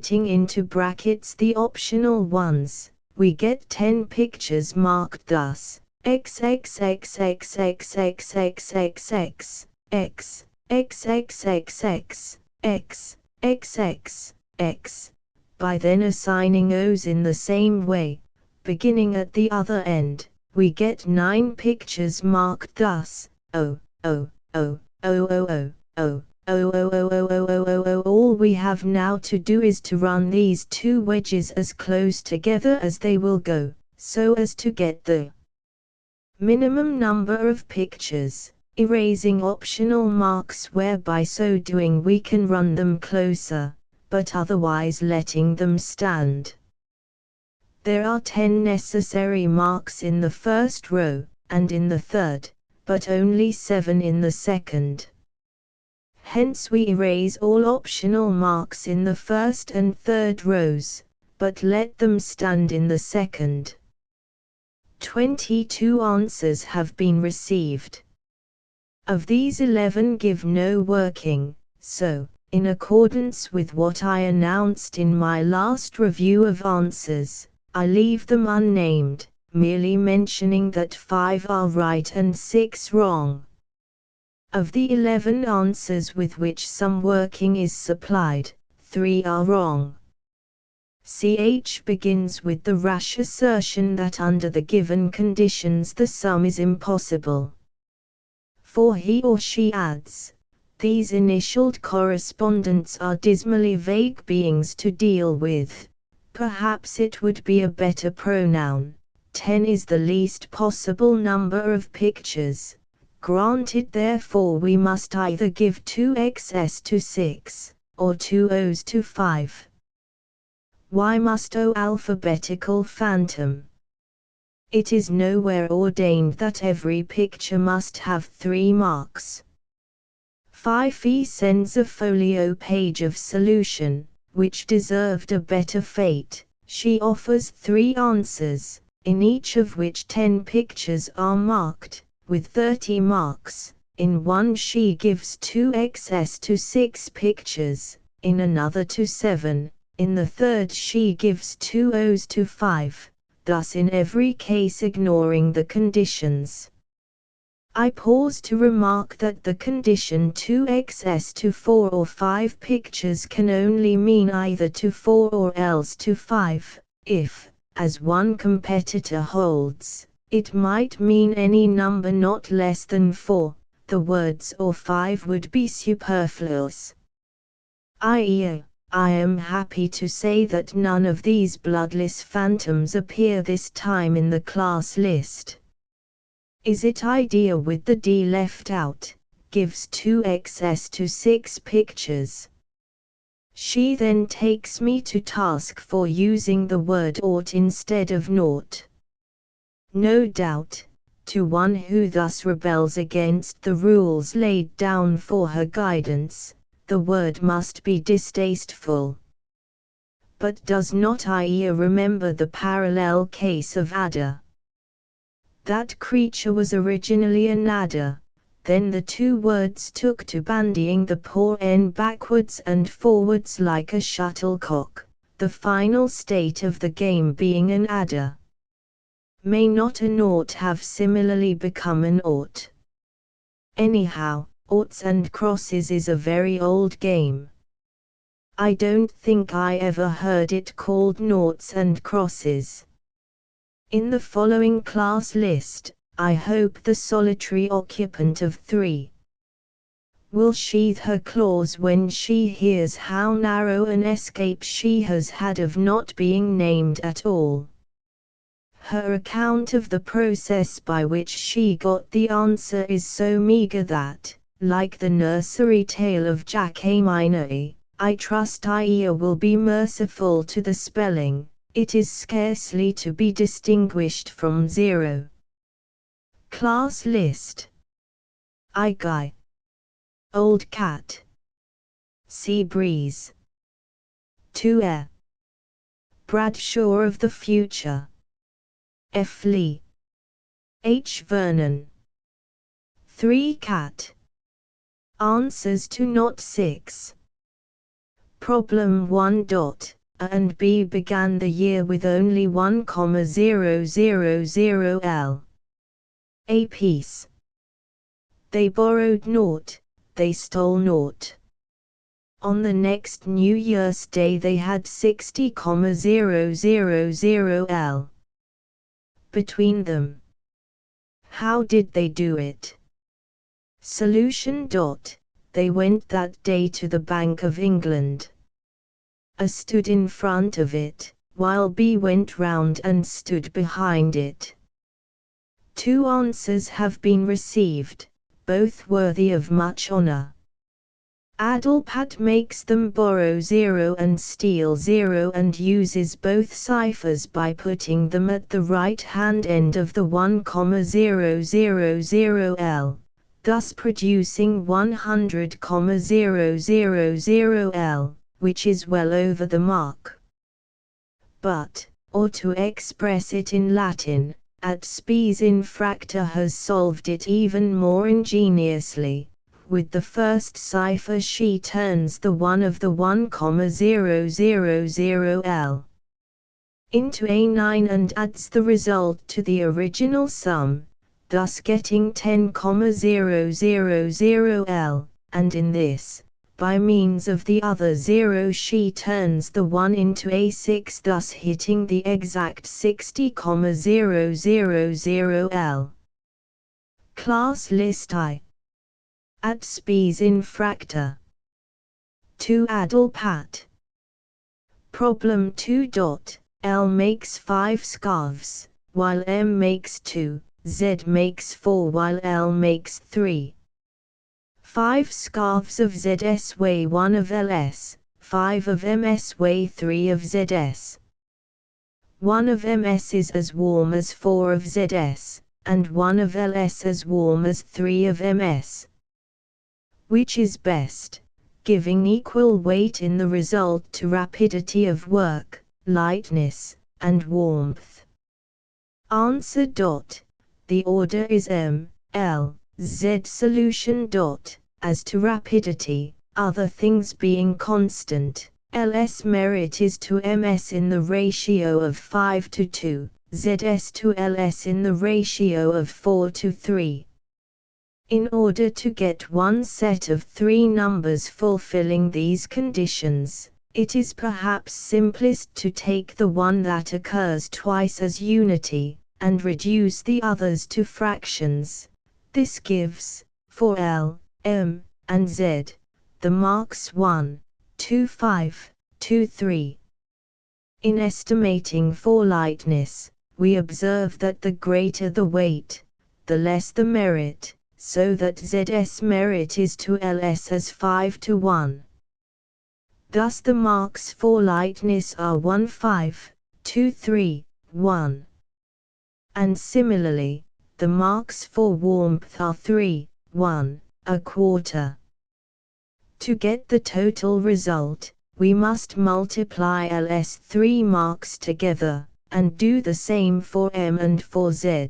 putting into brackets the optional ones, we get 10 pictures marked thus: XXXXXXXXX, X, XXXX, X, XXX. By then assigning O's in the same way, beginning at the other end, we get 9 pictures marked thus: O, O, O, O, O, O, O. All we have now to do is to run these two wedges as close together as they will go, so as to get the minimum number of pictures. erasing optional marks where by so doing we can run them closer, but otherwise letting them stand. There are 10 necessary marks in the first row, and in the third, but only 7 in the second. Hence we erase all optional marks in the first and third rows, but let them stand in the second. 22 answers have been received. Of these 11 give no working, so, in accordance with what I announced in my last review of answers, I leave them unnamed, merely mentioning that 5 are right and 6 wrong. Of the 11 answers with which some working is supplied, 3 are wrong. CH begins with the rash assertion that under the given conditions the sum is impossible. For he or she adds, these initialed correspondents are dismally vague beings to deal with. Perhaps it would be a better pronoun. 10 is the least possible number of pictures. Granted, therefore we must either give 2xs to 6, or 2os to 5. Why must O alphabetical phantom? It is nowhere ordained that every picture must have 3 marks. Fife sends a folio page of solution, which deserved a better fate. She offers 3 answers, in each of which 10 pictures are marked, with 30 marks. In one she gives 2xs to 6 pictures, in another to 7, in the third she gives 2os to 5. Thus in every case ignoring the conditions. I pause to remark that the condition 2xs to 4 or 5 pictures can only mean either to 4 or else to 5, if, as one competitor holds, it might mean any number not less than 4, the words or 5 would be superfluous. I.e., I am happy to say that none of these bloodless phantoms appear this time in the class list. Is it idea with the D left out, gives 2xs to 6 pictures. She then takes me to task for using the word ought instead of naught. No doubt, to one who thus rebels against the rules laid down for her guidance, the word must be distasteful. But does not Ia remember the parallel case of Ada? That creature was originally an adder, then the 2 words took to bandying the poor n backwards and forwards like a shuttlecock, the final state of the game being an adder. May not a naught have similarly become an ought? Anyhow, oughts and crosses is a very old game. I don't think I ever heard it called noughts and crosses. In the following class list, I hope the solitary occupant of 3 will sheathe her claws when she hears how narrow an escape she has had of not being named at all. Her account of the process by which she got the answer is so meagre that, like the nursery tale of Jack A. Minor, I trust Ia will be merciful to the spelling. It is scarcely to be distinguished from 0. Class list. I Guy. Old Cat. Sea Breeze. 2 Air. Bradshaw of the Future. F. Lee. H. Vernon. 3 Cat. Answers to Not 6. Problem 1. A and B began the year with only 1,000 L. apiece. They borrowed naught, they stole naught. On the next New Year's Day they had 60,000 L. between them. How did they do it? Solution. They went that day to the Bank of England. A stood in front of it, while B went round and stood behind it. 2 answers have been received, both worthy of much honor. Adalpat makes them borrow 0 and steal 0 and uses both ciphers by putting them at the right-hand end of the 1,000L, thus producing 100,000L, which is well over the mark. But, or to express it in Latin, at spes infracta has solved it even more ingeniously. With the first cipher she turns the 1 of the 1,000L into a 9 and adds the result to the original sum, thus getting 10,000L, and in this, by means of the other 0 she turns the 1 into a 6, thus hitting the exact 60,000L. Class list I. At spes infracta. 2 Adalpat. Problem 2. L makes 5 scarves, while M makes 2, Z makes 4 while L makes 3. 5 scarves of ZS weigh 1 of LS, 5 of MS weigh 3 of ZS. 1 of MS is as warm as 4 of ZS, and 1 of LS as warm as 3 of MS. Which is best, giving equal weight in the result to rapidity of work, lightness, and warmth? Answer. The order is M, L, Z. Solution. As to rapidity, other things being constant, LS merit is to MS in the ratio of 5 to 2, ZS to LS in the ratio of 4 to 3. In order to get one set of 3 numbers fulfilling these conditions, it is perhaps simplest to take the one that occurs twice as unity, and reduce the others to fractions. This gives, for L, M, and Z, the marks 1, 2, 5, 2, 3. In estimating for lightness, we observe that the greater the weight, the less the merit, so that ZS merit is to LS as 5 to 1. Thus the marks for lightness are 1, 5, 2, 3, 1. And similarly, the marks for warmth are 3, 1, a quarter. To get the total result, we must multiply LS 3 marks together, and do the same for M and for Z.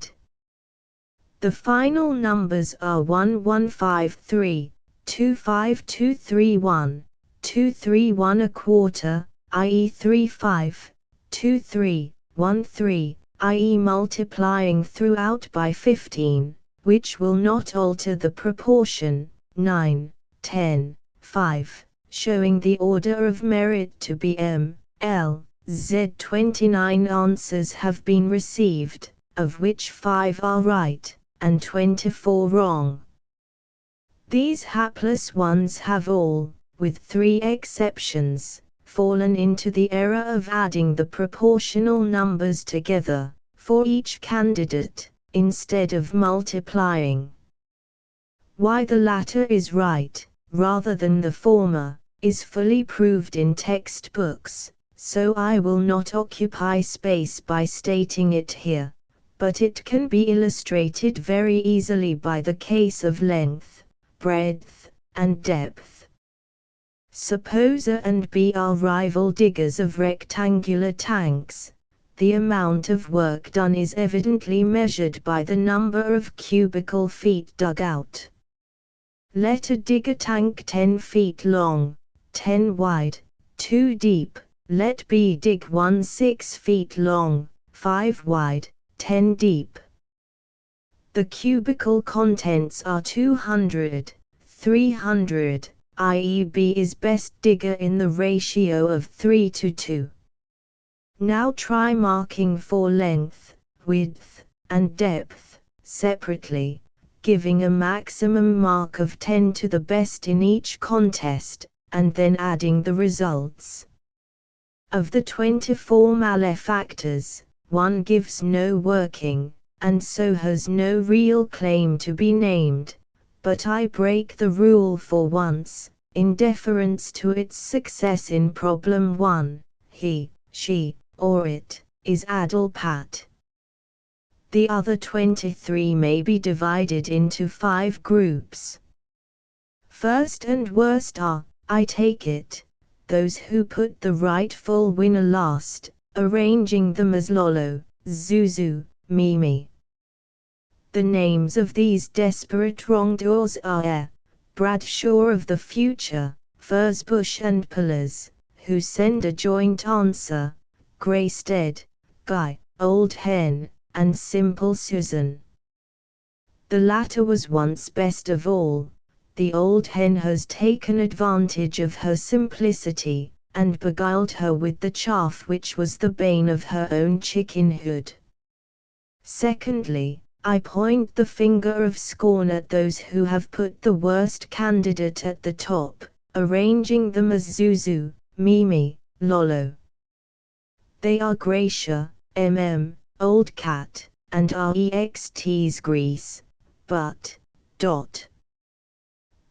The final numbers are 1, 1, 5, 3, 2, 5, 2, 3, 1, 2, 3, 1 a quarter, i.e. 3, 5, 2, 3, 1, 3, i.e. multiplying throughout by 15, which will not alter the proportion, 9, 10, 5, showing the order of merit to be M, L, Z. 29 answers have been received, of which 5 are right, and 24 wrong. These hapless ones have all, with 3 exceptions, fallen into the error of adding the proportional numbers together, for each candidate, instead of multiplying. Why the latter is right, rather than the former, is fully proved in textbooks, so I will not occupy space by stating it here, but it can be illustrated very easily by the case of length, breadth, and depth. Suppose A and B are rival diggers of rectangular tanks. The amount of work done is evidently measured by the number of cubical feet dug out. Let A dig a tank 10 feet long, 10 wide, 2 deep. Let B dig one 6 feet long, 5 wide, 10 deep. The cubical contents are 200, 300, i.e. B is best digger in the ratio of 3 to 2. Now try marking for length, width, and depth, separately, giving a maximum mark of 10 to the best in each contest, and then adding the results. Of the 24 malefactors, one gives no working, and so has no real claim to be named, but I break the rule for once, in deference to its success in problem 1, he, she, or it, is Adalpat. The other 23 may be divided into 5 groups. First and worst are, I take it, those who put the rightful winner last, arranging them as Lolo, Zuzu, Mimi. The names of these desperate wrongdoers are Bradshaw of the future, Furzebush and Pillars, who send a joint answer, Greystead, Guy, Old Hen, and Simple Susan. The latter was once best of all. The old hen has taken advantage of her simplicity, and beguiled her with the chaff which was the bane of her own chickenhood. Secondly, I point the finger of scorn at those who have put the worst candidate at the top, arranging them as Zuzu, Mimi, Lolo. They are Gracia, Old Cat, and REXT's Grease, but,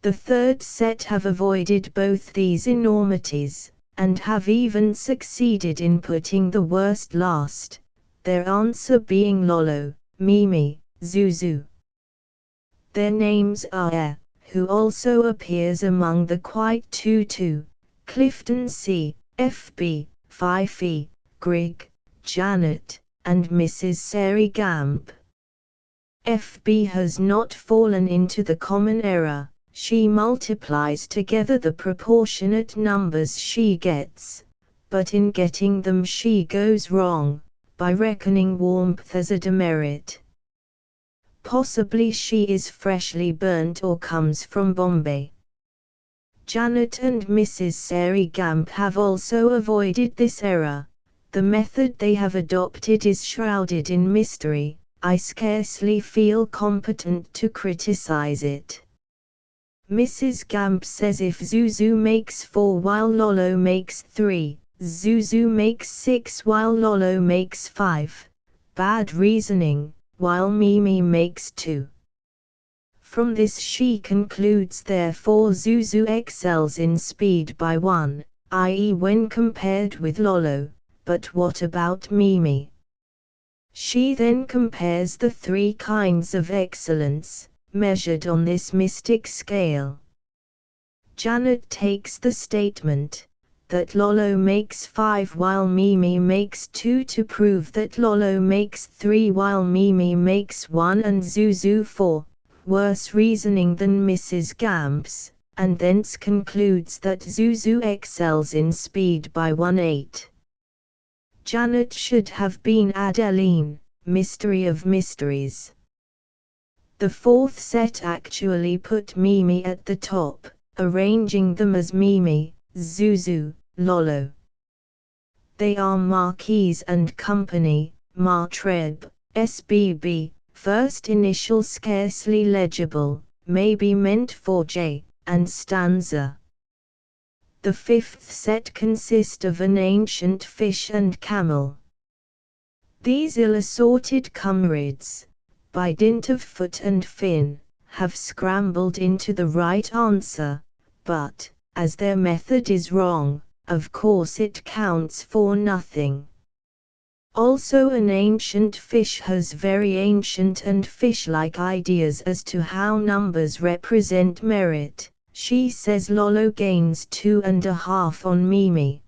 The third set have avoided both these enormities, and have even succeeded in putting the worst last, their answer being Lolo, Mimi, Zuzu. Their names are who also appears among the quite two, Clifton C., F.B., Fife, Grigg, Janet, and Mrs. Sari Gamp. F.B. has not fallen into the common error. She multiplies together the proportionate numbers she gets, but in getting them she goes wrong, by reckoning warmth as a demerit. Possibly she is freshly burnt or comes from Bombay. Janet and Mrs. Sari Gamp have also avoided this error. The method they have adopted is shrouded in mystery. I scarcely feel competent to criticize it. Mrs. Gamp says if Zuzu makes 4 while Lolo makes 3, Zuzu makes 6 while Lolo makes 5. Bad reasoning, while Mimi makes 2. From this she concludes therefore Zuzu excels in speed by 1, i.e. when compared with Lolo, but what about Mimi? She then compares the 3 kinds of excellence, measured on this mystic scale. Janet takes the statement that Lolo makes 5 while Mimi makes 2 to prove that Lolo makes 3 while Mimi makes 1 and Zuzu 4, worse reasoning than Mrs. Gamp's, and thence concludes that Zuzu excels in speed by 1/8. Janet should have been Adeline, mystery of mysteries. The fourth set actually put Mimi at the top, arranging them as Mimi, Zuzu, Lolo. They are Marquise and Company, Martreb, SBB, first initial scarcely legible, may be meant for J, and stanza. The fifth set consist of an ancient fish and camel. These ill-assorted comrades, by dint of foot and fin, have scrambled into the right answer, but, as their method is wrong, of course it counts for nothing. Also an ancient fish has very ancient and fish-like ideas as to how numbers represent merit. She says Lolo gains 2.5 on Mimi.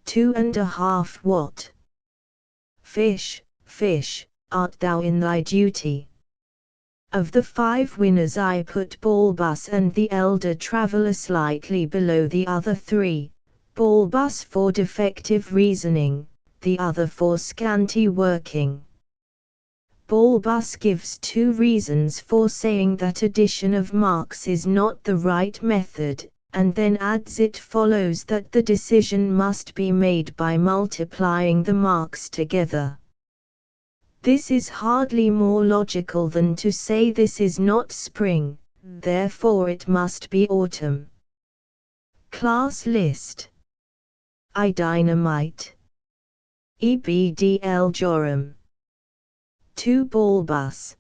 2.5 what? Fish, art thou in thy duty? Of the 5 winners I put Balbus and the elder traveller slightly below the other 3, Balbus for defective reasoning, the other for scanty working. Balbus gives 2 reasons for saying that addition of marks is not the right method, and then adds it follows that the decision must be made by multiplying the marks together. This is hardly more logical than to say this is not spring, therefore it must be autumn. Class list. I dynamite. EBDL Joram. 2 Balbus.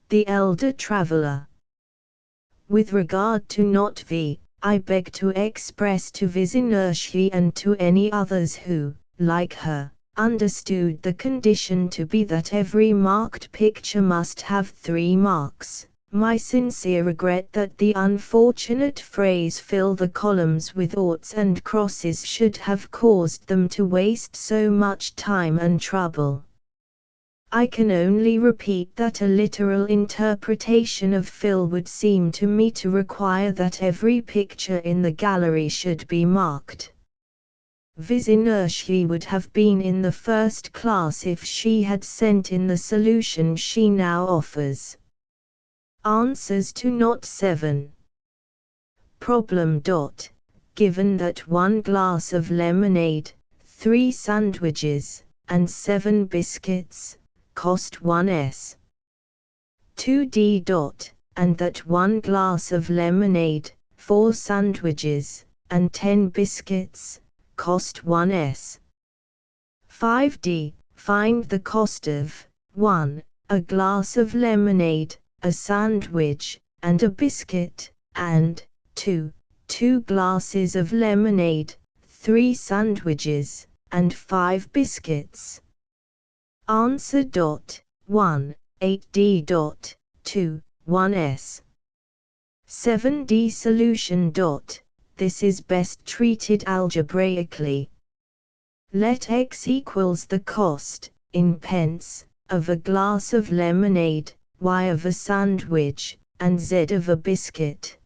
The elder traveller. With regard to Not V, I beg to express to Vizinershi and to any others who, like her, understood the condition to be that every marked picture must have 3 marks, my sincere regret that the unfortunate phrase "fill the columns with oughts and crosses" should have caused them to waste so much time and trouble. I can only repeat that a literal interpretation of fill would seem to me to require that every picture in the gallery should be marked. Vizinershi would have been in the first class if she had sent in the solution she now offers. Answers to Not 7. Problem. Given that 1 glass of lemonade, 3 sandwiches, and 7 biscuits cost 1s. 2d. And that 1 glass of lemonade, 4 sandwiches, and 10 biscuits cost 1s. 5d. Find the cost of 1. A glass of lemonade, a sandwich, and a biscuit, and 2. 2 glasses of lemonade, 3 sandwiches, and 5 biscuits. Answer. 1. 8d. 2. 1s. 7d. Solution. This is best treated algebraically. Let x equals the cost, in pence, of a glass of lemonade, y of a sandwich, and z of a biscuit.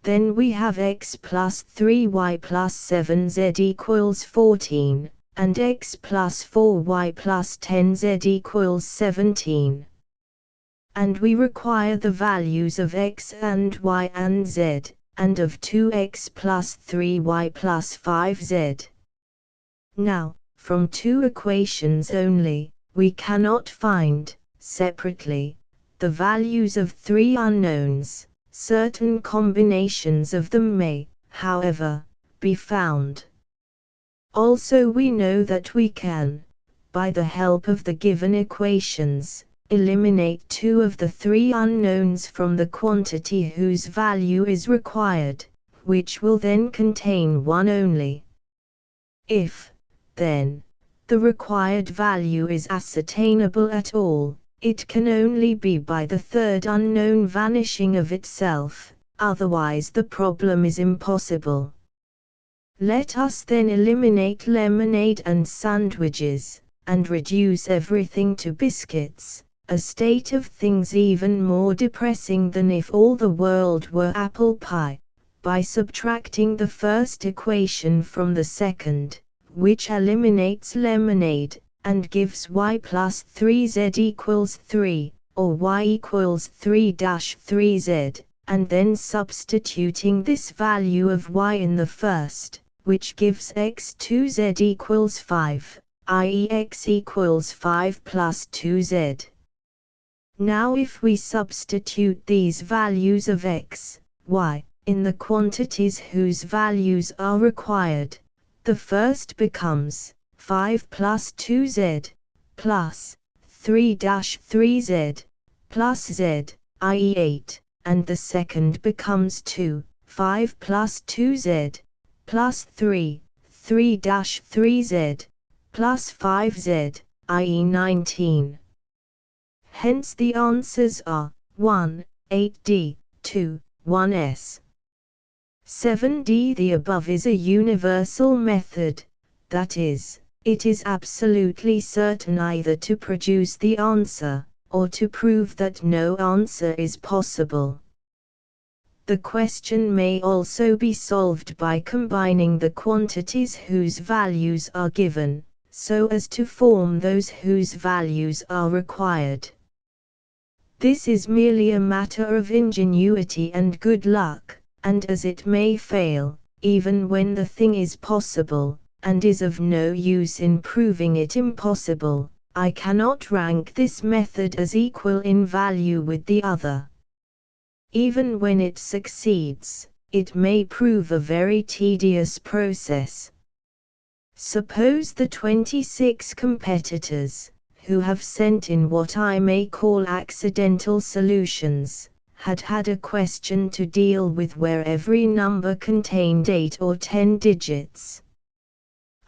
Then we have x plus 3y plus 7z equals 14, and x plus 4y plus 10z equals 17. And we require the values of x and y and z, and of 2x plus 3y plus 5z. Now, from 2 equations only, we cannot find, separately, the values of 3 unknowns. Certain combinations of them may, however, be found. Also we know that we can, by the help of the given equations, eliminate 2 of the 3 unknowns from the quantity whose value is required, which will then contain 1 only. If, then, the required value is ascertainable at all, it can only be by the 3rd unknown vanishing of itself, otherwise the problem is impossible. Let us then eliminate lemonade and sandwiches, and reduce everything to biscuits, a state of things even more depressing than if all the world were apple pie, by subtracting the first equation from the second, which eliminates lemonade, and gives y plus 3z equals 3, or y equals 3-3z, and then substituting this value of y in the first, which gives x 2z equals 5, i.e. x equals 5 plus 2z. Now if we substitute these values of x, y, in the quantities whose values are required, the first becomes 5 plus 2z, plus 3-3z, plus z, i.e. 8, and the second becomes 2, 5 plus 2z, plus 3-3z, plus 5z, i.e. 19. Hence the answers are 1, 8d, 2, 1s. 7d. The above is a universal method, that is, it is absolutely certain either to produce the answer, or to prove that no answer is possible. The question may also be solved by combining the quantities whose values are given, so as to form those whose values are required. This is merely a matter of ingenuity and good luck, and as it may fail, even when the thing is possible, and is of no use in proving it impossible, I cannot rank this method as equal in value with the other. Even when it succeeds, it may prove a very tedious process. Suppose the 26 competitors, who have sent in what I may call accidental solutions, had a question to deal with where every number contained 8 or 10 digits.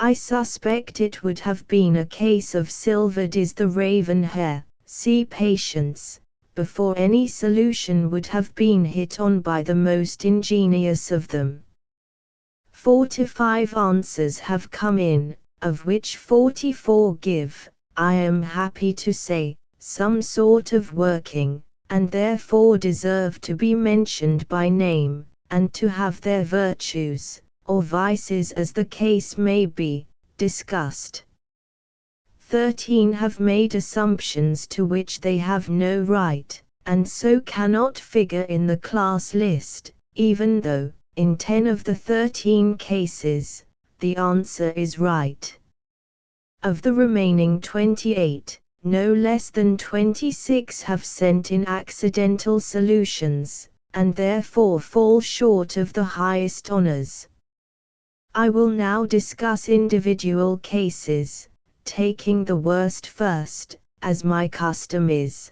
I suspect it would have been a case of silvered is the raven hair, see patience, before any solution would have been hit on by the most ingenious of them. 4 to 5 answers have come in, of which 44 give, I am happy to say, some sort of working, and therefore deserve to be mentioned by name, and to have their virtues, or vices as the case may be, discussed. 13 have made assumptions to which they have no right, and so cannot figure in the class list, even though, in 10 of the 13 cases, the answer is right. Of the remaining 28, no less than 26 have sent in accidental solutions, and therefore fall short of the highest honors. I will now discuss individual cases, taking the worst first, as my custom is.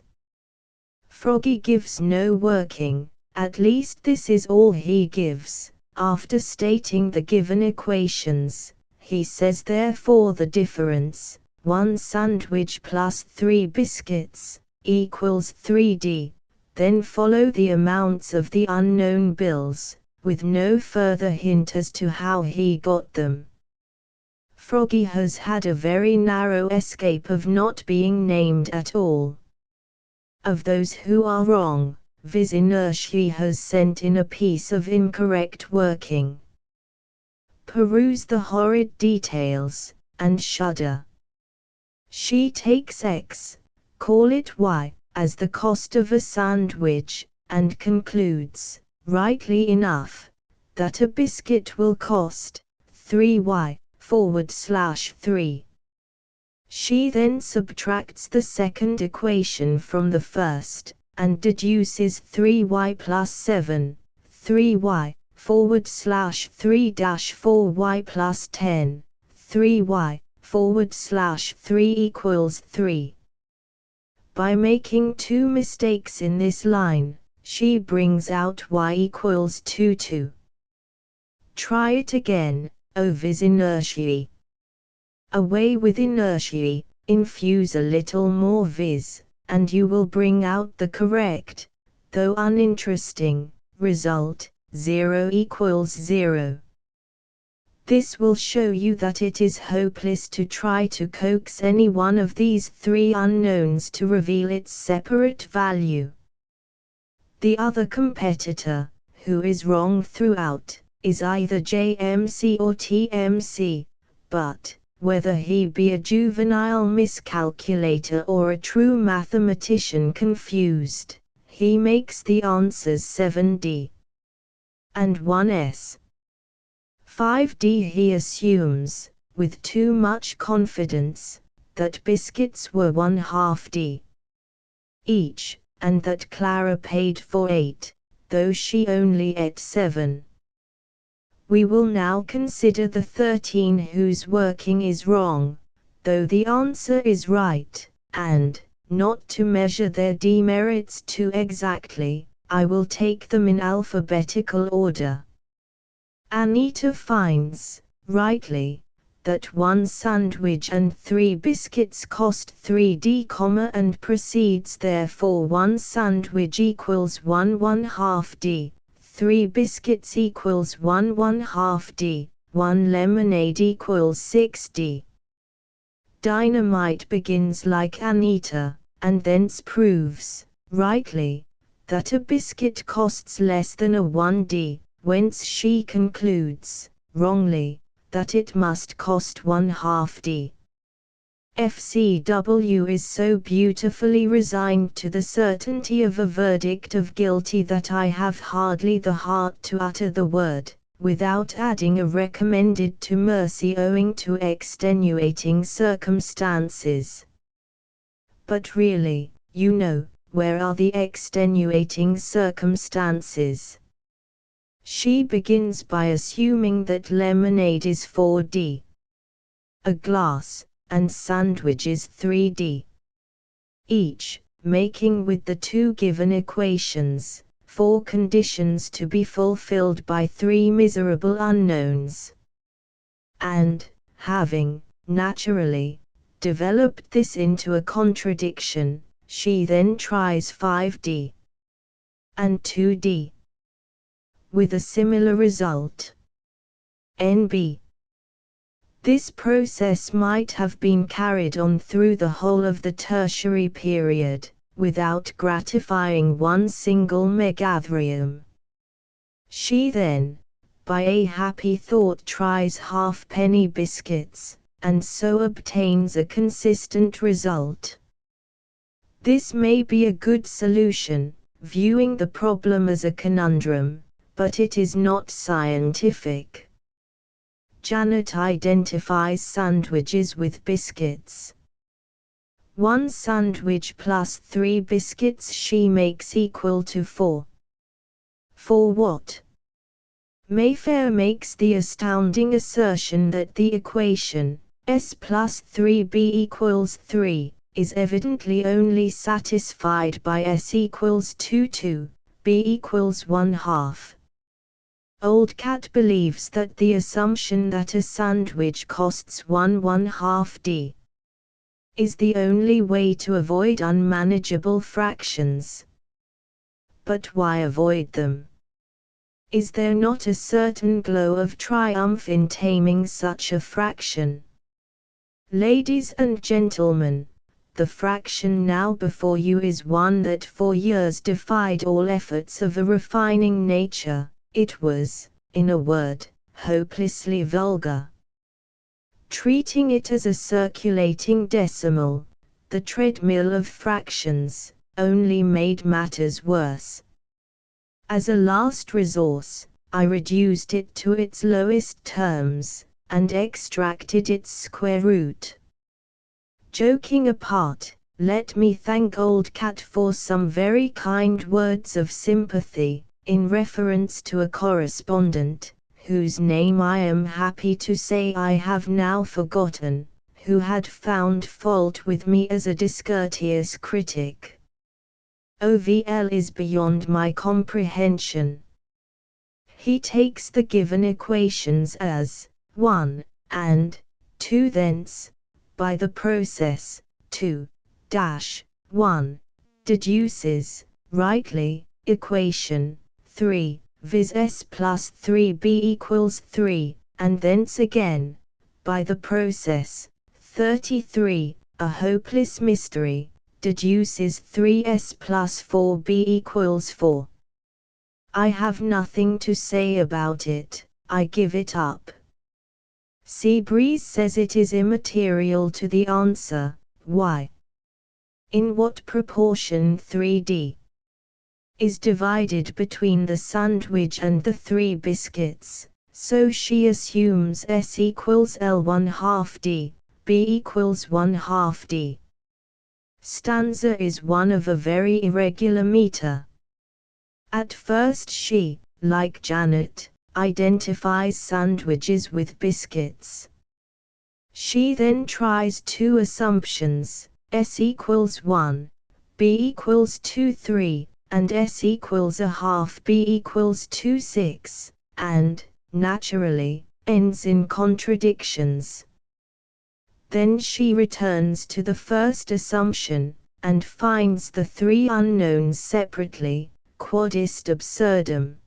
Froggy gives no working, at least this is all he gives. After stating the given equations, he says therefore the difference, 1 sandwich plus 3 biscuits, equals 3D, then follow the amounts of the unknown bills, with no further hint as to how he got them. Froggy has had a very narrow escape of not being named at all. Of those who are wrong, viz. Inertia has sent in a piece of incorrect working. Peruse the horrid details, and shudder. She takes X, call it Y, as the cost of a sandwich, and concludes, rightly enough, that a biscuit will cost 3y/3. She then subtracts the second equation from the first, and deduces 3y plus 7, 3y/3-4y plus 10, 3y/3 equals 3. By making 2 mistakes in this line, she brings out y equals 2. Try it again, O viz inertia. Away with inertia, infuse a little more viz, and you will bring out the correct, though uninteresting, result, 0 equals 0. This will show you that it is hopeless to try to coax any one of these 3 unknowns to reveal its separate value. The other competitor, who is wrong throughout, is either JMC or TMC, but, whether he be a juvenile miscalculator or a true mathematician confused, he makes the answers 7D and 1S. 5D he assumes, with too much confidence, that biscuits were 1/2D each, and that Clara paid for 8, though she only ate 7. We will now consider the 13 whose working is wrong, though the answer is right, and, not to measure their demerits too exactly, I will take them in alphabetical order. Anita finds, rightly, that 1 sandwich and 3 biscuits cost 3D, and proceeds therefore 1 sandwich equals 1/2D. 3 biscuits equals 1/2D, 1 lemonade equals 6D. Dynamite begins like Anita, and thence proves, rightly, that a biscuit costs less than a 1D, whence she concludes, wrongly, that it must cost 1/2D. FCW is so beautifully resigned to the certainty of a verdict of guilty that I have hardly the heart to utter the word, without adding a recommended to mercy owing to extenuating circumstances. But really, you know, where are the extenuating circumstances? She begins by assuming that lemonade is 4D. A glass, and sandwiches 3D each, making with the 2 given equations, 4 conditions to be fulfilled by 3 miserable unknowns. And, having, naturally, developed this into a contradiction, she then tries 5D and 2D with a similar result. NB. This process might have been carried on through the whole of the tertiary period, without gratifying one single megatherium. She then, by a happy thought, tries halfpenny biscuits, and so obtains a consistent result. This may be a good solution, viewing the problem as a conundrum, but it is not scientific. Janet identifies sandwiches with biscuits. 1 sandwich plus 3 biscuits she makes equal to 4. For what? Mayfair makes the astounding assertion that the equation, S plus 3b equals 3, is evidently only satisfied by S equals 2, b equals 1/2. Old Cat believes that the assumption that a sandwich costs 1/1/2d is the only way to avoid unmanageable fractions. But why avoid them? Is there not a certain glow of triumph in taming such a fraction? Ladies and gentlemen, the fraction now before you is one that for years defied all efforts of a refining nature. It was, in a word, hopelessly vulgar. Treating it as a circulating decimal, the treadmill of fractions, only made matters worse. As a last resource, I reduced it to its lowest terms, and extracted its square root. Joking apart, let me thank Old Cat for some very kind words of sympathy, in reference to a correspondent, whose name I am happy to say I have now forgotten, who had found fault with me as a discourteous critic. OVL is beyond my comprehension. He takes the given equations as 1 and 2, thence, by the process, 2-1, deduces, rightly, equation 3, viz. S plus 3b equals 3, and thence again, by the process, 33, a hopeless mystery, deduces 3s plus 4b equals 4. I have nothing to say about it, I give it up. Seabreeze says it is immaterial to the answer, why? In what proportion 3d is divided between the sandwich and the 3 biscuits, so she assumes S equals L1/2d, B equals 1/2d. Stanza is one of a very irregular meter. At first she, like Janet, identifies sandwiches with biscuits. She then tries 2 assumptions, S equals 1, B equals 2 3, and S equals 1/2 B equals 2 6, and, naturally, ends in contradictions. Then she returns to the first assumption, and finds the 3 unknowns separately, quod est absurdum.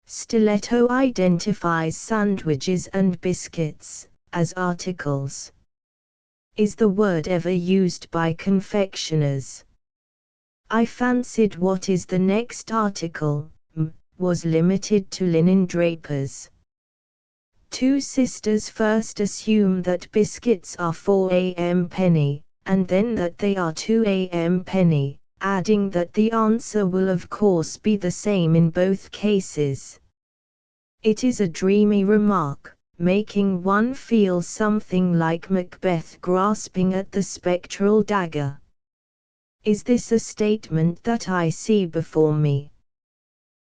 Stiletto identifies sandwiches and biscuits, as articles. Is the word ever used by confectioners? I fancied what is the next article, was limited to linen drapers. 2 sisters first assume that biscuits are 4 penny, and then that they are 2 penny, adding that the answer will of course be the same in both cases. It is a dreamy remark, making one feel something like Macbeth grasping at the spectral dagger. Is this a statement that I see before me?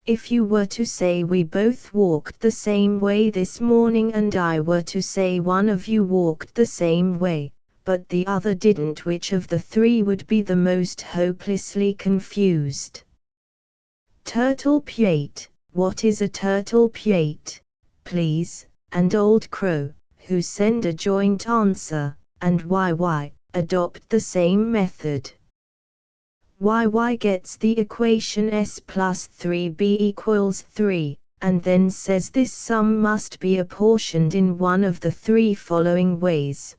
If you were to say we both walked the same way this morning and I were to say one of you walked the same way, but the other didn't, which of the 3 would be the most hopelessly confused? Turtle Piate, what is a turtle piate, please? And Old Crow, who send a joint answer, and YY, adopt the same method. YY gets the equation S plus 3B equals 3, and then says this sum must be apportioned in one of the three following ways.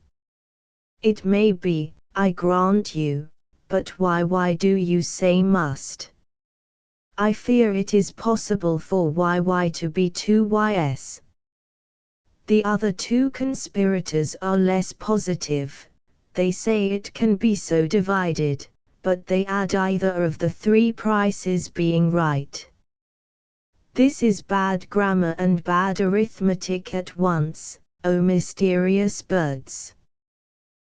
It may be, I grant you, but why do you say must? I fear it is possible for YY to be 2YS. The other two conspirators are less positive. They say it can be so divided, but they add either of the three prices being right. This is bad grammar and bad arithmetic at once, O mysterious birds.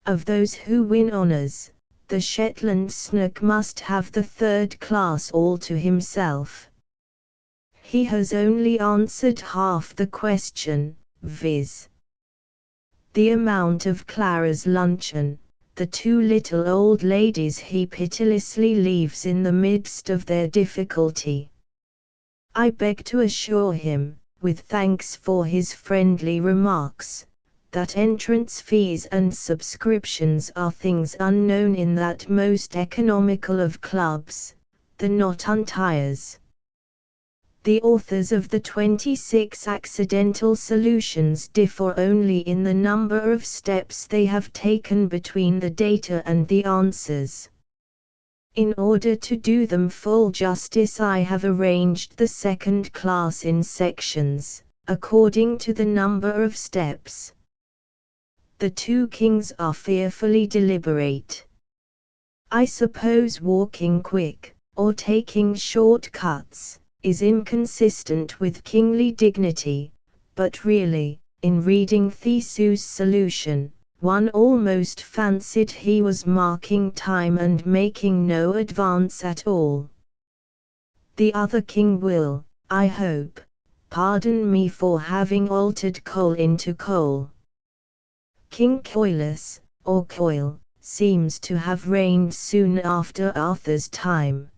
Of those who win honors, the Shetland snook must have the third class all to himself. He has only answered half the question, viz. the amount of Clara's luncheon, the two little old ladies he pitilessly leaves in the midst of their difficulty. I beg to assure him, with thanks for his friendly remarks, that entrance fees and subscriptions are things unknown in that most economical of clubs, the Not Untiers. The authors of the 26 accidental solutions differ only in the number of steps they have taken between the data and the answers. In order to do them full justice, I have arranged the second class in sections, according to the number of steps. The two kings are fearfully deliberate. I suppose walking quick, or taking short cuts, is inconsistent with kingly dignity, but really, in reading Theseus' solution, one almost fancied he was marking time and making no advance at all. The other king will, I hope, pardon me for having altered coal into coal. King Coilus, or Coil, seems to have reigned soon after Arthur's time.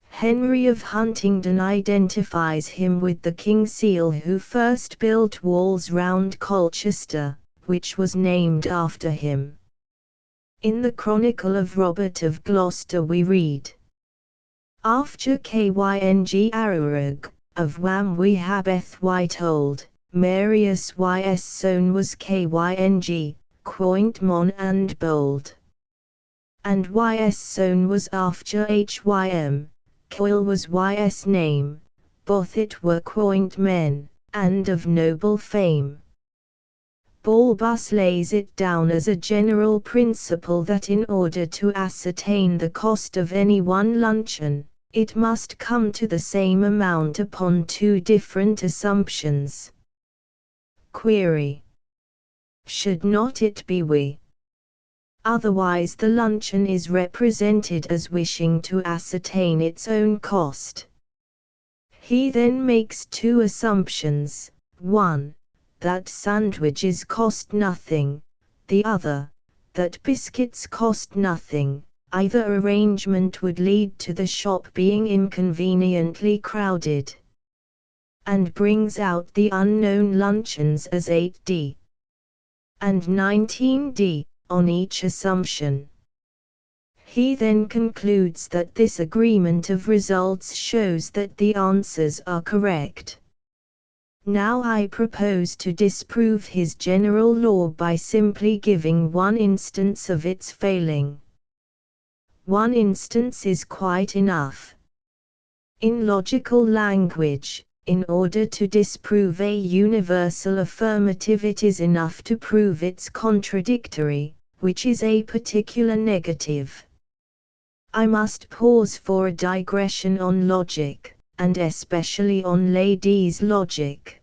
Henry of Huntingdon identifies him with the King Seal who first built walls round Colchester, which was named after him. In the Chronicle of Robert of Gloucester we read, After Kyng Arurug, of Wham we habeth y told, Marius ys son was Kyng, quoint mon and bold. And ys son was after Hym, Coil was ys name, both it were quoint men, and of noble fame. Balbus lays it down as a general principle that in order to ascertain the cost of any one luncheon, it must come to the same amount upon two different assumptions. Query. Should not it be we? Otherwise the luncheon is represented as wishing to ascertain its own cost. He then makes two assumptions, one, that sandwiches cost nothing, the other, that biscuits cost nothing. Either arrangement would lead to the shop being inconveniently crowded, and brings out the unknown luncheons as 8d and 19d, on each assumption. He then concludes that this agreement of results shows that the answers are correct. Now I propose to disprove his general law by simply giving one instance of its failing. One instance is quite enough. In logical language, in order to disprove a universal affirmative, it is enough to prove its contradictory, which is a particular negative. I must pause for a digression on logic, and especially on ladies' logic.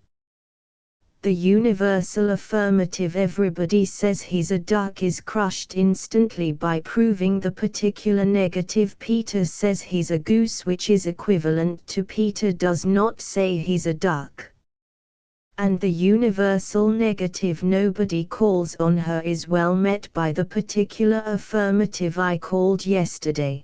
The universal affirmative everybody says he's a duck is crushed instantly by proving the particular negative Peter says he's a goose, which is equivalent to Peter does not say he's a duck. And the universal negative nobody calls on her is well met by the particular affirmative I called yesterday.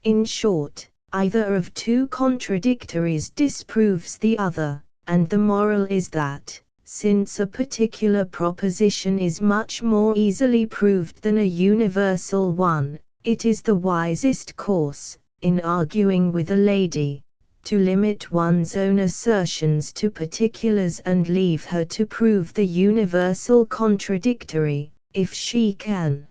In short, Either of two contradictories disproves the other, and the moral is that, since a particular proposition is much more easily proved than a universal one, it is the wisest course, in arguing with a lady, to limit one's own assertions to particulars and leave her to prove the universal contradictory, if she can.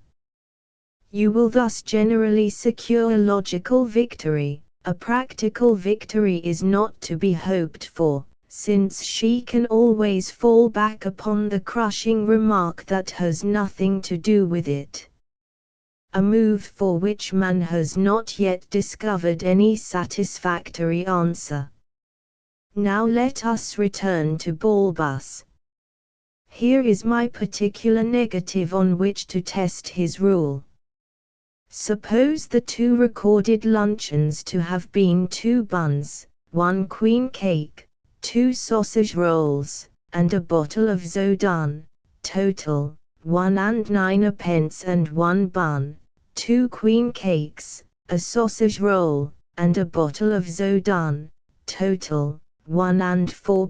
You will thus generally secure a logical victory. A practical victory is not to be hoped for, since she can always fall back upon the crushing remark that has nothing to do with it. A move for which man has not yet discovered any satisfactory answer. Now let us return to Balbus. Here is my particular negative on which to test his rule. Suppose the two recorded luncheons to have been 2 buns, 1 queen cake, 2 sausage rolls, and a bottle of Zodan, total, 1 and 9 and 1 bun, 2 queen cakes, a sausage roll, and a bottle of Zodan, total, 1 and 4.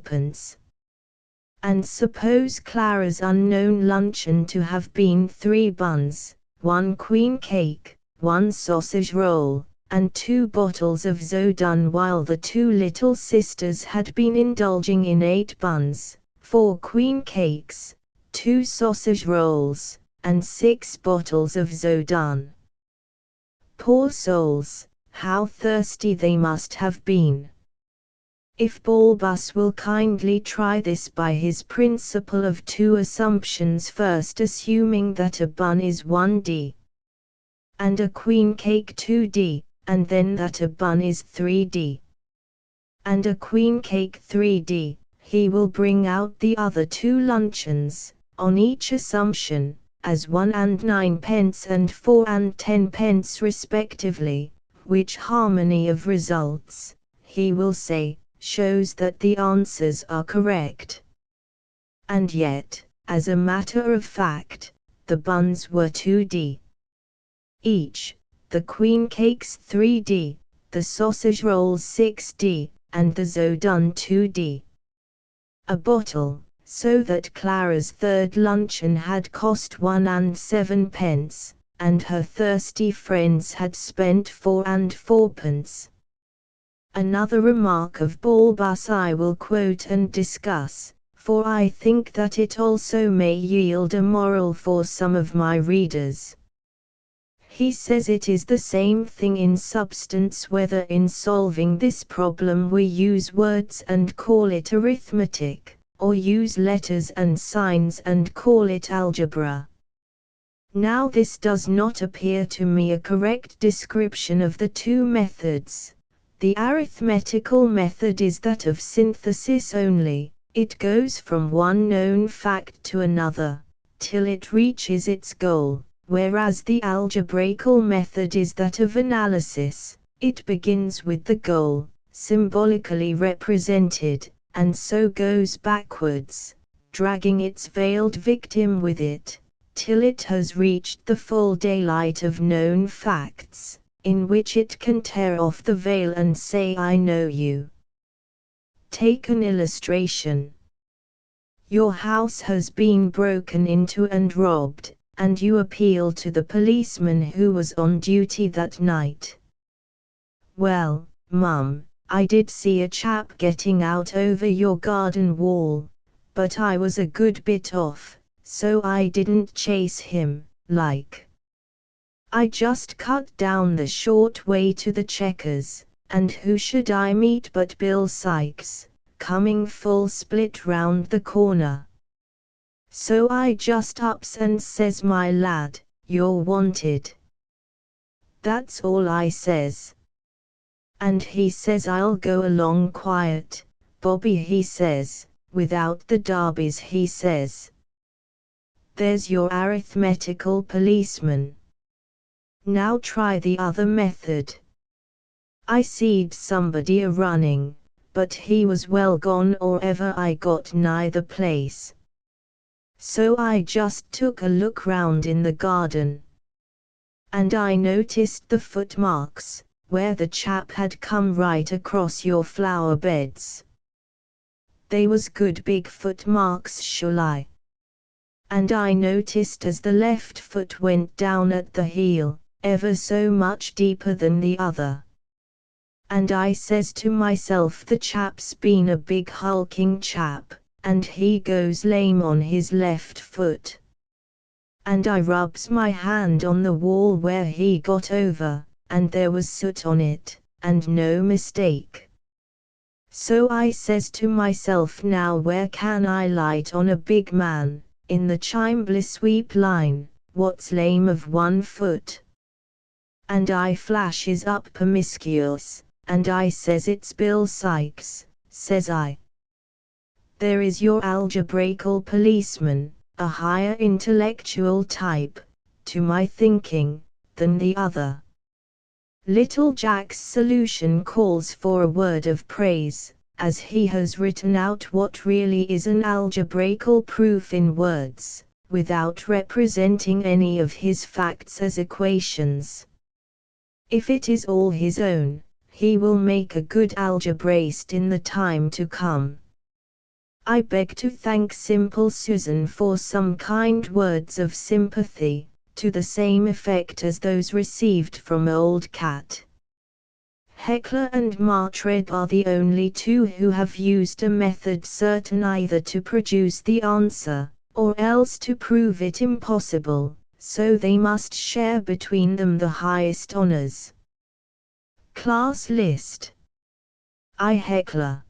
And suppose Clara's unknown luncheon to have been 3 buns, 1 queen cake, 1 sausage roll, and 2 bottles of Zodan, while the 2 little sisters had been indulging in 8 buns, 4 queen cakes, 2 sausage rolls, and 6 bottles of Zodan. Poor souls, how thirsty they must have been! If Balbus will kindly try this by his principle of 2 assumptions, first assuming that a bun is 1d, and a queen cake 2d, and then that a bun is 3d, and a queen cake 3d, he will bring out the other 2 luncheons, on each assumption, as 1 and 9 and 4 and 10 respectively, which harmony of results, he will say, shows that the answers are correct. And yet, as a matter of fact, the buns were 2d each, the queen cakes 3d, the sausage rolls 6d, and the Zodan 2d. A bottle, so that Clara's third luncheon had cost 1 and 7, and her thirsty friends had spent 4 and 4. Another remark of Balbus I will quote and discuss, for I think that it also may yield a moral for some of my readers. He says it is the same thing in substance whether in solving this problem we use words and call it arithmetic, or use letters and signs and call it algebra. Now this does not appear to me a correct description of the 2 methods. The arithmetical method is that of synthesis only, it goes from one known fact to another, till it reaches its goal. Whereas the algebraical method is that of analysis, it begins with the goal, symbolically represented, and so goes backwards, dragging its veiled victim with it, till it has reached the full daylight of known facts, in which it can tear off the veil and say I know you. Take an illustration. Your house has been broken into and robbed, and you appeal to the policeman who was on duty that night. Well, Mum, I did see a chap getting out over your garden wall, but I was a good bit off, so I didn't chase him, like. I just cut down the short way to the Chequers, and who should I meet but Bill Sykes, coming full split round the corner. So I just ups and says, my lad, you're wanted. That's all I says. And he says, I'll go along quiet, Bobby, he says, without the derbies, he says. There's your arithmetical policeman. Now try the other method. I seed somebody a running, but he was well gone or ever I got nigh the place. So I just took a look round in the garden. And I noticed the footmarks, where the chap had come right across your flower beds. They was good big footmarks surely. And I noticed as the left foot went down at the heel, ever so much deeper than the other. And I says to myself, the chap's been a big hulking chap, and he goes lame on his left foot. And I rubs my hand on the wall where he got over, and there was soot on it, and no mistake. So I says to myself, now where can I light on a big man, in the Chimbley sweep line, what's lame of one foot? And I flashes up promiscuous, and I says, it's Bill Sykes, says I. There is your algebraical policeman, a higher intellectual type, to my thinking, than the other. Little Jack's solution calls for a word of praise, as he has written out what really is an algebraical proof in words, without representing any of his facts as equations. If it is all his own, he will make a good algebraist in the time to come. I beg to thank Simple Susan for some kind words of sympathy, to the same effect as those received from Old Cat. Heckler and Martred are the only two who have used a method certain either to produce the answer, or else to prove it impossible, so they must share between them the highest honors. Class list. I. Heckler.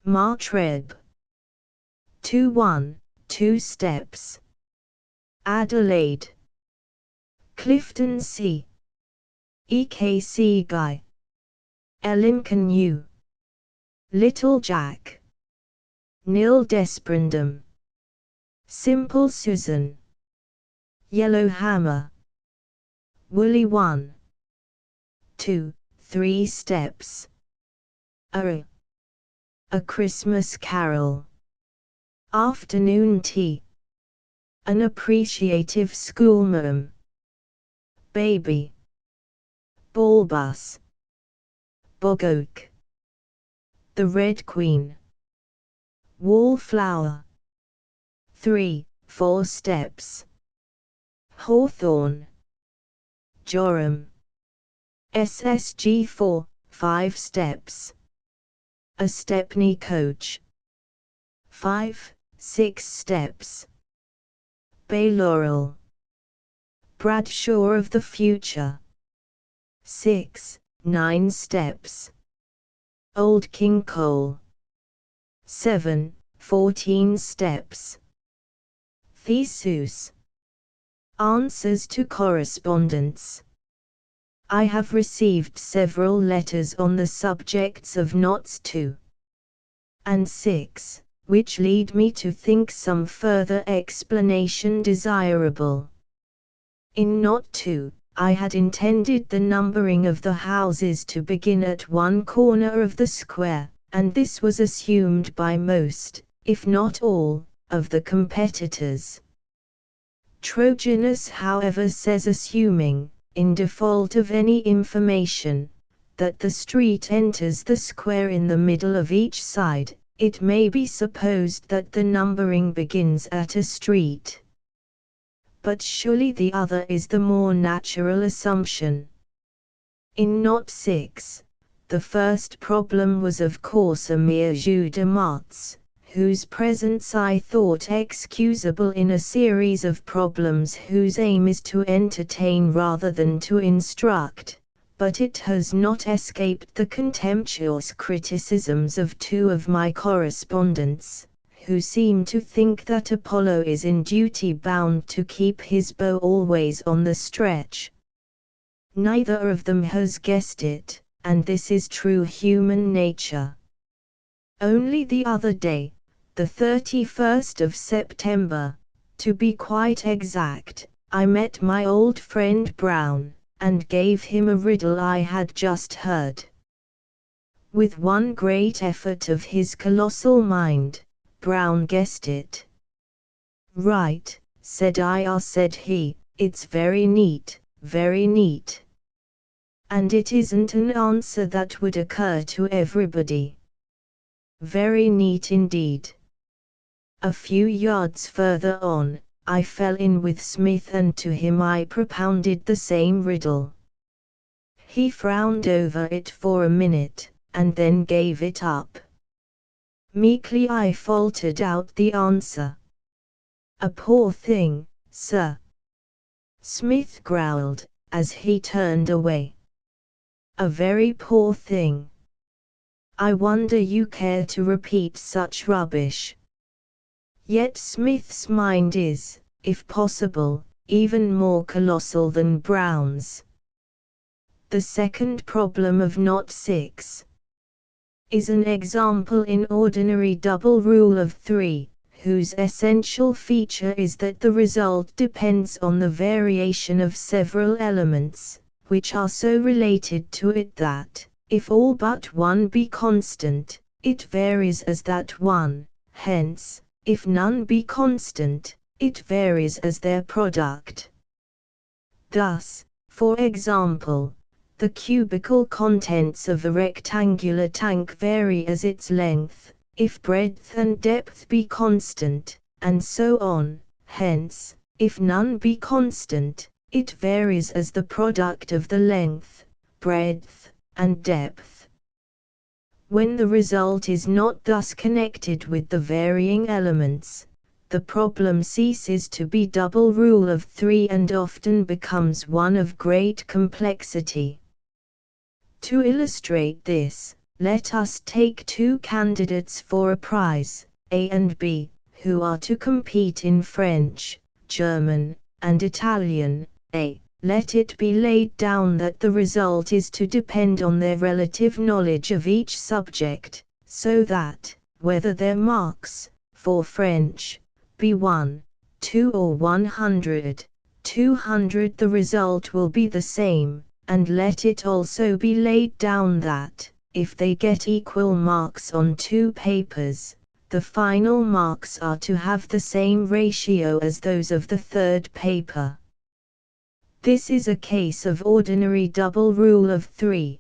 Martreb. 2-1, 2 steps. Adelaide. Clifton C. EKC Guy. Lincoln U. Little Jack. Nil Desprendum. Simple Susan. Yellow Hammer. Woolly 1. 2, 3 steps. A Christmas Carol. Afternoon tea. An appreciative schoolma'am. Baby. Ballbus. Bog oak. The Red Queen. Wallflower. 3, 4 steps. Hawthorn. Joram. SSG 4, 5 steps. A Stepney coach. 5, 6 steps. Bay Laurel. Bradshaw of the future. 6, 9 steps. Old King Cole. 7, 14 steps. Theseus. Answers to correspondence. I have received several letters on the subjects of knots 2 and 6, which lead me to think some further explanation desirable. In knot 2, I had intended the numbering of the houses to begin at one corner of the square, and this was assumed by most, if not all, of the competitors. Trojanus, however, says, assuming, in default of any information, that the street enters the square in the middle of each side, it may be supposed that the numbering begins at a street. But surely the other is the more natural assumption. In knot 6, the first problem was of course a mere jeu de maths, whose presence I thought excusable in a series of problems whose aim is to entertain rather than to instruct, but it has not escaped the contemptuous criticisms of 2 of my correspondents, who seem to think that Apollo is in duty bound to keep his bow always on the stretch. Neither of them has guessed it, and this is true human nature. Only the other day, the 31st of September, to be quite exact, I met my old friend Brown, and gave him a riddle I had just heard. With one great effort of his colossal mind, Brown guessed it. "Right," said I. "Said he, "it's very neat, very neat." And it isn't an answer that would occur to everybody. Very neat indeed. A few yards further on, I fell in with Smith and to him I propounded the same riddle. He frowned over it for a minute, and then gave it up. Meekly I faltered out the answer. A poor thing, sir. Smith growled, as he turned away. A very poor thing. I wonder you care to repeat such rubbish. Yet Smith's mind is, if possible, even more colossal than Brown's. The second problem of Knot 6 is an example in ordinary double rule of 3, whose essential feature is that the result depends on the variation of several elements, which are so related to it that, if all but one be constant, it varies as that one, hence, if none be constant, it varies as their product. Thus, for example, the cubical contents of a rectangular tank vary as its length, if breadth and depth be constant, and so on, hence, if none be constant, it varies as the product of the length, breadth, and depth. When the result is not thus connected with the varying elements, the problem ceases to be double rule of 3 and often becomes one of great complexity. To illustrate this, let us take two candidates for a prize, A and B, who are to compete in French, German, and Italian. A. Let it be laid down that the result is to depend on their relative knowledge of each subject, so that, whether their marks, for French, be 1, 2 or 100, 200, the result will be the same. And let it also be laid down that, if they get equal marks on 2 papers, the final marks are to have the same ratio as those of the third paper. This is a case of ordinary double rule of 3.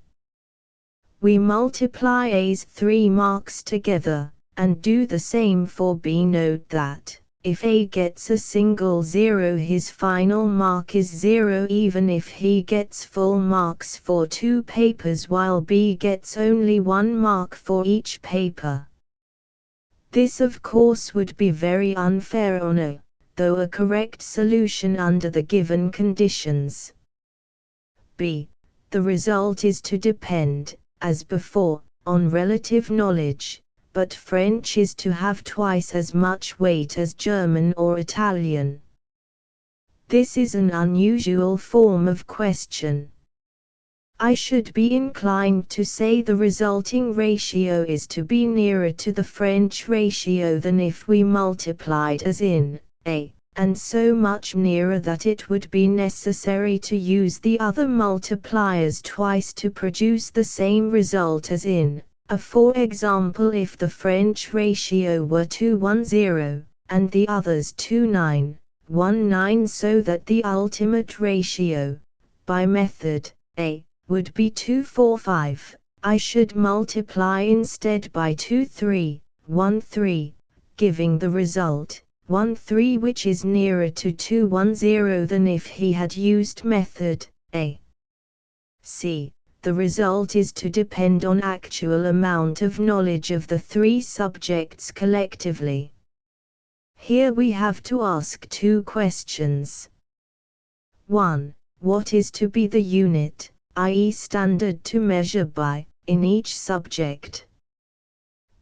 We multiply A's 3 marks together, and do the same for B. Note that, if A gets a single 0, his final mark is 0 even if he gets full marks for 2 papers while B gets only 1 mark for each paper. This of course would be very unfair on A, though a correct solution under the given conditions. B. The result is to depend, as before, on relative knowledge, but French is to have twice as much weight as German or Italian. This is an unusual form of question. I should be inclined to say the resulting ratio is to be nearer to the French ratio than if we multiplied as in A, and so much nearer that it would be necessary to use the other multipliers twice to produce the same result as in A. For example, if the French ratio were 2:10, and the others 2:9:19, so that the ultimate ratio, by method A, would be 2:45, I should multiply instead by 2:3:13, giving the result 1:3, which is nearer to 2:10 than if he had used method A. C. The result is to depend on actual amount of knowledge of the 3 subjects collectively. Here we have to ask 2 questions. 1. What is to be the unit, i.e. standard to measure by, in each subject?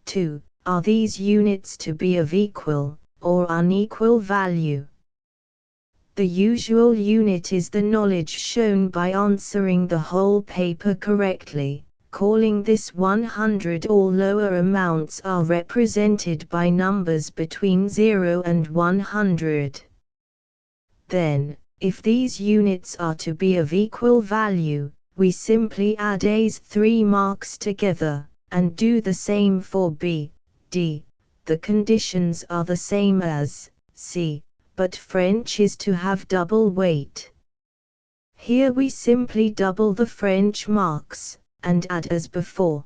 2. Are these units to be of equal, or unequal value? The usual unit is the knowledge shown by answering the whole paper correctly, calling this 100. All lower amounts are represented by numbers between 0 and 100. Then, if these units are to be of equal value, we simply add A's 3 marks together, and do the same for B, D. The conditions are the same as C, but French is to have double weight. Here we simply double the French marks, and add as before.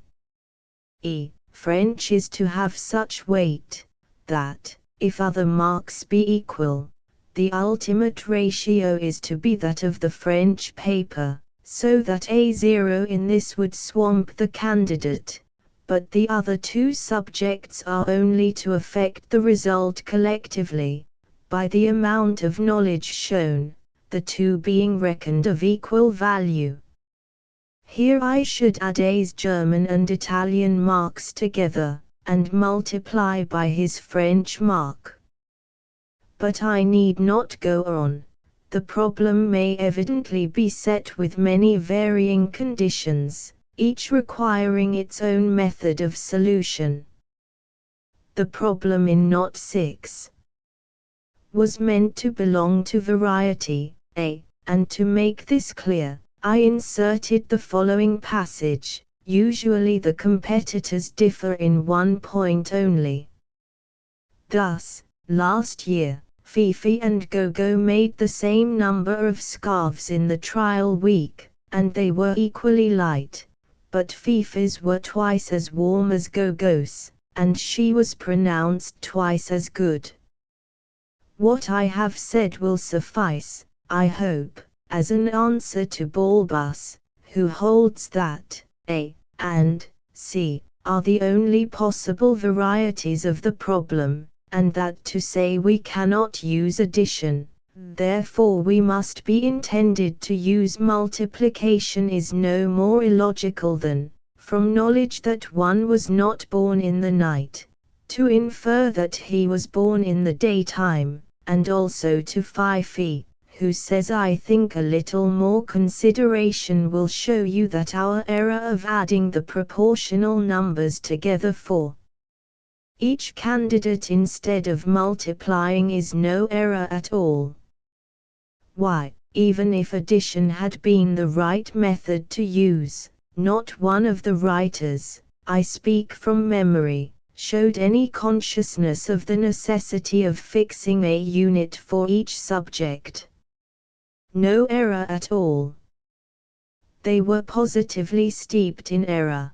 French is to have such weight, that, if other marks be equal, the ultimate ratio is to be that of the French paper, so that A0 in this would swamp the candidate, but the other two subjects are only to affect the result collectively, by the amount of knowledge shown, the two being reckoned of equal value. Here I should add A's German and Italian marks together, and multiply by his French mark. But I need not go on. The problem may evidently be set with many varying conditions, each requiring its own method of solution. The problem in Knot 6 was meant to belong to variety A, and to make this clear, I inserted the following passage. Usually the competitors differ in one point only. Thus, last year, Fifi and Gogo made the same number of scarves in the trial week, and they were equally light, but Fifi's were twice as warm as Gogo's, and she was pronounced twice as good. What I have said will suffice, I hope, as an answer to Balbus, who holds that A and C are the only possible varieties of the problem, and that to say we cannot use addition, therefore we must be intended to use multiplication, is no more illogical than, from knowledge that one was not born in the night, to infer that he was born in the daytime, and also to Fifi, who says I think a little more consideration will show you that our error of adding the proportional numbers together for each candidate instead of multiplying is no error at all. Why, even if addition had been the right method to use, not one of the writers, I speak from memory, showed any consciousness of the necessity of fixing a unit for each subject. No error at all. They were positively steeped in error.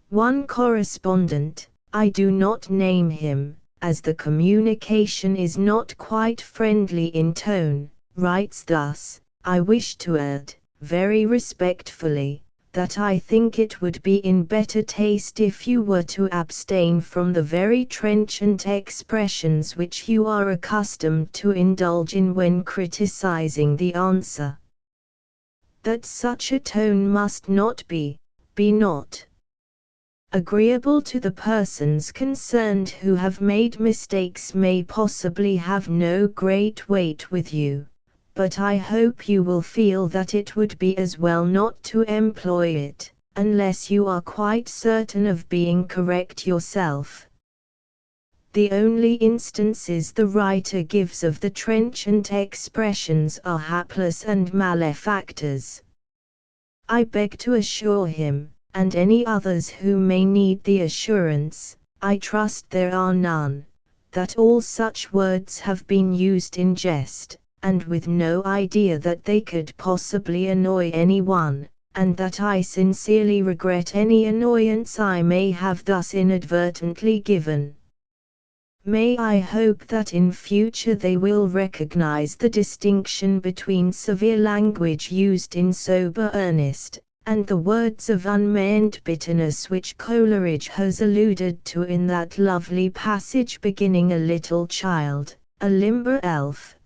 One correspondent, I do not name him, as the communication is not quite friendly in tone, writes thus: I wish to add, very respectfully, that I think it would be in better taste if you were to abstain from the very trenchant expressions which you are accustomed to indulge in when criticizing the answer. That such a tone must not be not agreeable to the persons concerned who have made mistakes may possibly have no great weight with you, but I hope you will feel that it would be as well not to employ it, unless you are quite certain of being correct yourself. The only instances the writer gives of the trenchant expressions are hapless and malefactors. I beg to assure him, and any others who may need the assurance, I trust there are none, that all such words have been used in jest, and with no idea that they could possibly annoy anyone, and that I sincerely regret any annoyance I may have thus inadvertently given. May I hope that in future they will recognize the distinction between severe language used in sober earnest, and the words of unmeant bitterness which Coleridge has alluded to in that lovely passage beginning a little child, a limber elf.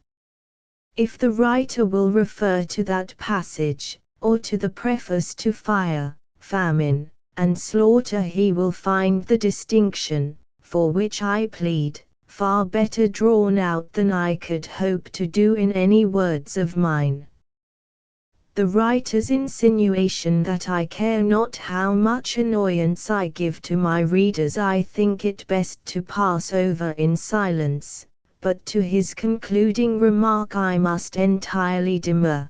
If the writer will refer to that passage, or to the preface to Fire, Famine, and Slaughter, he will find the distinction, for which I plead, far better drawn out than I could hope to do in any words of mine. The writer's insinuation that I care not how much annoyance I give to my readers I think it best to pass over in silence, but to his concluding remark I must entirely demur.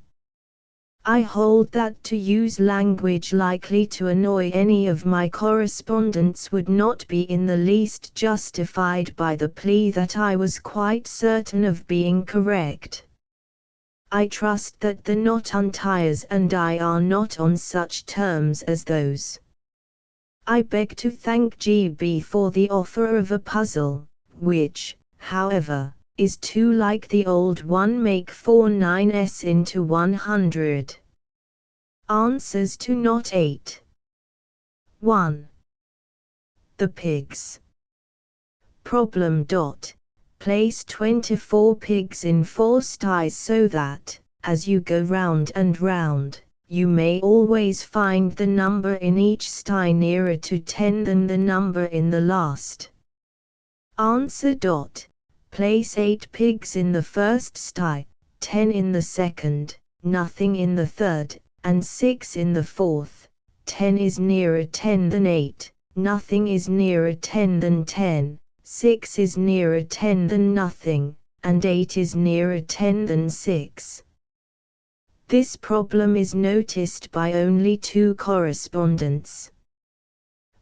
I hold that to use language likely to annoy any of my correspondents would not be in the least justified by the plea that I was quite certain of being correct. I trust that the not untiers and I are not on such terms as those. I beg to thank GB for the offer of a puzzle, which, however, is too like the old one. Make 49s into 100. Answers to Not 8. 1. The pigs. Problem. Place 24 pigs in 4 sties so that, as you go round and round, you may always find the number in each sty nearer to 10 than the number in the last. Answer. Place 8 pigs in the first sty, 10 in the second, nothing in the third, and 6 in the fourth. 10 is nearer 10 than 8, nothing is nearer 10 than 10, 6 is nearer 10 than nothing, and 8 is nearer 10 than 6. This problem is noticed by only 2 correspondents.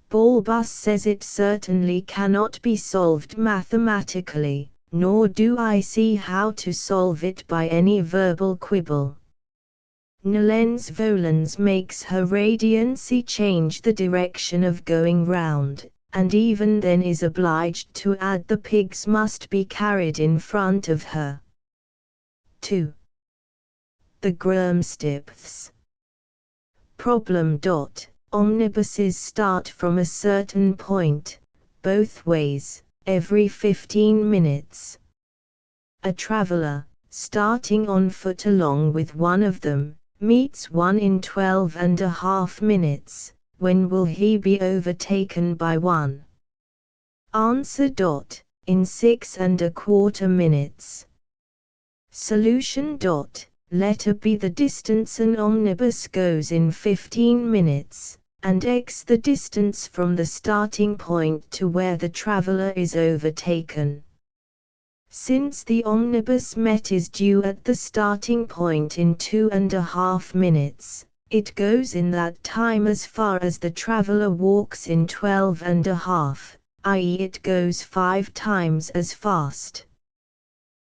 Bulbus says it certainly cannot be solved mathematically, nor do I see how to solve it by any verbal quibble. Nolens Volens makes her radiancy change the direction of going round, and even then is obliged to add the pigs must be carried in front of her. 2. The Grömstipths. Problem. Omnibuses start from a certain point, both ways, every 15 minutes. A traveler, starting on foot along with one of them, meets one in 12.5 minutes. When will he be overtaken by one? Answer. In 6.25 minutes. Solution. Let A be the distance an omnibus goes in 15 minutes, and x the distance from the starting point to where the traveler is overtaken. Since the omnibus met is due at the starting point in 2.5 minutes, it goes in that time as far as the traveler walks in 12.5, i.e. it goes 5 times as fast.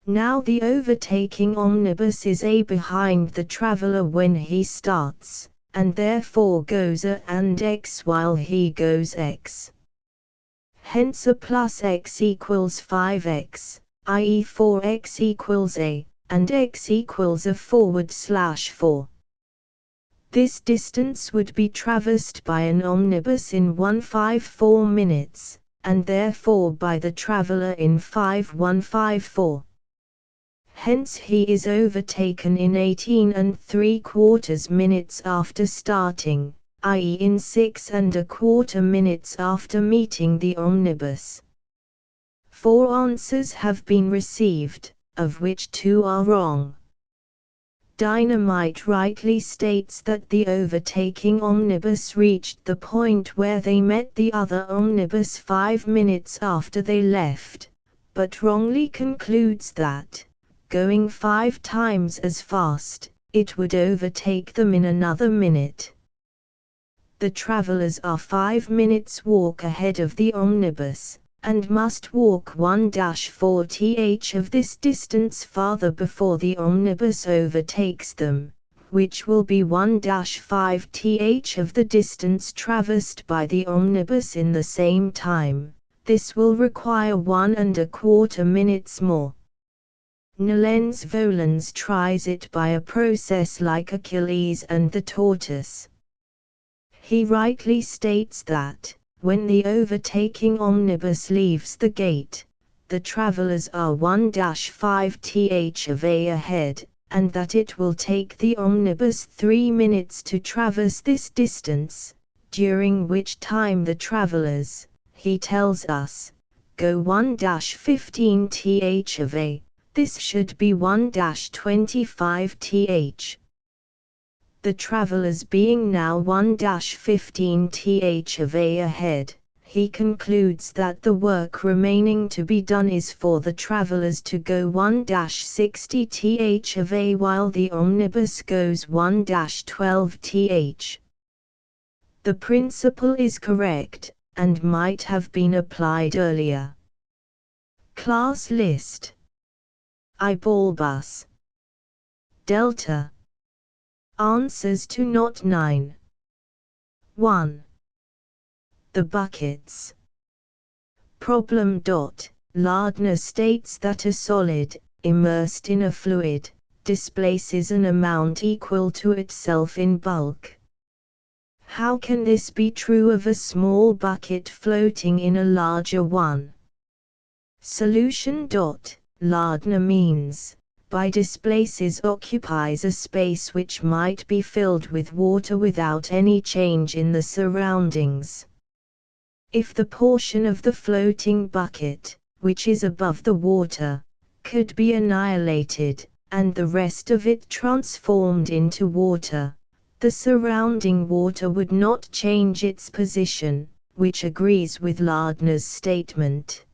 Now the overtaking omnibus is A behind the traveler when he starts, and therefore goes A and x while he goes x. Hence A plus x equals 5x, i.e. 4x equals A, and x equals A /4. This distance would be traversed by an omnibus in 154 minutes, and therefore by the traveler in 5154. Hence he is overtaken in 18.75 minutes after starting, i.e. in 6.25 minutes after meeting the omnibus. 4 answers have been received, of which 2 are wrong. Dynamite rightly states that the overtaking omnibus reached the point where they met the other omnibus 5 minutes after they left, but wrongly concludes that, going 5 times as fast, it would overtake them in another minute. The travelers are 5 minutes walk ahead of the omnibus, and must walk 1-4 th of this distance farther before the omnibus overtakes them, which will be 1-5 th of the distance traversed by the omnibus in the same time. This will require 1.25 minutes more. Nolens Volens tries it by a process like Achilles and the tortoise. He rightly states that, when the overtaking omnibus leaves the gate, the travelers are 1-5 th of A ahead, and that it will take the omnibus 3 minutes to traverse this distance, during which time the travelers, he tells us, go 1-15 th of A. This should be 1-25 th. The travelers being now 1-15 th of A ahead, he concludes that the work remaining to be done is for the travelers to go 1-60 th of A while the omnibus goes 1-12 th. The principle is correct, and might have been applied earlier. Class list. I Bulbus. Delta. Answers to Knot 9. 1. The buckets. Problem. Lardner states that a solid, immersed in a fluid, displaces an amount equal to itself in bulk. How can this be true of a small bucket floating in a larger one? Solution. Lardner means, by displaces occupies a space which might be filled with water without any change in the surroundings. If the portion of the floating bucket, which is above the water, could be annihilated, and the rest of it transformed into water, the surrounding water would not change its position, which agrees with Lardner's statement.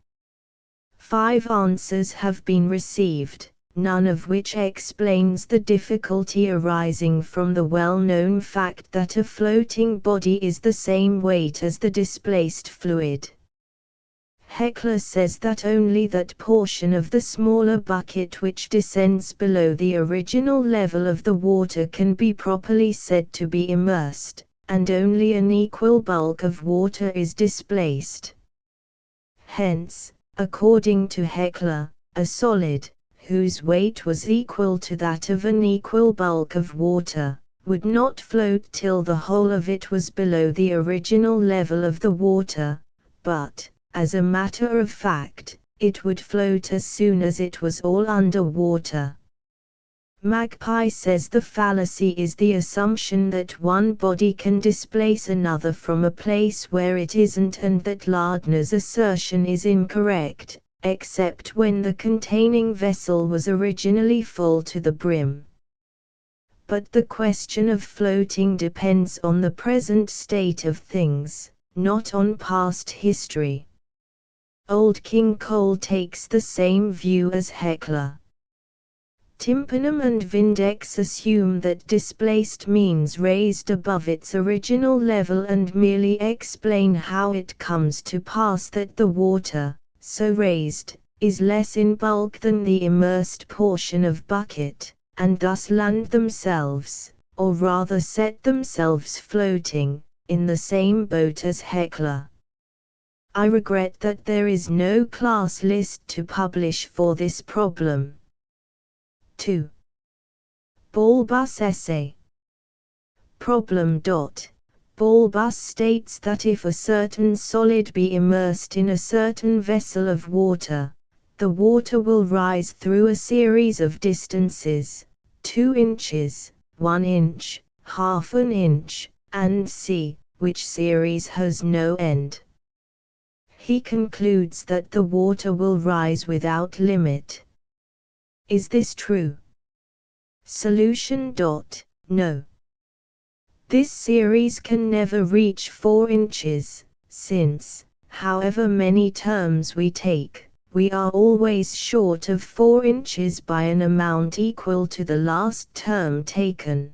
5 answers have been received, none of which explains the difficulty arising from the well-known fact that a floating body is the same weight as the displaced fluid. Heckler says that only that portion of the smaller bucket which descends below the original level of the water can be properly said to be immersed, and only an equal bulk of water is displaced. Hence, according to Heckler, a solid, whose weight was equal to that of an equal bulk of water, would not float till the whole of it was below the original level of the water, but, as a matter of fact, it would float as soon as it was all under water. Magpie says the fallacy is the assumption that one body can displace another from a place where it isn't, and that Lardner's assertion is incorrect, except when the containing vessel was originally full to the brim. But the question of floating depends on the present state of things, not on past history. Old King Cole takes the same view as Heckler. Tympanum and Vindex assume that displaced means raised above its original level and merely explain how it comes to pass that the water, so raised, is less in bulk than the immersed portion of bucket, and thus land themselves, or rather set themselves floating, in the same boat as Heckler. I regret that there is no class list to publish for this problem. 2. Ball-bus essay. Problem. Ball-bus states that if a certain solid be immersed in a certain vessel of water, the water will rise through a series of distances, 2 inches, 1 inch, half an inch, and c, which series has no end. He concludes that the water will rise without limit. Is this true? Solution. No. This series can never reach 4 inches, since, however many terms we take, we are always short of 4 inches by an amount equal to the last term taken.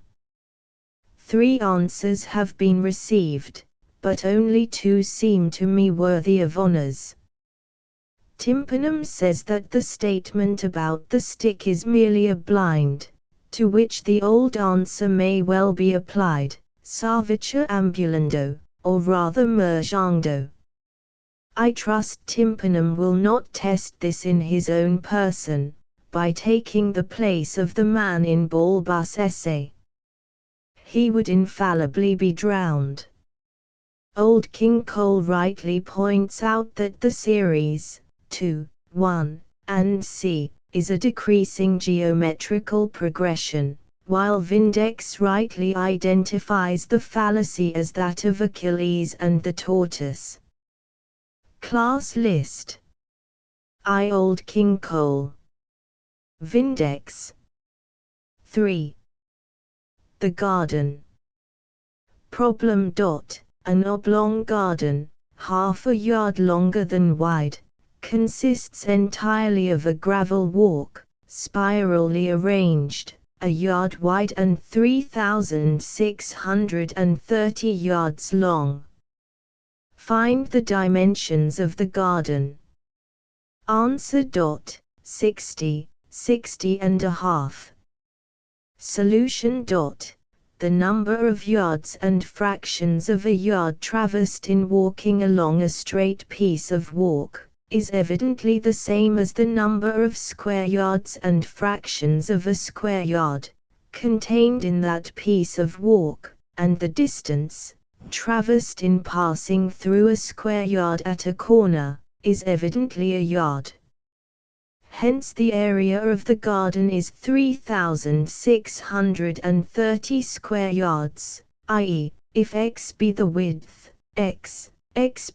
3 answers have been received, but only 2 seem to me worthy of honors. Tympanum says that the statement about the stick is merely a blind, to which the old answer may well be applied, Savitur ambulando, or rather mergendo. I trust Tympanum will not test this in his own person, by taking the place of the man in Ball-bus essay. He would infallibly be drowned. Old King Cole rightly points out that the series 2, 1, and c is a decreasing geometrical progression, while Vindex rightly identifies the fallacy as that of Achilles and the tortoise. Class list. I. Old King Cole. Vindex. 3. The garden. Problem. An oblong garden, half a yard longer than wide, consists entirely of a gravel walk, spirally arranged, a yard wide and 3,630 yards long. Find the dimensions of the garden. Answer. 60, 60 and a half. Solution. The number of yards and fractions of a yard traversed in walking along a straight piece of walk is evidently the same as the number of square yards and fractions of a square yard contained in that piece of walk, and the distance traversed in passing through a square yard at a corner is evidently a yard. Hence the area of the garden is 3,630 square yards, i.e., if x be the width, x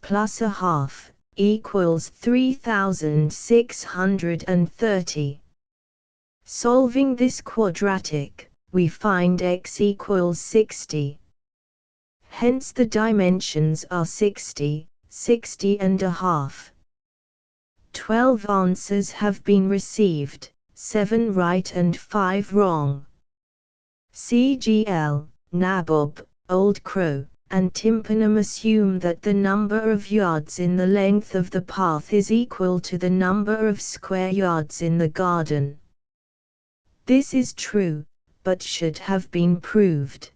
plus a half, equals 3,630. Solving this quadratic, we find x equals 60. Hence the dimensions are 60, 60 and a half. 12 answers have been received, 7 right and 5 wrong. CGL, Nabob, Old Crow, and Tympanum assume that the number of yards in the length of the path is equal to the number of square yards in the garden. This is true, but should have been proved.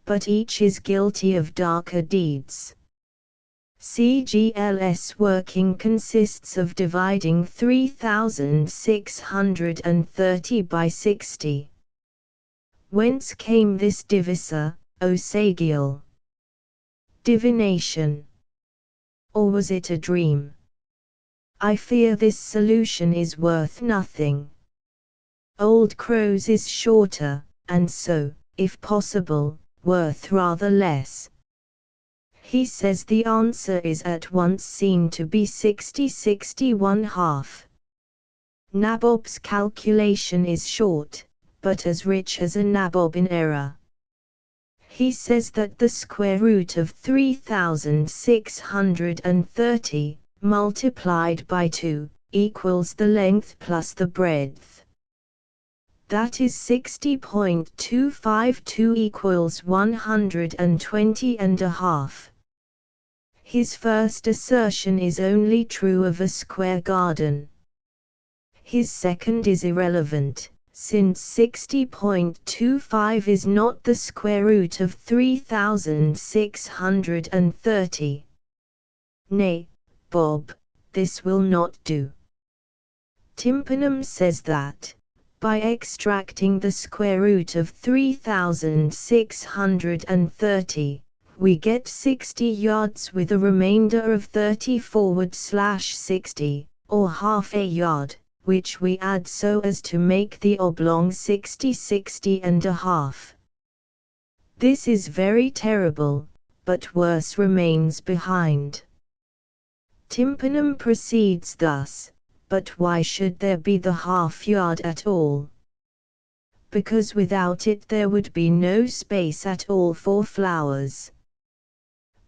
But each is guilty of darker deeds. CGL's working consists of dividing 3,630 by 60. Whence came this divisor, O Sagiel? Divination? Or was it a dream? I fear this solution is worth nothing. Old Crow's is shorter, and so, if possible, worth rather less. He says the answer is at once seen to be 60-61/2. Nabob's calculation is short, but as rich as a nabob in error. He says that the square root of 3,630 multiplied by 2 equals the length plus the breadth. That is 60.252 equals 120.5. His first assertion is only true of a square garden. His second is irrelevant, since 60.25 is not the square root of 3,630. Nay, Bob, this will not do. Tympanum says that, by extracting the square root of 3,630, we get 60 yards with a remainder of 30/60, or half a yard, which we add so as to make the oblong 60-60.5. This is very terrible, but worse remains behind. Tympanum proceeds thus, but why should there be the half yard at all? Because without it there would be no space at all for flowers.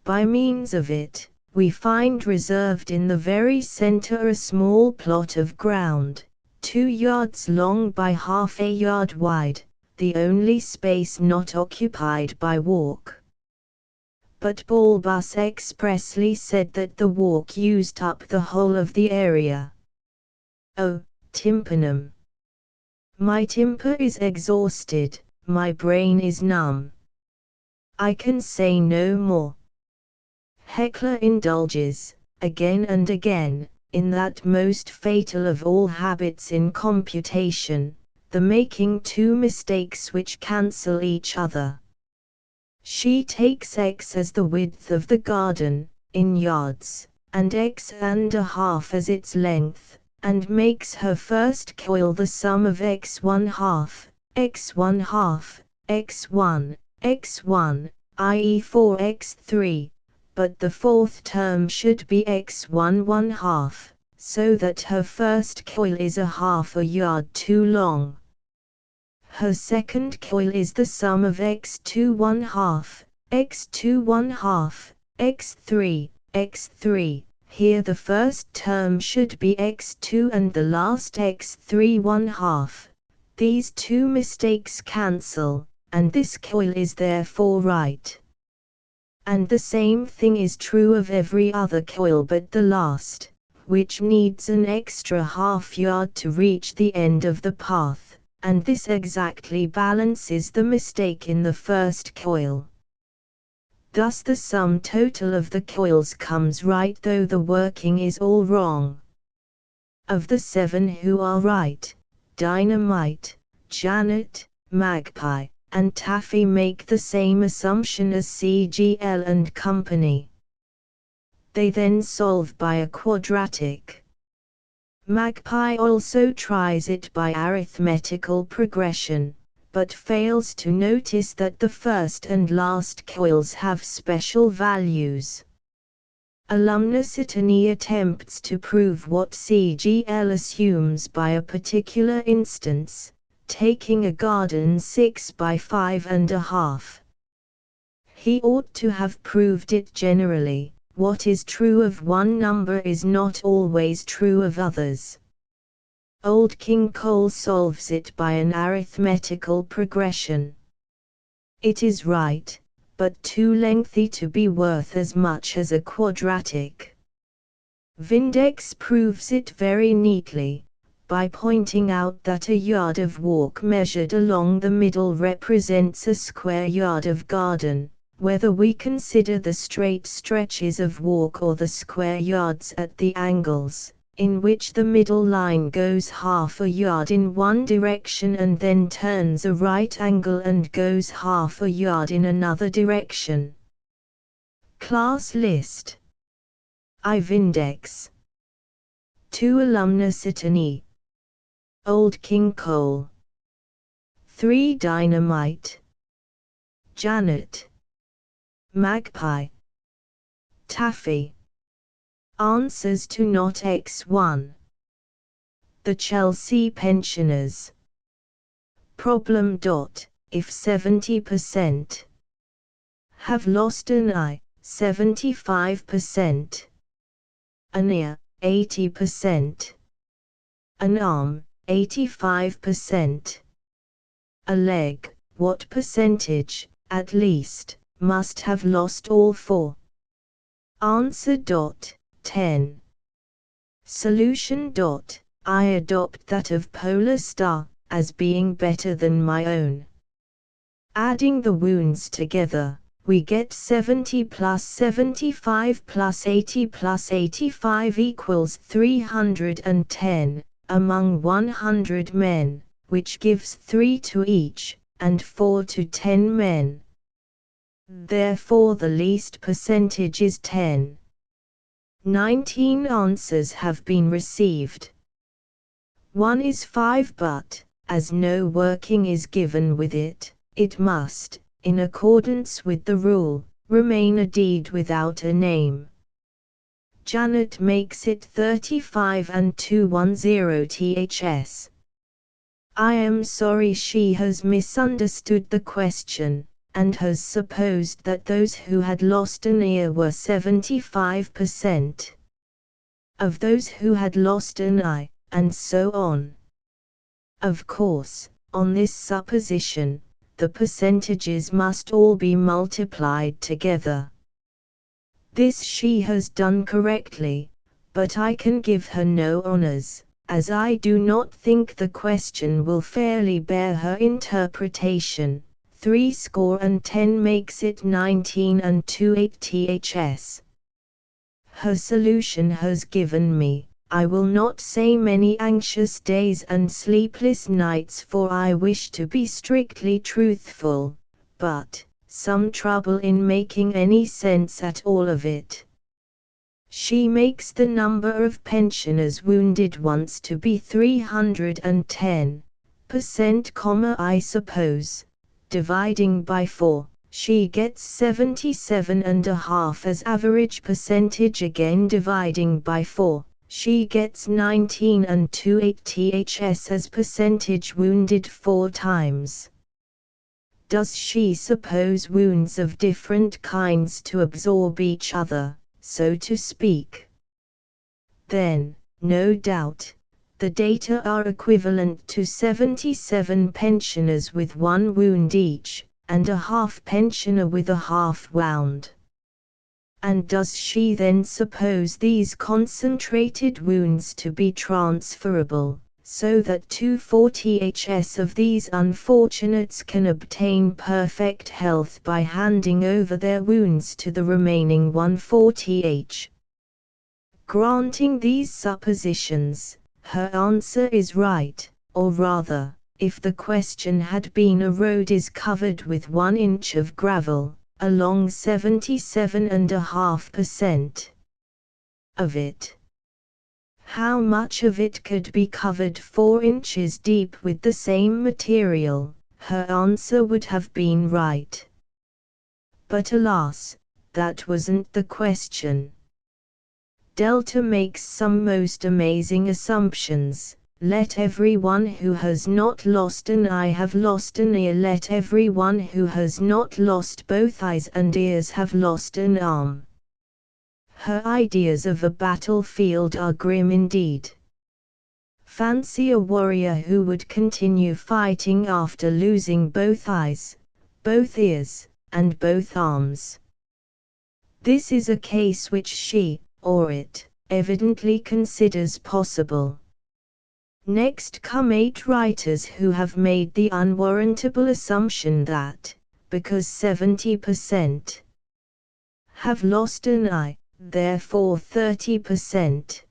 By means of it, we find reserved in the very center a small plot of ground, 2 yards long by half a yard wide, the only space not occupied by walk. But Balbus expressly said that the walk used up the whole of the area. Oh, Tympanum! My temper is exhausted, my brain is numb. I can say no more. Heckler indulges, again and again, in that most fatal of all habits in computation, the making two mistakes which cancel each other. She takes x as the width of the garden, in yards, and x½ as its length, and makes her first coil the sum of x½ x½ x1, x1, i.e. 4x3, but the fourth term should be x1½ so that her first coil is a half a yard too long. Her second coil is the sum of x2½ x2½ x3, x3, here the first term should be x2 and the last x3½ These two mistakes cancel, and this coil is therefore right. And the same thing is true of every other coil but the last, which needs an extra half yard to reach the end of the path, and this exactly balances the mistake in the first coil. Thus the sum total of the coils comes right though the working is all wrong. Of the 7 who are right, Dynamite, Janet, Magpie, and Taffy make the same assumption as CGL and company. They then solve by a quadratic. Magpie also tries it by arithmetical progression, but fails to notice that the first and last coils have special values. Alumnacitany attempts to prove what CGL assumes by a particular instance, taking a garden 6 by 5.5. He ought to have proved it generally. What is true of one number is not always true of others. Old King Cole solves it by an arithmetical progression. It is right, but too lengthy to be worth as much as a quadratic. Vindex proves it very neatly, by pointing out that a yard of walk measured along the middle represents a square yard of garden, whether we consider the straight stretches of walk or the square yards at the angles, in which the middle line goes half a yard in one direction and then turns a right angle and goes half a yard in another direction. Class list. I Vindex. 2 Alumnacitany. Old King Cole. 3 Dynamite. Janet. Magpie. Taffy. Answers to not X1. The Chelsea pensioners. Problem. If 70% have lost an eye, 75%, an ear, 80%, an arm, 85%, a leg, what percentage, at least, must have lost all 4? Answer. 10. Solution. I adopt that of Polar Star, as being better than my own. Adding the wounds together, we get 70 plus 75 plus 80 plus 85 equals 310, among 100 men, which gives 3 to each, and 4 to 10 men. Therefore the least percentage is 10. 19 answers have been received. 1 is 5, but, as no working is given with it, it must, in accordance with the rule, remain a deed without a name. Janet makes it 35 and 210 ths. I am sorry she has misunderstood the question, and has supposed that those who had lost an ear were 75%. Of those who had lost an eye, and so on. Of course, on this supposition, the percentages must all be multiplied together. This she has done correctly, but I can give her no honors, as I do not think the question will fairly bear her interpretation. 310 makes it 19 and 28 ths. Her solution has given me, I will not say many anxious days and sleepless nights, for I wish to be strictly truthful, but some trouble in making any sense at all of it. She makes the number of pensioners wounded once to be 310%, I suppose. Dividing by 4, she gets 77.5 as average percentage. Again dividing by 4, she gets 19 and 28 ths as percentage wounded 4 times. Does she suppose wounds of different kinds to absorb each other, so to speak? Then, no doubt, the data are equivalent to 77 pensioners with 1 wound each, and a half pensioner with a half wound. And does she then suppose these concentrated wounds to be transferable, so that 240hs of these unfortunates can obtain perfect health by handing over their wounds to the remaining 140h. Granting these suppositions, her answer is right, or rather, if the question had been a road is covered with 1 inch of gravel, along 77.5% of it. How much of it could be covered 4 inches deep with the same material? Her answer would have been right. But alas, that wasn't the question. Delta makes some most amazing assumptions. Let everyone who has not lost an eye have lost an ear. Let everyone who has not lost both eyes and ears have lost an arm. Her ideas of a battlefield are grim indeed. Fancy a warrior who would continue fighting after losing both eyes, both ears, and both arms. This is a case which she, or it, evidently considers possible. Next come 8 writers who have made the unwarrantable assumption that, because 70% have lost an eye, therefore 30%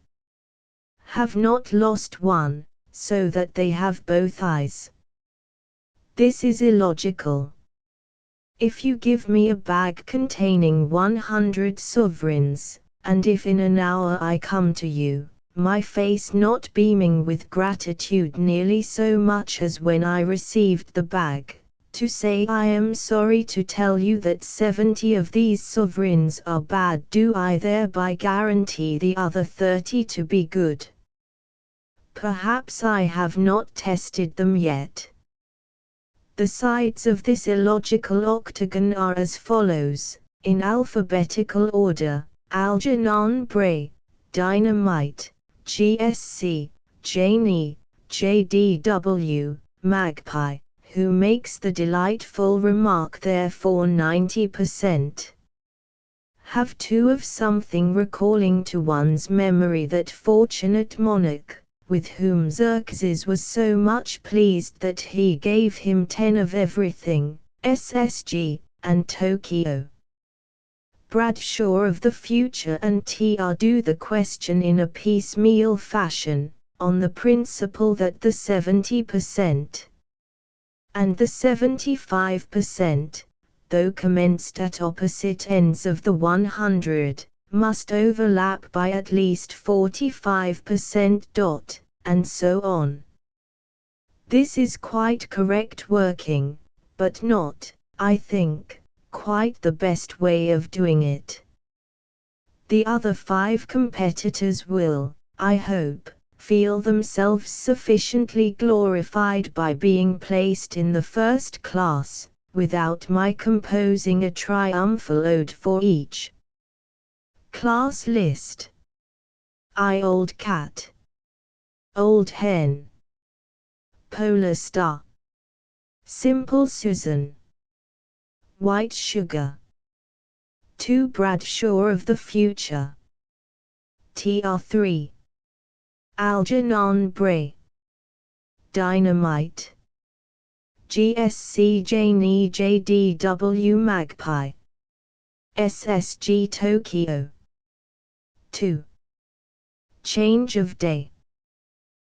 have not lost one, so that they have both eyes. This is illogical. If you give me a bag containing 100 sovereigns, and if in an hour I come to you, my face not beaming with gratitude nearly so much as when I received the bag, to say I am sorry to tell you that 70 of these sovereigns are bad, do I thereby guarantee the other 30 to be good? Perhaps I have not tested them yet. The sides of this illogical octagon are as follows, in alphabetical order: Algernon Bray, Dynamite, GSC, Janie, JDW, Magpie, who makes the delightful remark therefore 90% have 2 of something, recalling to one's memory that fortunate monarch, with whom Xerxes was so much pleased that he gave him 10 of everything, SSG, and Tokyo. Bradshaw of the future and TR do the question in a piecemeal fashion, on the principle that the 70% and the 75%, though commenced at opposite ends of the 100, must overlap by at least 45%. And so on. This is quite correct working, but not, I think, quite the best way of doing it. The other 5 competitors will, I hope, feel themselves sufficiently glorified by being placed in the first class, without my composing a triumphal ode for each. Class list: I Old Cat, Old Hen, Polar Star, Simple Susan, White Sugar, 2 Bradshaw of the future, TR3, Algernon Bray, Dynamite, GSC Janie JDW Magpie, SSG Tokyo. 2. Change of day.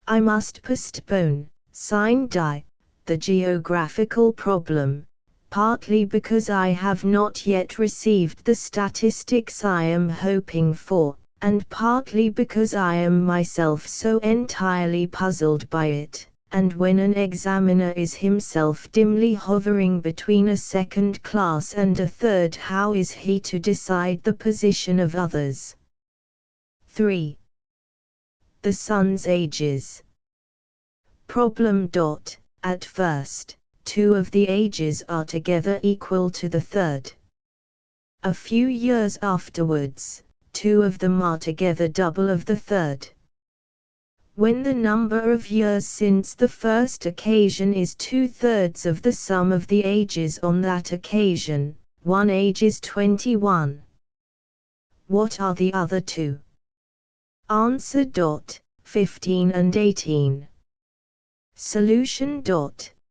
I must postpone, signed I, the geographical problem, partly because I have not yet received the statistics I am hoping for, and partly because I am myself so entirely puzzled by it, and when an examiner is himself dimly hovering between a second class and a third, how is he to decide the position of others? 3. The sun's ages. Problem. At first, 2 of the ages are together equal to the third. A few years afterwards, 2 of them are together double of the third. When the number of years since the first occasion is 2/3 of the sum of the ages on that occasion, one age is 21. What are the other 2? Answer. 15 and 18. Solution.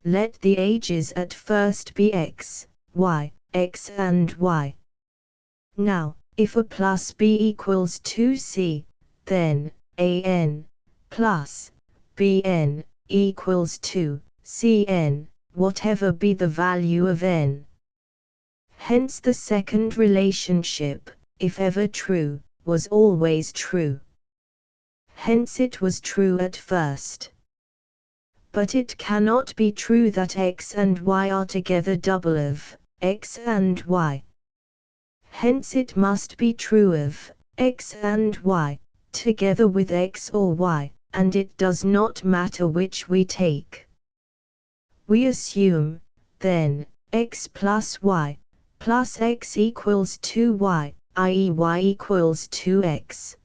Let the ages at first be x, y, x and y. Now, if a plus b equals 2c, then an plus bn equals 2cn, whatever be the value of n. Hence the second relationship, if ever true, was always true. Hence it was true at first. But it cannot be true that x and y are together double of x and y. Hence it must be true of x and y, together with x or y, and it does not matter which we take. We assume, then, x plus y, plus x equals 2y, i.e. y equals 2x.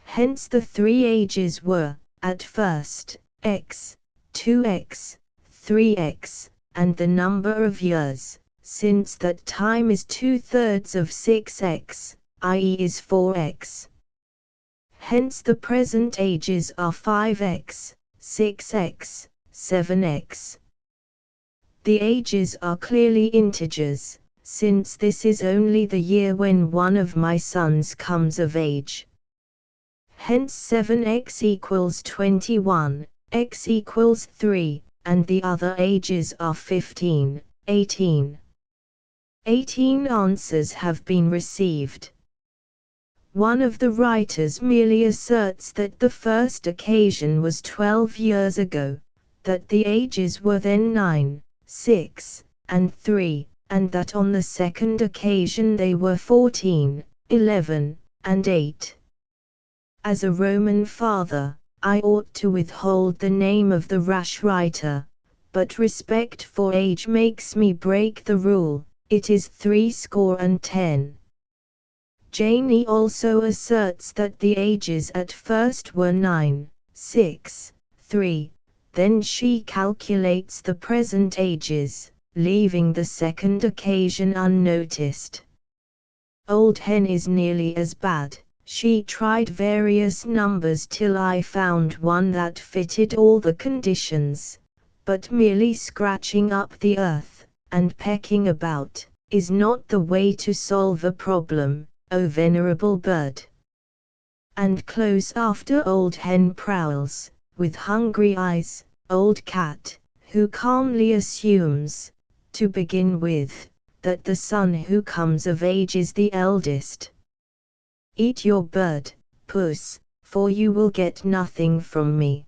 Hence the three ages were, at first, x, 2x, 3x, and the number of years, since that time is 2/3 of 6x, i.e. is 4x. Hence the present ages are 5x, 6x, 7x. The ages are clearly integers, since this is only the year when one of my sons comes of age. Hence 7x equals 21, x equals 3, and the other ages are 15, 18. 18 answers have been received. One of the writers merely asserts that the first occasion was 12 years ago, that the ages were then 9, 6, and 3, and that on the second occasion they were 14, 11, and 8. As a Roman father, I ought to withhold the name of the rash writer, but respect for age makes me break the rule. It is 70. Janie also asserts that the ages at first were 9, 6, 3, then she calculates the present ages, leaving the second occasion unnoticed. Old Hen is nearly as bad. She tried various numbers till I found one that fitted all the conditions, but merely scratching up the earth, and pecking about, is not the way to solve a problem, O venerable bird. And close after Old Hen prowls, with hungry eyes, Old Cat, who calmly assumes, to begin with, that the son who comes of age is the eldest. Eat your bird, puss, for you will get nothing from me.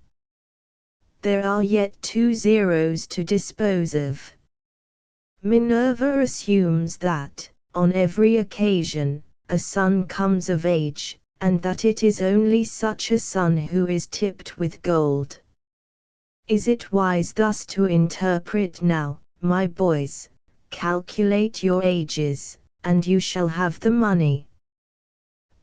There are yet 2 zeros to dispose of. Minerva assumes that, on every occasion, a son comes of age, and that it is only such a son who is tipped with gold. Is it wise thus to interpret now, my boys? Calculate your ages, and you shall have the money.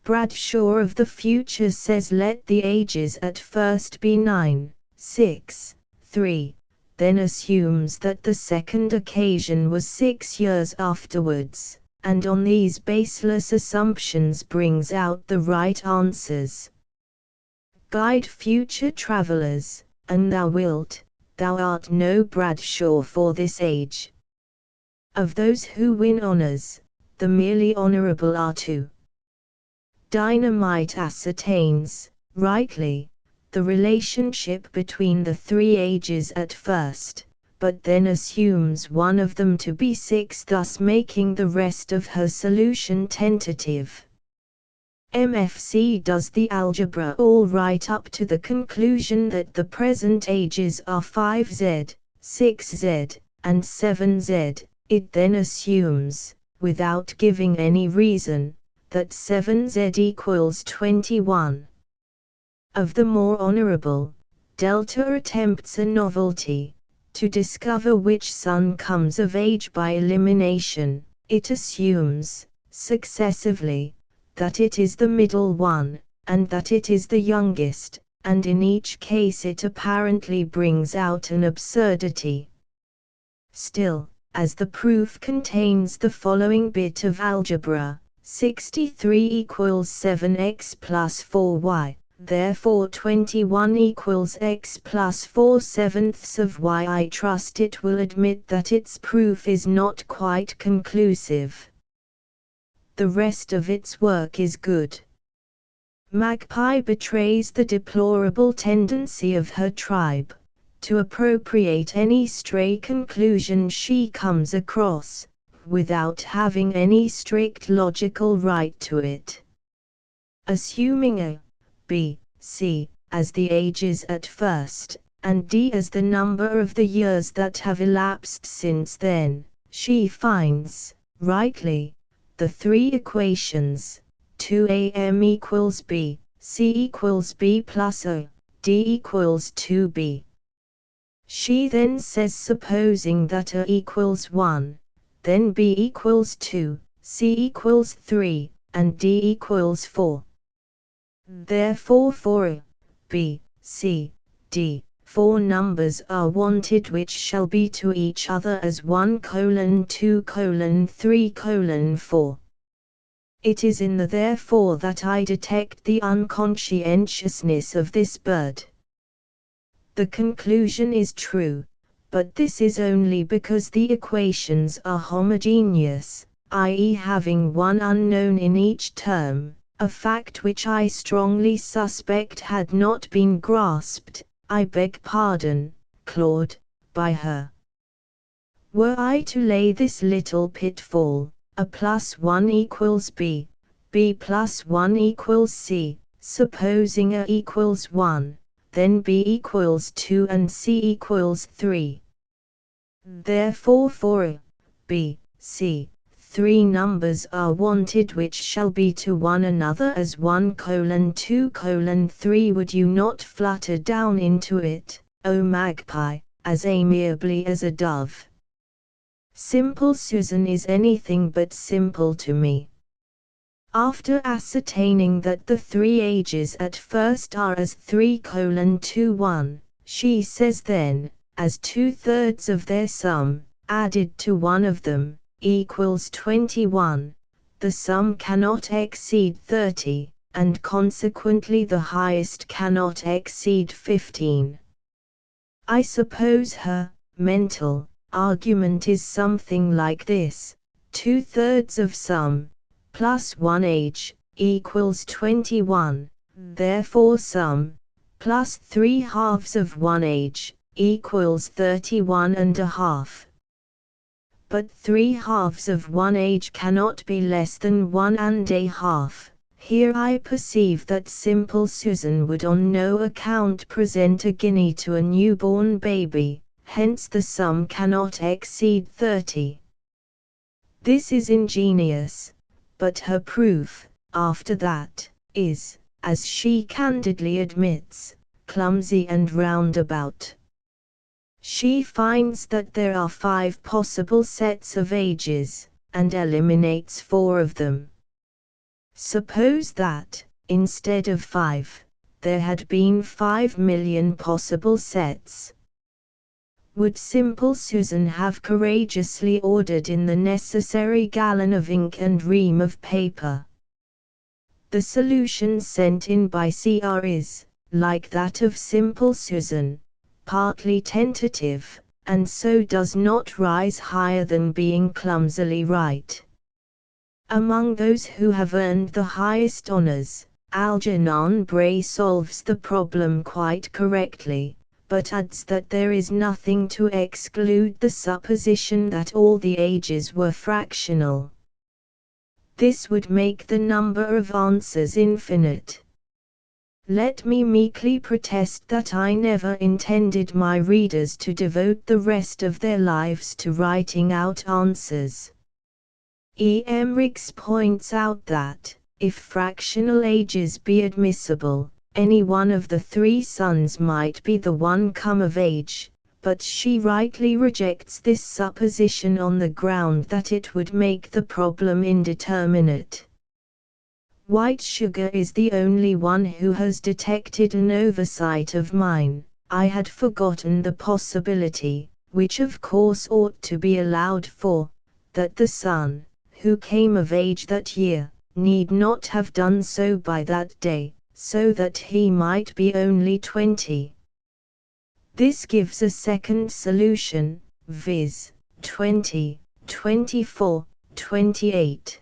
Bradshaw of the future says let the ages at first be 9, 6, 3, then assumes that the second occasion was 6 years afterwards, and on these baseless assumptions brings out the right answers. Guide future travelers, and thou art no Bradshaw for this age. Of those who win honors, the merely honorable are 2. Dynamite ascertains, rightly, the relationship between the 3 ages at first, but then assumes one of them to be 6, thus making the rest of her solution tentative. MFC does the algebra all right up to the conclusion that the present ages are 5z, 6z, and 7z. It then assumes, without giving any reason, that 7z equals 21. Of the more honorable, Delta attempts a novelty. To discover which son comes of age by elimination, it assumes, successively, that it is the middle one, and that it is the youngest, and in each case it apparently brings out an absurdity. Still, as the proof contains the following bit of algebra, 63 equals 7x plus 4y, therefore 21 equals x plus 4/7 of y. I trust it will admit that its proof is not quite conclusive. The rest of its work is good. Magpie betrays the deplorable tendency of her tribe to appropriate any stray conclusion she comes across, without having any strict logical right to it. Assuming A, B, C as the ages at first, and D as the number of the years that have elapsed since then, she finds, rightly, the three equations, 2am equals B, C equals B plus A, D equals 2B. She then says supposing that A equals 1, then B equals 2, C equals 3, and D equals 4. Therefore for A, B, C, D, 4 numbers are wanted which shall be to each other as 1:2:3:4. It is in the therefore that I detect the unconscientiousness of this bird. The conclusion is true, but this is only because the equations are homogeneous, i.e. having one unknown in each term, a fact which I strongly suspect had not been grasped, I beg pardon, Claude, by her. Were I to lay this little pitfall, A plus 1 equals B, B plus 1 equals C, supposing A equals 1, then B equals 2 and C equals 3. Therefore for A, B, C, 3 numbers are wanted which shall be to one another as 1:2:3. Would you not flutter down into it, O magpie, as amiably as a dove? Simple Susan is anything but simple to me. After ascertaining that the three ages at first are as 3:21, she says then, as 2/3 of their sum, added to one of them, equals 21, the sum cannot exceed 30, and consequently the highest cannot exceed 15. I suppose her mental argument is something like this: 2/3 of sum plus 1 age equals 21, therefore sum plus 3/2 of 1 age equals 31.5. But 3/2 of 1 age cannot be less than 1.5. Here I perceive that simple Susan would on no account present a guinea to a newborn baby, hence the sum cannot exceed 30. This is ingenious, but her proof, after that, is, as she candidly admits, clumsy and roundabout. She finds that there are 5 possible sets of ages, and eliminates 4 of them. Suppose that, instead of 5, there had been 5 million possible sets. Would simple Susan have courageously ordered in the necessary gallon of ink and ream of paper? The solution sent in by CR is, like that of simple Susan, partly tentative, and so does not rise higher than being clumsily right. Among those who have earned the highest honors, Algernon Bray solves the problem quite correctly, but adds that there is nothing to exclude the supposition that all the ages were fractional. This would make the number of answers infinite. Let me meekly protest that I never intended my readers to devote the rest of their lives to writing out answers. E. M. Riggs points out that, if fractional ages be admissible, any one of the 3 sons might be the one come of age, but she rightly rejects this supposition on the ground that it would make the problem indeterminate. White Sugar is the only one who has detected an oversight of mine. I had forgotten the possibility, which of course ought to be allowed for, that the son, who came of age that year, need not have done so by that day, so that he might be only 20. This gives a second solution, viz. 20, 24, 28.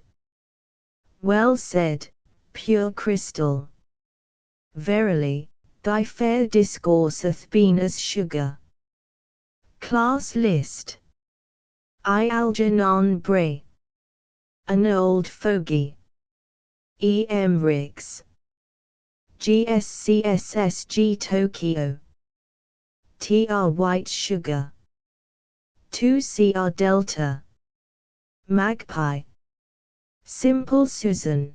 Well said, pure crystal. Verily, thy fair discourse hath been as sugar. Class list. I Algernon Bray. An old fogey. E. M. Ricks. GSCSSG Tokyo. TR White Sugar. 2CR Delta. Magpie. Simple Susan.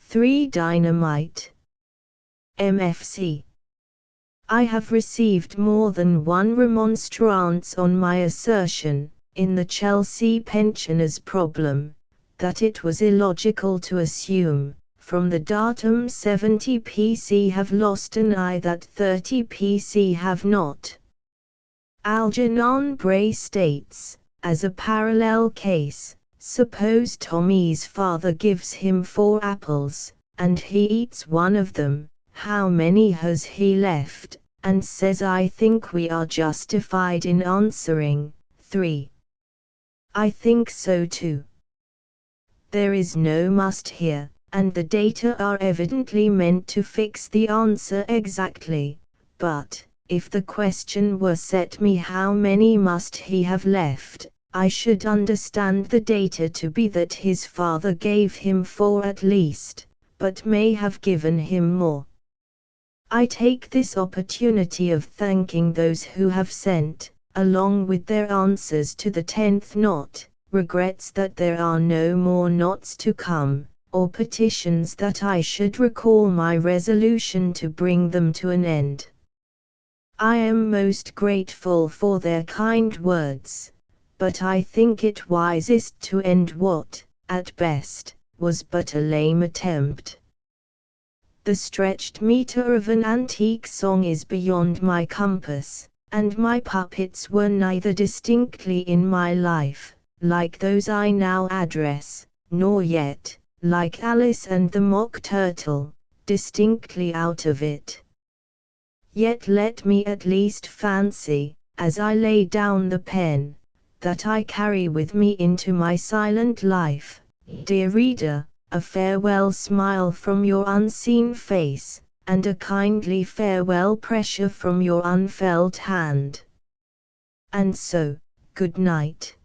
3 Dynamite. MFC. I have received more than one remonstrance on my assertion, in the Chelsea pensioners' problem, that it was illogical to assume, from the datum 70 PC have lost an eye that 30 PC have not. Algernon Bray states, as a parallel case, suppose Tommy's father gives him 4 apples, and he eats one of them, how many has he left, and says I think we are justified in answering, 3. I think so too. There is no must here, and the data are evidently meant to fix the answer exactly, but, if the question were set me how many must he have left, I should understand the data to be that his father gave him 4 at least, but may have given him more. I take this opportunity of thanking those who have sent, along with their answers to the 10th knot, regrets that there are no more knots to come, or petitions that I should recall my resolution to bring them to an end. I am most grateful for their kind words, but I think it wisest to end what, at best, was but a lame attempt. The stretched meter of an antique song is beyond my compass, and my puppets were neither distinctly in my life, like those I now address, nor yet, like Alice and the Mock Turtle, distinctly out of it. Yet let me at least fancy, as I lay down the pen, that I carry with me into my silent life, dear reader, a farewell smile from your unseen face, and a kindly farewell pressure from your unfelt hand. And so, good night.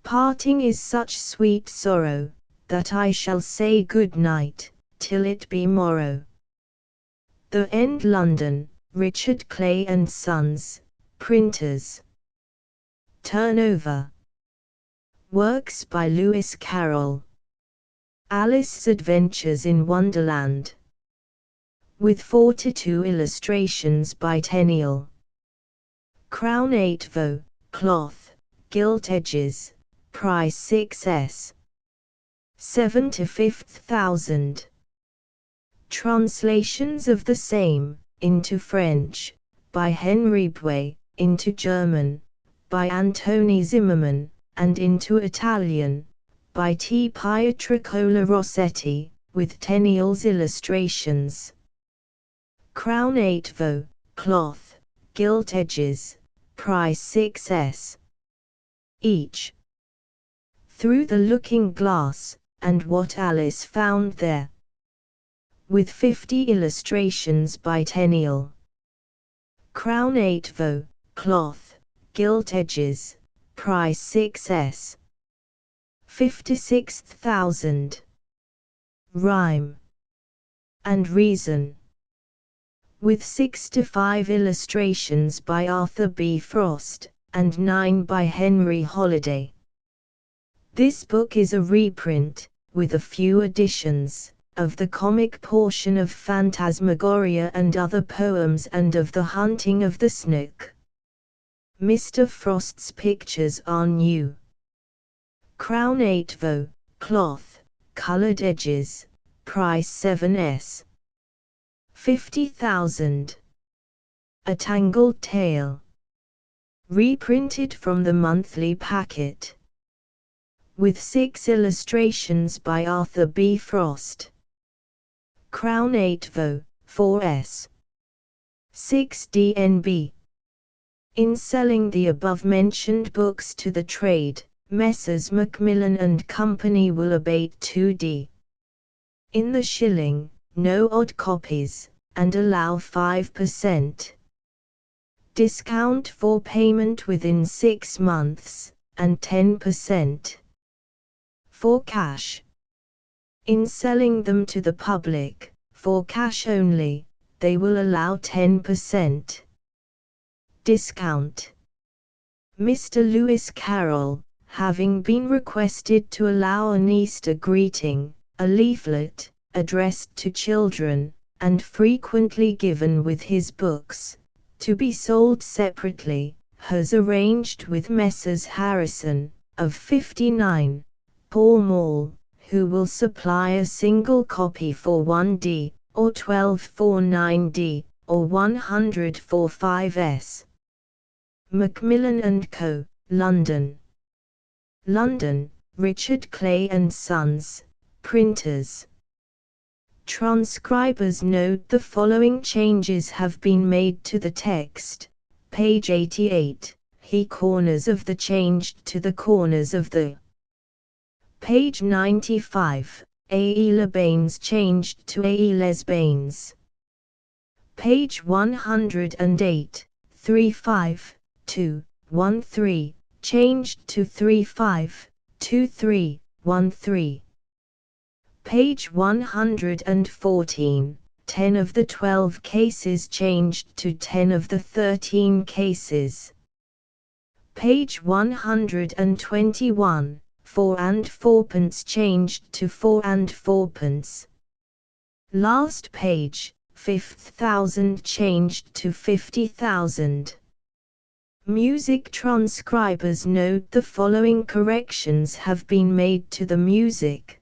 Parting is such sweet sorrow, that I shall say good night, till it be morrow. The End, London, Richard Clay and Sons, Printers. Turnover. Works by Lewis Carroll. Alice's Adventures in Wonderland. With 42 illustrations by Tenniel. Crown 8vo, cloth, gilt edges, price 6s. 7 to 5,000. Translations of the same, into French, by Henry Bouet, into German, by Antoni Zimmermann, and into Italian, by T. Pietrocola Rossetti, with Tenniel's illustrations. Crown 8vo, cloth, gilt edges, price 6s. Each. Through the Looking Glass, and What Alice Found There. With 50 illustrations by Tenniel. Crown 8vo, cloth, gilt edges, price 6s. 56,000. Rhyme and Reason. With 65 illustrations by Arthur B. Frost, and 9 by Henry Holiday. This book is a reprint, with a few additions, of the comic portion of Phantasmagoria and other poems and of The Hunting of the Snook. Mr. Frost's pictures are new. Crown 8vo, cloth, colored edges, price 7s. 50,000. A Tangled Tale. Reprinted from the monthly packet. With 6 illustrations by Arthur B. Frost. Crown 8 Vo, 4s. 6 DNB. In selling the above-mentioned books to the trade, Messrs. Macmillan and Company will abate 2d. In the shilling, no odd copies, and allow 5% discount for payment within 6 months, and 10% for cash. In selling them to the public, for cash only, they will allow 10% discount. Mr. Lewis Carroll, having been requested to allow an Easter greeting, a leaflet, addressed to children, and frequently given with his books, to be sold separately, has arranged with Messrs. Harrison, of 59, Pall Mall, who will supply a single copy for 1d, or 12 for 9d, or 100 for 5s. Macmillan & Co., London. London, Richard Clay & Sons, Printers. Transcribers note the following changes have been made to the text. Page 88, he corners of the changed to the corners of the. Page 95, AE Lebanes changed to AE Lesbanes. Page 108, 35, 2, 13, changed to 35, 23, 13. Page 114, 10 of the 12 cases changed to 10 of the 13 cases. Page 121, 4 and 4pence changed to 4 and 4pence. Last page, 50,000 changed to 50,000. Music transcribers note the following corrections have been made to the music.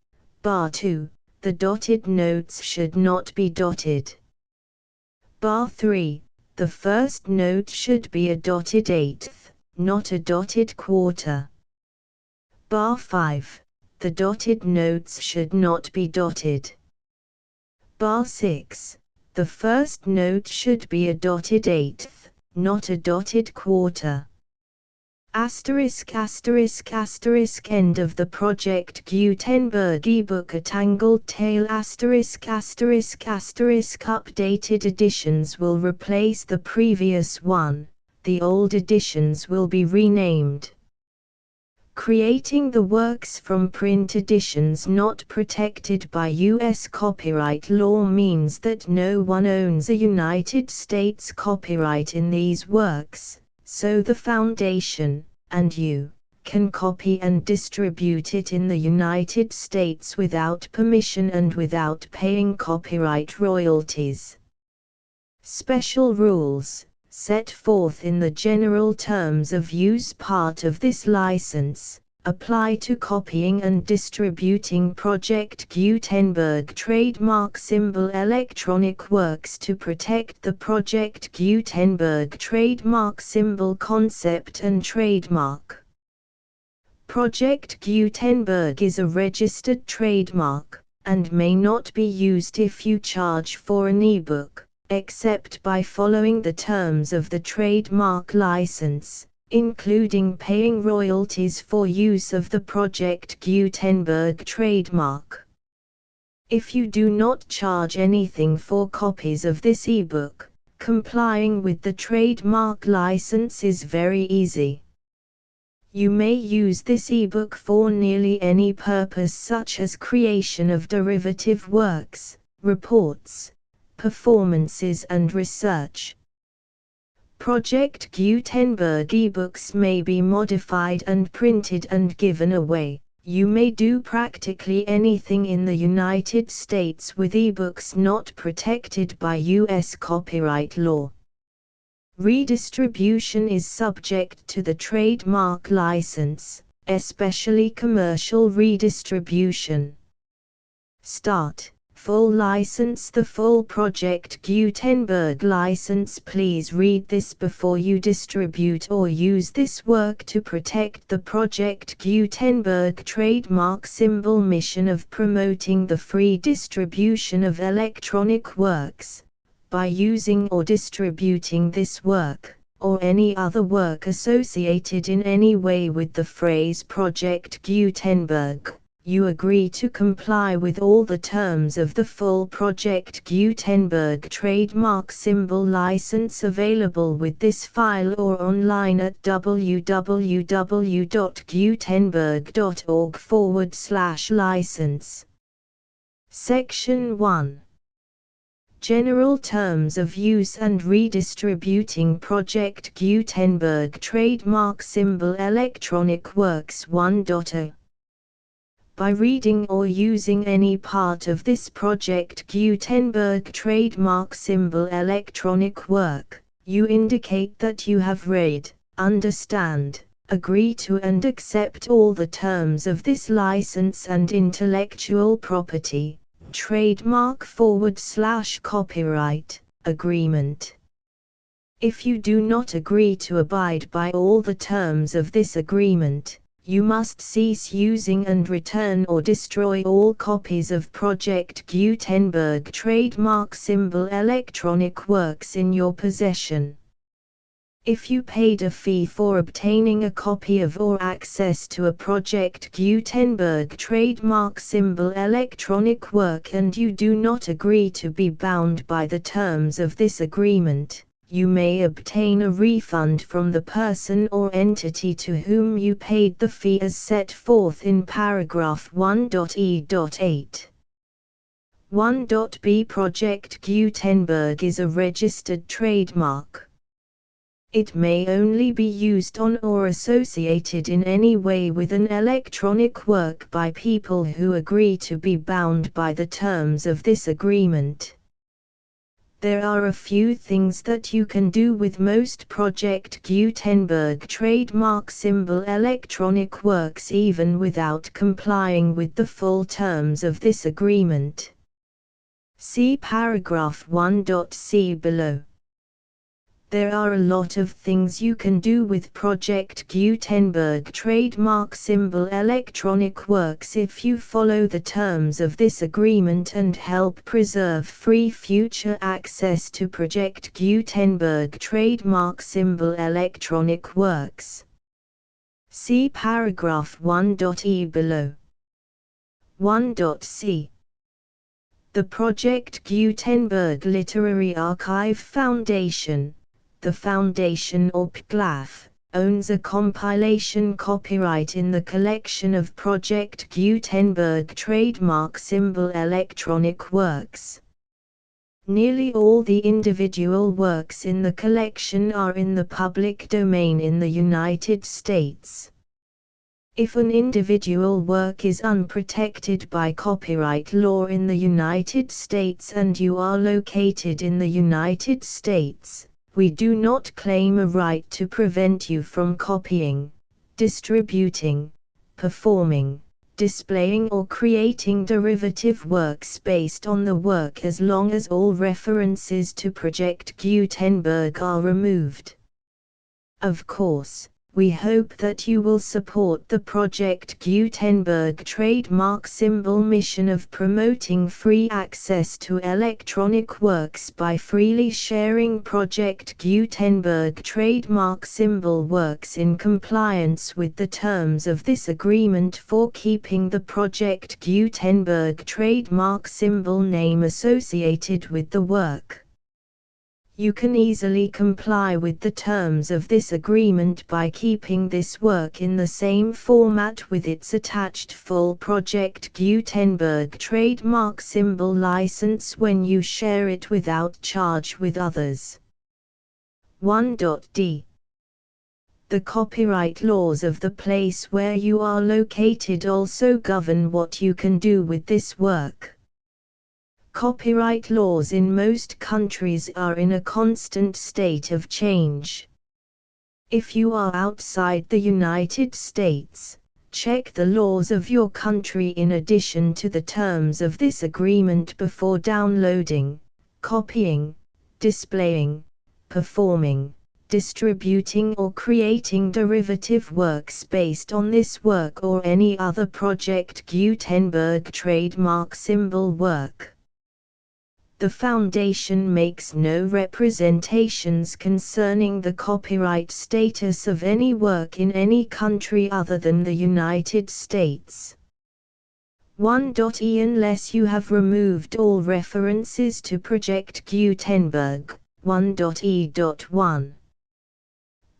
Bar 2, the dotted notes should not be dotted. Bar 3, the first note should be a dotted eighth, not a dotted quarter. Bar 5, the dotted notes should not be dotted. Bar 6, the first note should be a dotted eighth, not a dotted quarter. Asterisk asterisk asterisk end of the Project Gutenberg ebook A Tangled Tale asterisk asterisk asterisk updated editions will replace the previous one, the old editions will be renamed. Creating the works from print editions not protected by U.S. copyright law means that no one owns a United States copyright in these works, so the Foundation, and you, can copy and distribute it in the United States without permission and without paying copyright royalties. Special rules, set forth in the general terms of use part of this license, apply to copying and distributing Project Gutenberg trademark symbol electronic works to protect the Project Gutenberg trademark symbol concept and trademark. Project Gutenberg is a registered trademark, and may not be used if you charge for an ebook, except by following the terms of the trademark license, including paying royalties for use of the Project Gutenberg trademark. If you do not charge anything for copies of this ebook, complying with the trademark license is very easy. You may use this ebook for nearly any purpose such as creation of derivative works, reports, performances and research. Project Gutenberg ebooks may be modified and printed and given away. You may do practically anything in the United States with ebooks not protected by U.S. copyright law. Redistribution is subject to the trademark license, especially commercial redistribution. Start, Full license. The full Project Gutenberg license. Please read this before you distribute or use this work to protect the Project Gutenberg trademark symbol mission of promoting the free distribution of electronic works. By using or distributing this work, or any other work associated in any way with the phrase Project Gutenberg, you agree to comply with all the terms of the full Project Gutenberg trademark symbol license available with this file or online at www.gutenberg.org/license. Section 1. General Terms of Use and Redistributing Project Gutenberg Trademark Symbol Electronic Works 1.0. By reading or using any part of this Project Gutenberg trademark symbol electronic work, you indicate that you have read, understand, agree to and accept all the terms of this license and intellectual property, trademark/copyright, agreement. If you do not agree to abide by all the terms of this agreement, you must cease using and return or destroy all copies of Project Gutenberg trademark symbol electronic works in your possession. If you paid a fee for obtaining a copy of or access to a Project Gutenberg trademark symbol electronic work and you do not agree to be bound by the terms of this agreement, you may obtain a refund from the person or entity to whom you paid the fee as set forth in paragraph 1.e.8. 1.b Project Gutenberg is a registered trademark. It may only be used on or associated in any way with an electronic work by people who agree to be bound by the terms of this agreement. There are a few things that you can do with most Project Gutenberg trademark symbol electronic works even without complying with the full terms of this agreement. See paragraph 1.c below. There are a lot of things you can do with Project Gutenberg trademark symbol electronic works if you follow the terms of this agreement and help preserve free future access to Project Gutenberg trademark symbol electronic works. See paragraph 1.e below. 1.c. The Project Gutenberg Literary Archive Foundation, the Foundation or PGLAF, owns a compilation copyright in the collection of Project Gutenberg trademark symbol electronic works. Nearly all the individual works in the collection are in the public domain in the United States. If an individual work is unprotected by copyright law in the United States and you are located in the United States, we do not claim a right to prevent you from copying, distributing, performing, displaying or creating derivative works based on the work as long as all references to Project Gutenberg are removed. Of course, we hope that you will support the Project Gutenberg trademark symbol mission of promoting free access to electronic works by freely sharing Project Gutenberg trademark symbol works in compliance with the terms of this agreement for keeping the Project Gutenberg trademark symbol name associated with the work. You can easily comply with the terms of this agreement by keeping this work in the same format with its attached full Project Gutenberg trademark symbol license when you share it without charge with others. 1.d. The copyright laws of the place where you are located also govern what you can do with this work. Copyright laws in most countries are in a constant state of change. If you are outside the United States, Check the laws of your country in addition to the terms of this agreement before downloading, copying, displaying, performing, distributing or creating derivative works based on this work or any other Project Gutenberg trademark symbol work. The Foundation makes no representations concerning the copyright status of any work in any country other than the United States. 1.e Unless you have removed all references to Project Gutenberg. 1.e.1.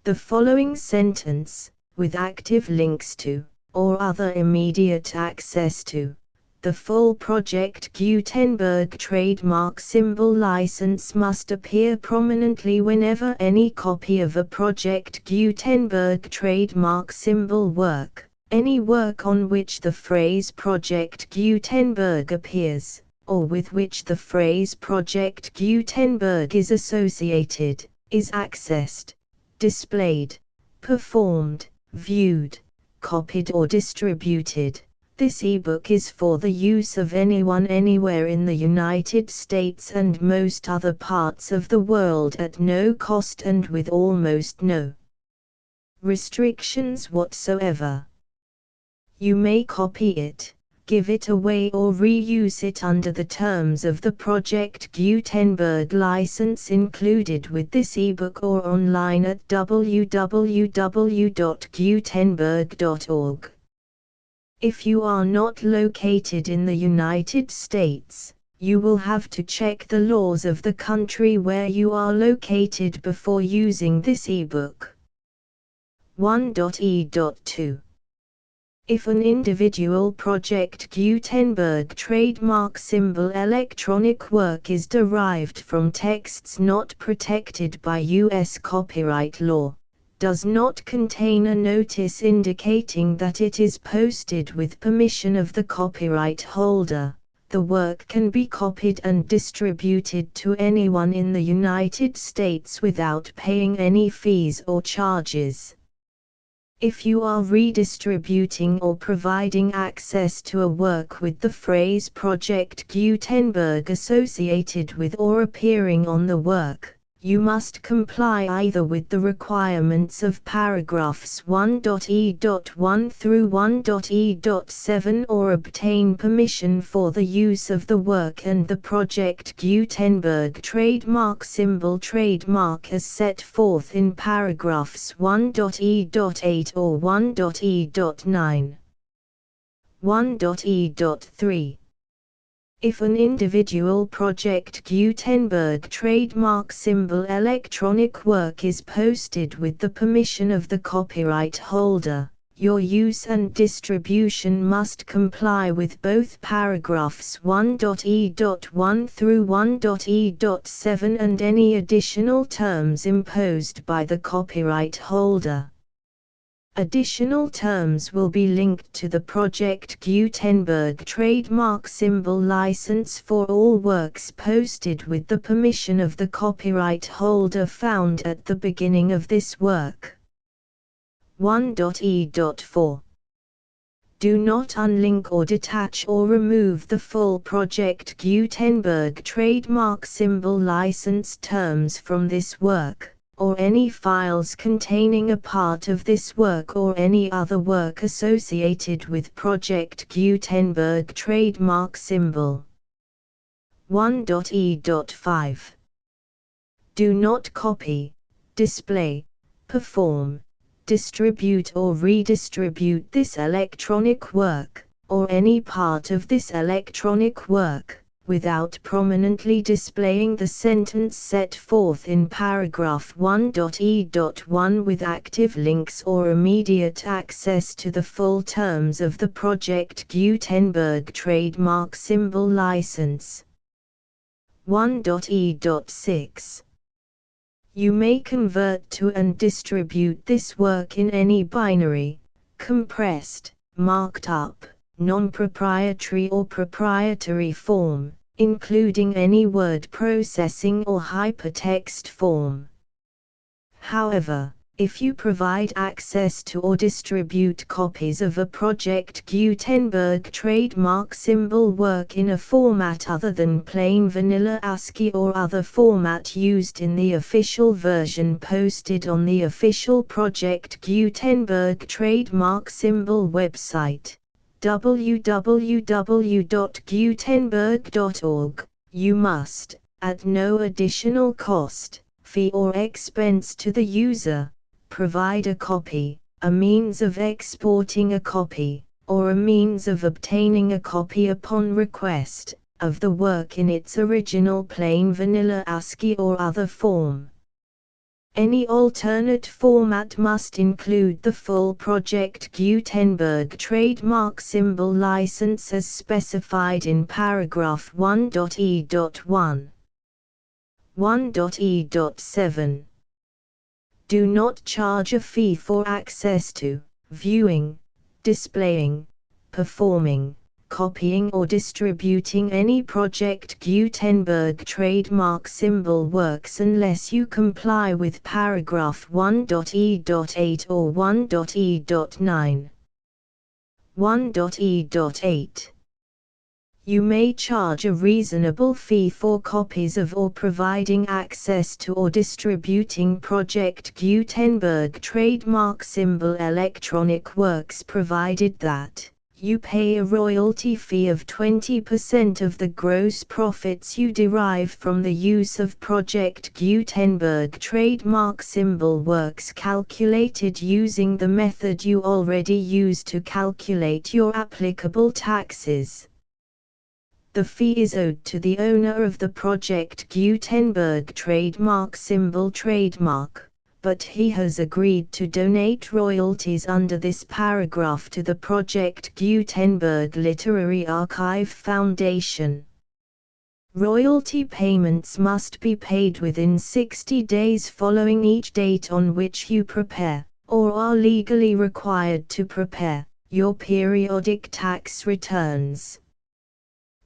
The following sentence, with active links to, or other immediate access to, the full Project Gutenberg trademark symbol license must appear prominently whenever any copy of a Project Gutenberg trademark symbol work, any work on which the phrase Project Gutenberg appears, or with which the phrase Project Gutenberg is associated, is accessed, displayed, performed, viewed, copied or distributed. This ebook is for the use of anyone anywhere in the United States and most other parts of the world at no cost and with almost no restrictions whatsoever. You may copy it, give it away or reuse it under the terms of the Project Gutenberg license included with this ebook or online at www.gutenberg.org. If you are not located in the United States, you will have to check the laws of the country where you are located before using this ebook. 1.e.2. If an individual Project Gutenberg trademark symbol electronic work is derived from texts not protected by U.S. copyright law, does not contain a notice indicating that it is posted with permission of the copyright holder, the work can be copied and distributed to anyone in the United States without paying any fees or charges. If you are redistributing or providing access to a work with the phrase Project Gutenberg associated with or appearing on the work, you must comply either with the requirements of paragraphs 1.e.1 through 1.e.7 or obtain permission for the use of the work and the Project Gutenberg trademark symbol trademark as set forth in paragraphs 1.e.8 or 1.e.9. 1.e.3. If an individual Project Gutenberg trademark symbol electronic work is posted with the permission of the copyright holder, your use and distribution must comply with both paragraphs 1.e.1 through 1.e.7 and any additional terms imposed by the copyright holder. Additional terms will be linked to the Project Gutenberg trademark symbol license for all works posted with the permission of the copyright holder found at the beginning of this work. 1.e.4. Do not unlink or detach or remove the full Project Gutenberg trademark symbol license terms from this work, or any files containing a part of this work or any other work associated with Project Gutenberg trademark symbol. 1.e.5. Do not copy, display, perform, distribute or redistribute this electronic work, or any part of this electronic work, without prominently displaying the sentence set forth in paragraph 1.e.1 with active links or immediate access to the full terms of the Project Gutenberg trademark symbol license. 1.e.6. You may convert to and distribute this work in any binary, compressed, marked up, non-proprietary or proprietary form, including any word processing or hypertext form. However, If you provide access to or distribute copies of a Project Gutenberg trademark symbol work in a format other than plain vanilla ASCII or other format used in the official version posted on the official Project Gutenberg trademark symbol website, www.gutenberg.org, you must, at no additional cost, fee or expense to the user, provide a copy, a means of exporting a copy, or a means of obtaining a copy upon request, of the work in its original plain vanilla ASCII or other form. Any alternate format must include the full Project Gutenberg trademark symbol license as specified in paragraph 1.e.1. 1.e.7. Do not charge a fee for access to, viewing, displaying, performing, copying or distributing any Project Gutenberg trademark symbol works unless you comply with paragraph 1.e.8 or 1.e.9. 1.e.8. You may charge a reasonable fee for copies of or providing access to or distributing Project Gutenberg trademark symbol electronic works provided that you pay a royalty fee of 20% of the gross profits you derive from the use of Project Gutenberg trademark symbol works calculated using the method you already use to calculate your applicable taxes. The fee is owed to the owner of the Project Gutenberg trademark symbol trademark, but he has agreed to donate royalties under this paragraph to the Project Gutenberg Literary Archive Foundation. Royalty payments must be paid within 60 days following each date on which you prepare, or are legally required to prepare, your periodic tax returns.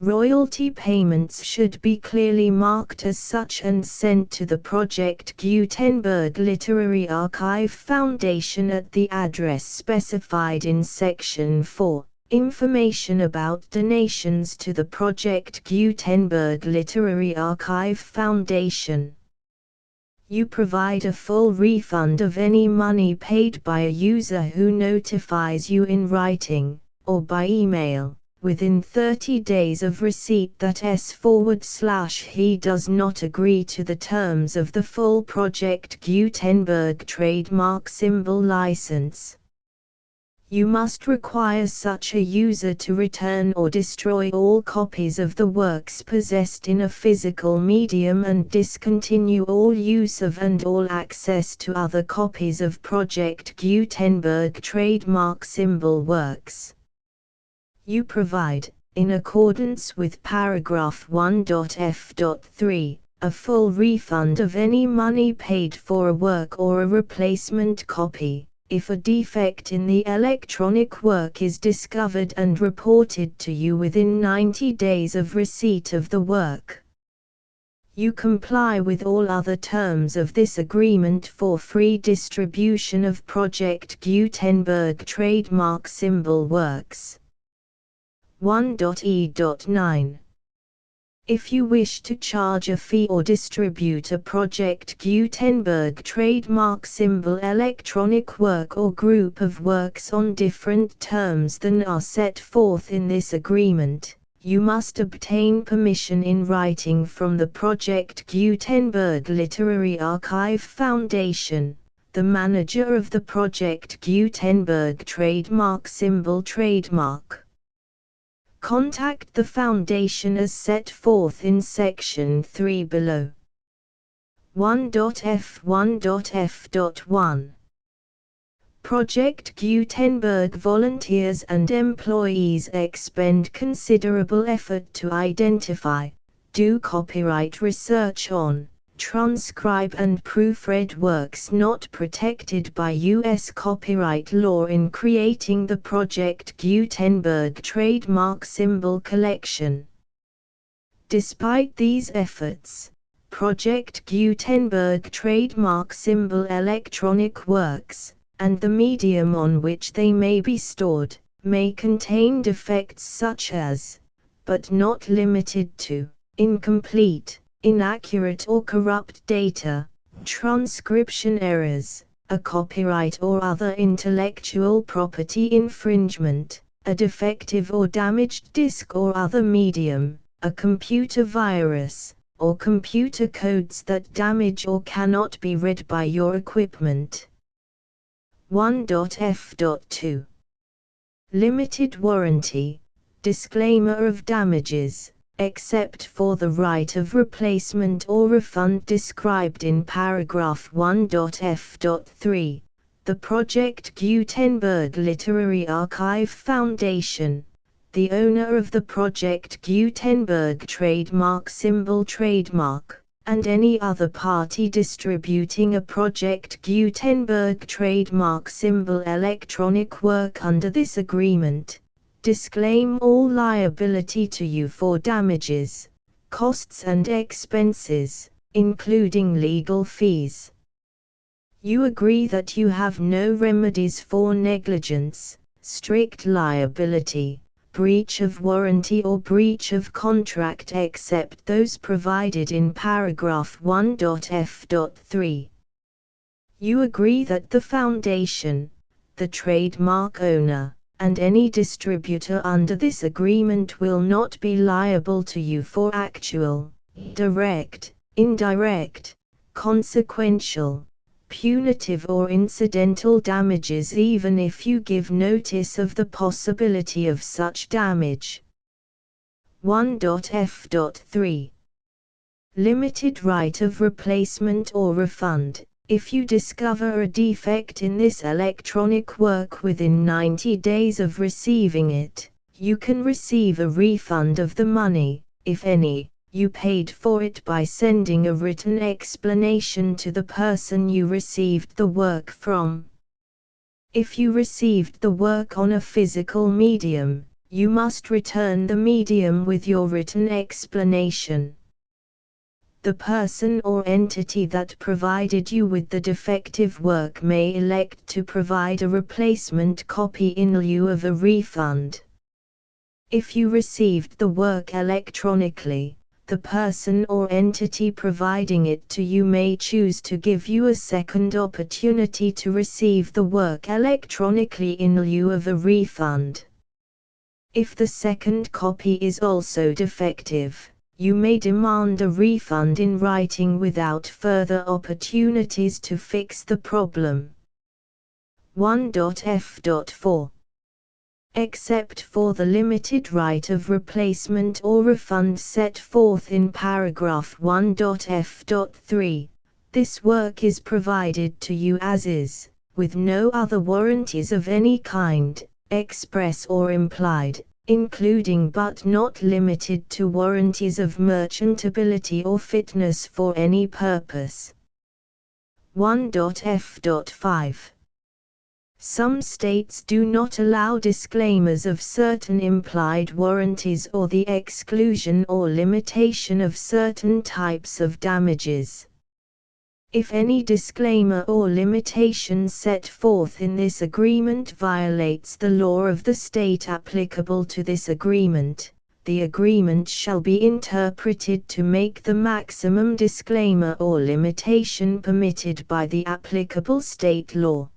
Royalty payments should be clearly marked as such and sent to the Project Gutenberg Literary Archive Foundation at the address specified in Section 4, Information about donations to the Project Gutenberg Literary Archive Foundation. You provide a full refund of any money paid by a user who notifies you in writing, or by email, within 30 days of receipt that he does not agree to the terms of the full Project Gutenberg trademark symbol license. You must require such a user to return or destroy all copies of the works possessed in a physical medium and discontinue all use of and all access to other copies of Project Gutenberg trademark symbol works. You provide, in accordance with paragraph 1.f.3, a full refund of any money paid for a work or a replacement copy, if a defect in the electronic work is discovered and reported to you within 90 days of receipt of the work. You comply with all other terms of this agreement for free distribution of Project Gutenberg trademark symbol works. 1.e.9. If you wish to charge a fee or distribute a Project Gutenberg trademark symbol electronic work or group of works on different terms than are set forth in this agreement, you must obtain permission in writing from the Project Gutenberg Literary Archive Foundation, the manager of the Project Gutenberg trademark symbol trademark. Contact the Foundation as set forth in Section 3 below. 1.f1.f.1. Project Gutenberg volunteers and employees expend considerable effort to identify, do copyright research on, transcribe and proofread works not protected by U.S. copyright law in creating the Project Gutenberg trademark symbol collection. Despite these efforts, Project Gutenberg trademark symbol electronic works, and the medium on which they may be stored, may contain defects such as, but not limited to, incomplete, inaccurate or corrupt data, transcription errors, a copyright or other intellectual property infringement, a defective or damaged disk or other medium, a computer virus, or computer codes that damage or cannot be read by your equipment. 1.f.2 Limited warranty, disclaimer of damages, except for the right of replacement or refund described in paragraph 1.f.3. The Project Gutenberg Literary Archive Foundation, the owner of the Project Gutenberg trademark symbol trademark, and any other party distributing a Project Gutenberg trademark symbol electronic work under this agreement, disclaim all liability to you for damages, costs and expenses, including legal fees. You agree that you have no remedies for negligence, strict liability, breach of warranty or breach of contract except those provided in paragraph 1.f.3. You agree that the Foundation, the trademark owner, and any distributor under this agreement will not be liable to you for actual, direct, indirect, consequential, punitive or incidental damages even if you give notice of the possibility of such damage. 1.f.3 Limited right of replacement or refund. If you discover a defect in this electronic work within 90 days of receiving it, you can receive a refund of the money, if any, you paid for it by sending a written explanation to the person you received the work from. If you received the work on a physical medium, you must return the medium with your written explanation. The person or entity that provided you with the defective work may elect to provide a replacement copy in lieu of a refund. If you received the work electronically, the person or entity providing it to you may choose to give you a second opportunity to receive the work electronically in lieu of a refund. If the second copy is also defective, you may demand a refund in writing without further opportunities to fix the problem. 1.f.4 Except for the limited right of replacement or refund set forth in paragraph 1.f.3, this work is provided to you as is, with no other warranties of any kind, express or implied, including but not limited to warranties of merchantability or fitness for any purpose. 1.f.5 Some states do not allow disclaimers of certain implied warranties or the exclusion or limitation of certain types of damages. If any disclaimer or limitation set forth in this agreement violates the law of the state applicable to this agreement, the agreement shall be interpreted to make the maximum disclaimer or limitation permitted by the applicable state law.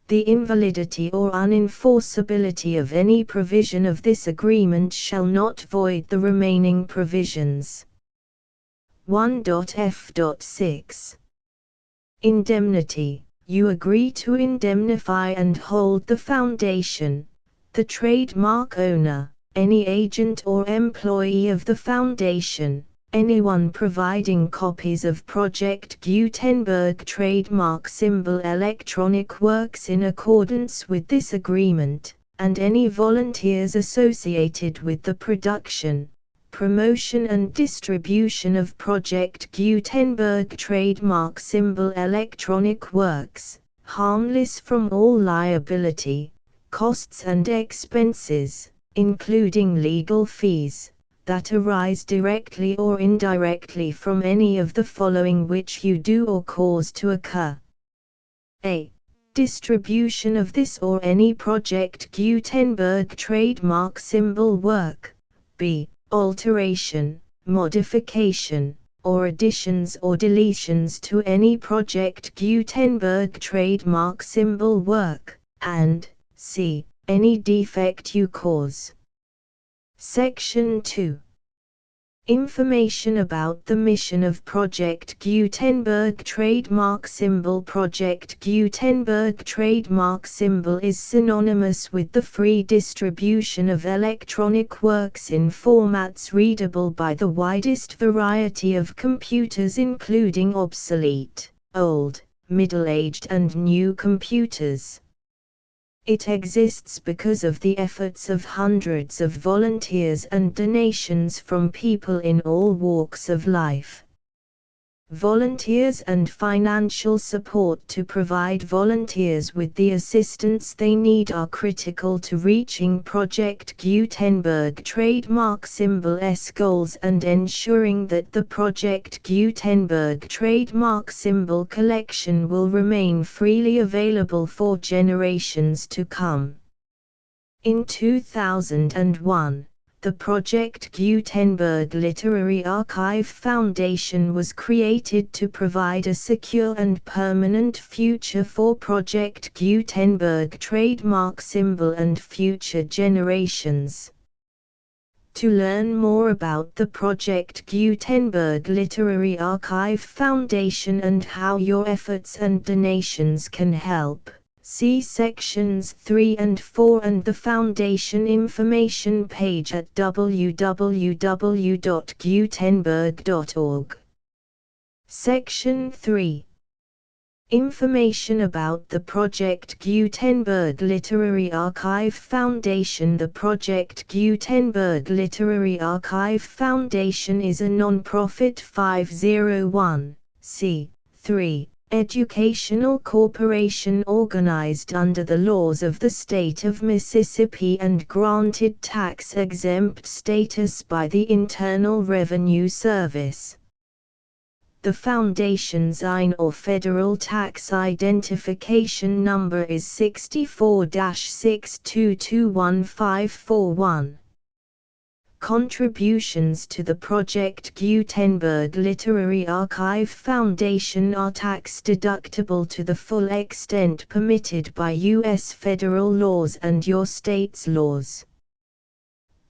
The invalidity or unenforceability of any provision of this agreement shall not void the remaining provisions. 1.f.6 Indemnity. You agree to indemnify and hold the Foundation, the trademark owner, any agent or employee of the Foundation, anyone providing copies of Project Gutenberg trademark symbol electronic works in accordance with this agreement, and any volunteers associated with the production, promotion and distribution of Project Gutenberg trademark symbol electronic works, harmless from all liability, costs and expenses, including legal fees, that arise directly or indirectly from any of the following which you do or cause to occur. A. Distribution of this or any Project Gutenberg trademark symbol work. B. Alteration, modification, or additions or deletions to any Project Gutenberg trademark symbol work, and C. Any defect you cause. Section 2. Information about the mission of Project Gutenberg trademark symbol. Project Gutenberg trademark symbol is synonymous with the free distribution of electronic works in formats readable by the widest variety of computers, including obsolete, old, middle-aged and new computers. It exists because of the efforts of hundreds of volunteers and donations from people in all walks of life. Volunteers and financial support to provide volunteers with the assistance they need are critical to reaching Project Gutenberg trademark symbol's goals and ensuring that the Project Gutenberg trademark symbol collection will remain freely available for generations to come. In 2001, the Project Gutenberg Literary Archive Foundation was created to provide a secure and permanent future for Project Gutenberg trademark symbol and future generations. To learn more about the Project Gutenberg Literary Archive Foundation and how your efforts and donations can help, see sections 3 and 4 and the Foundation information page at www.gutenberg.org. Section 3. Information about the Project Gutenberg Literary Archive Foundation. The Project Gutenberg Literary Archive Foundation is a non-profit 501(c)(3) educational corporation organized under the laws of the state of Mississippi and granted tax-exempt status by the Internal Revenue Service. The Foundation's IN or Federal Tax Identification Number is 64-6221541. Contributions to the Project Gutenberg Literary Archive Foundation are tax-deductible to the full extent permitted by U.S. federal laws and your state's laws.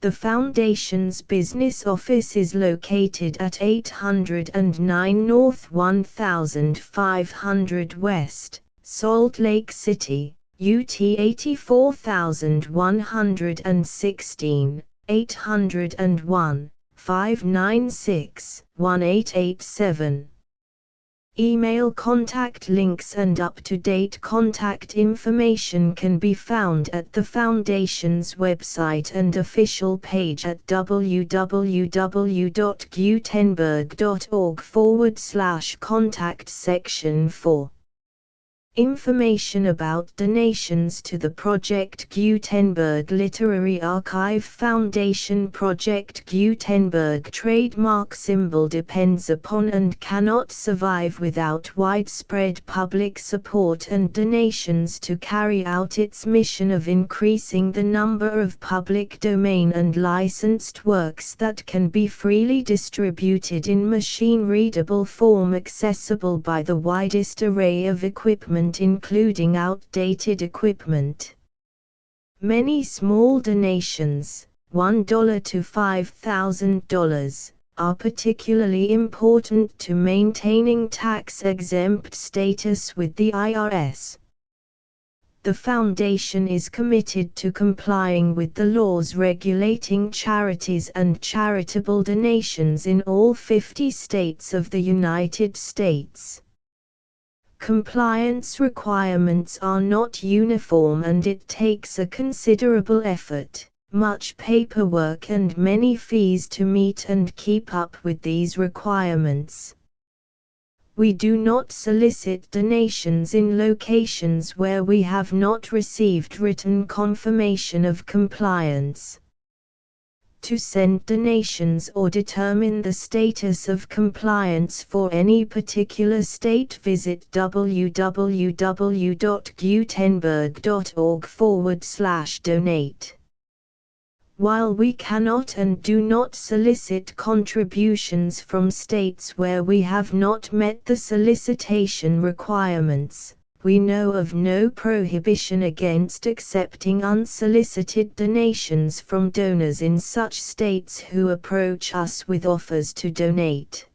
The Foundation's business office is located at 809 North 1500 West, Salt Lake City, UT 84116, 801-596-1887. Email contact links and up-to-date contact information can be found at the Foundation's website and official page at www.gutenberg.org/contact section 4. Information about donations to the Project Gutenberg Literary Archive Foundation. Project Gutenberg trademark symbol depends upon and cannot survive without widespread public support and donations to carry out its mission of increasing the number of public domain and licensed works that can be freely distributed in machine-readable form accessible by the widest array of equipment, including outdated equipment. Many small donations, $1 to $5,000, are particularly important to maintaining tax-exempt status with the IRS. The Foundation is committed to complying with the laws regulating charities and charitable donations in all 50 states of the United States. Compliance requirements are not uniform and it takes a considerable effort, much paperwork and many fees to meet and keep up with these requirements. We do not solicit donations in locations where we have not received written confirmation of compliance. To send donations or determine the status of compliance for any particular state, visit www.gutenberg.org/donate. While we cannot and do not solicit contributions from states where we have not met the solicitation requirements, we know of no prohibition against accepting unsolicited donations from donors in such states who approach us with offers to donate.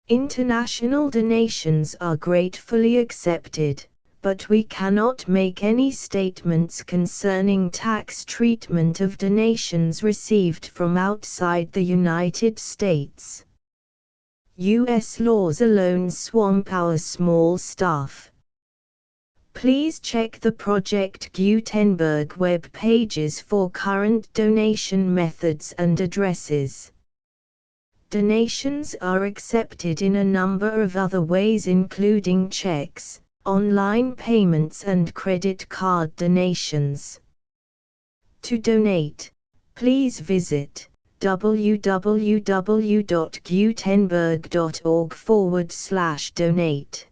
International donations are gratefully accepted, but we cannot make any statements concerning tax treatment of donations received from outside the United States. U.S. laws alone swamp our small staff. Please check the Project Gutenberg web pages for current donation methods and addresses. Donations are accepted in a number of other ways, including checks, online payments and credit card donations. To donate, please visit www.gutenberg.org/donate.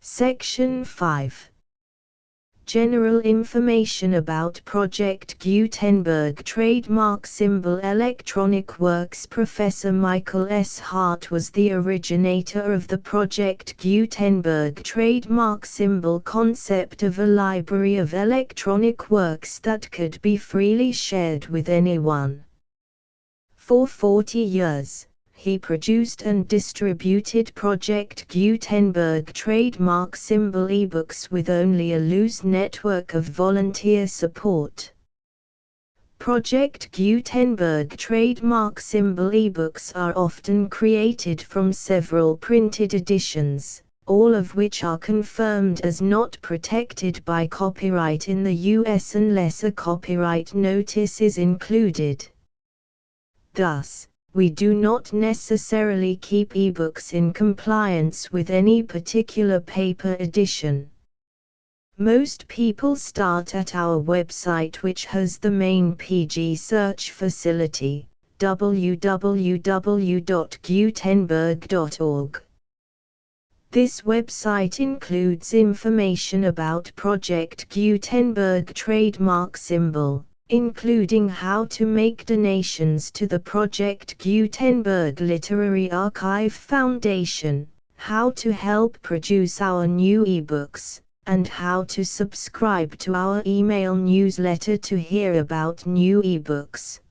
Section 5. General information about Project Gutenberg trademark symbol Electronic Works. Professor Michael S. Hart was the originator of the Project Gutenberg trademark symbol concept of a library of electronic works that could be freely shared with anyone. For 40 years, he produced and distributed Project Gutenberg trademark symbol ebooks with only a loose network of volunteer support. Project Gutenberg trademark symbol ebooks are often created from several printed editions, all of which are confirmed as not protected by copyright in the US unless a copyright notice is included. Thus, we do not necessarily keep ebooks in compliance with any particular paper edition. Most people start at our website, which has the main PG search facility, www.gutenberg.org. This website includes information about Project Gutenberg trademark symbol, including how to make donations to the Project Gutenberg Literary Archive Foundation, how to help produce our new ebooks, and how to subscribe to our email newsletter to hear about new ebooks.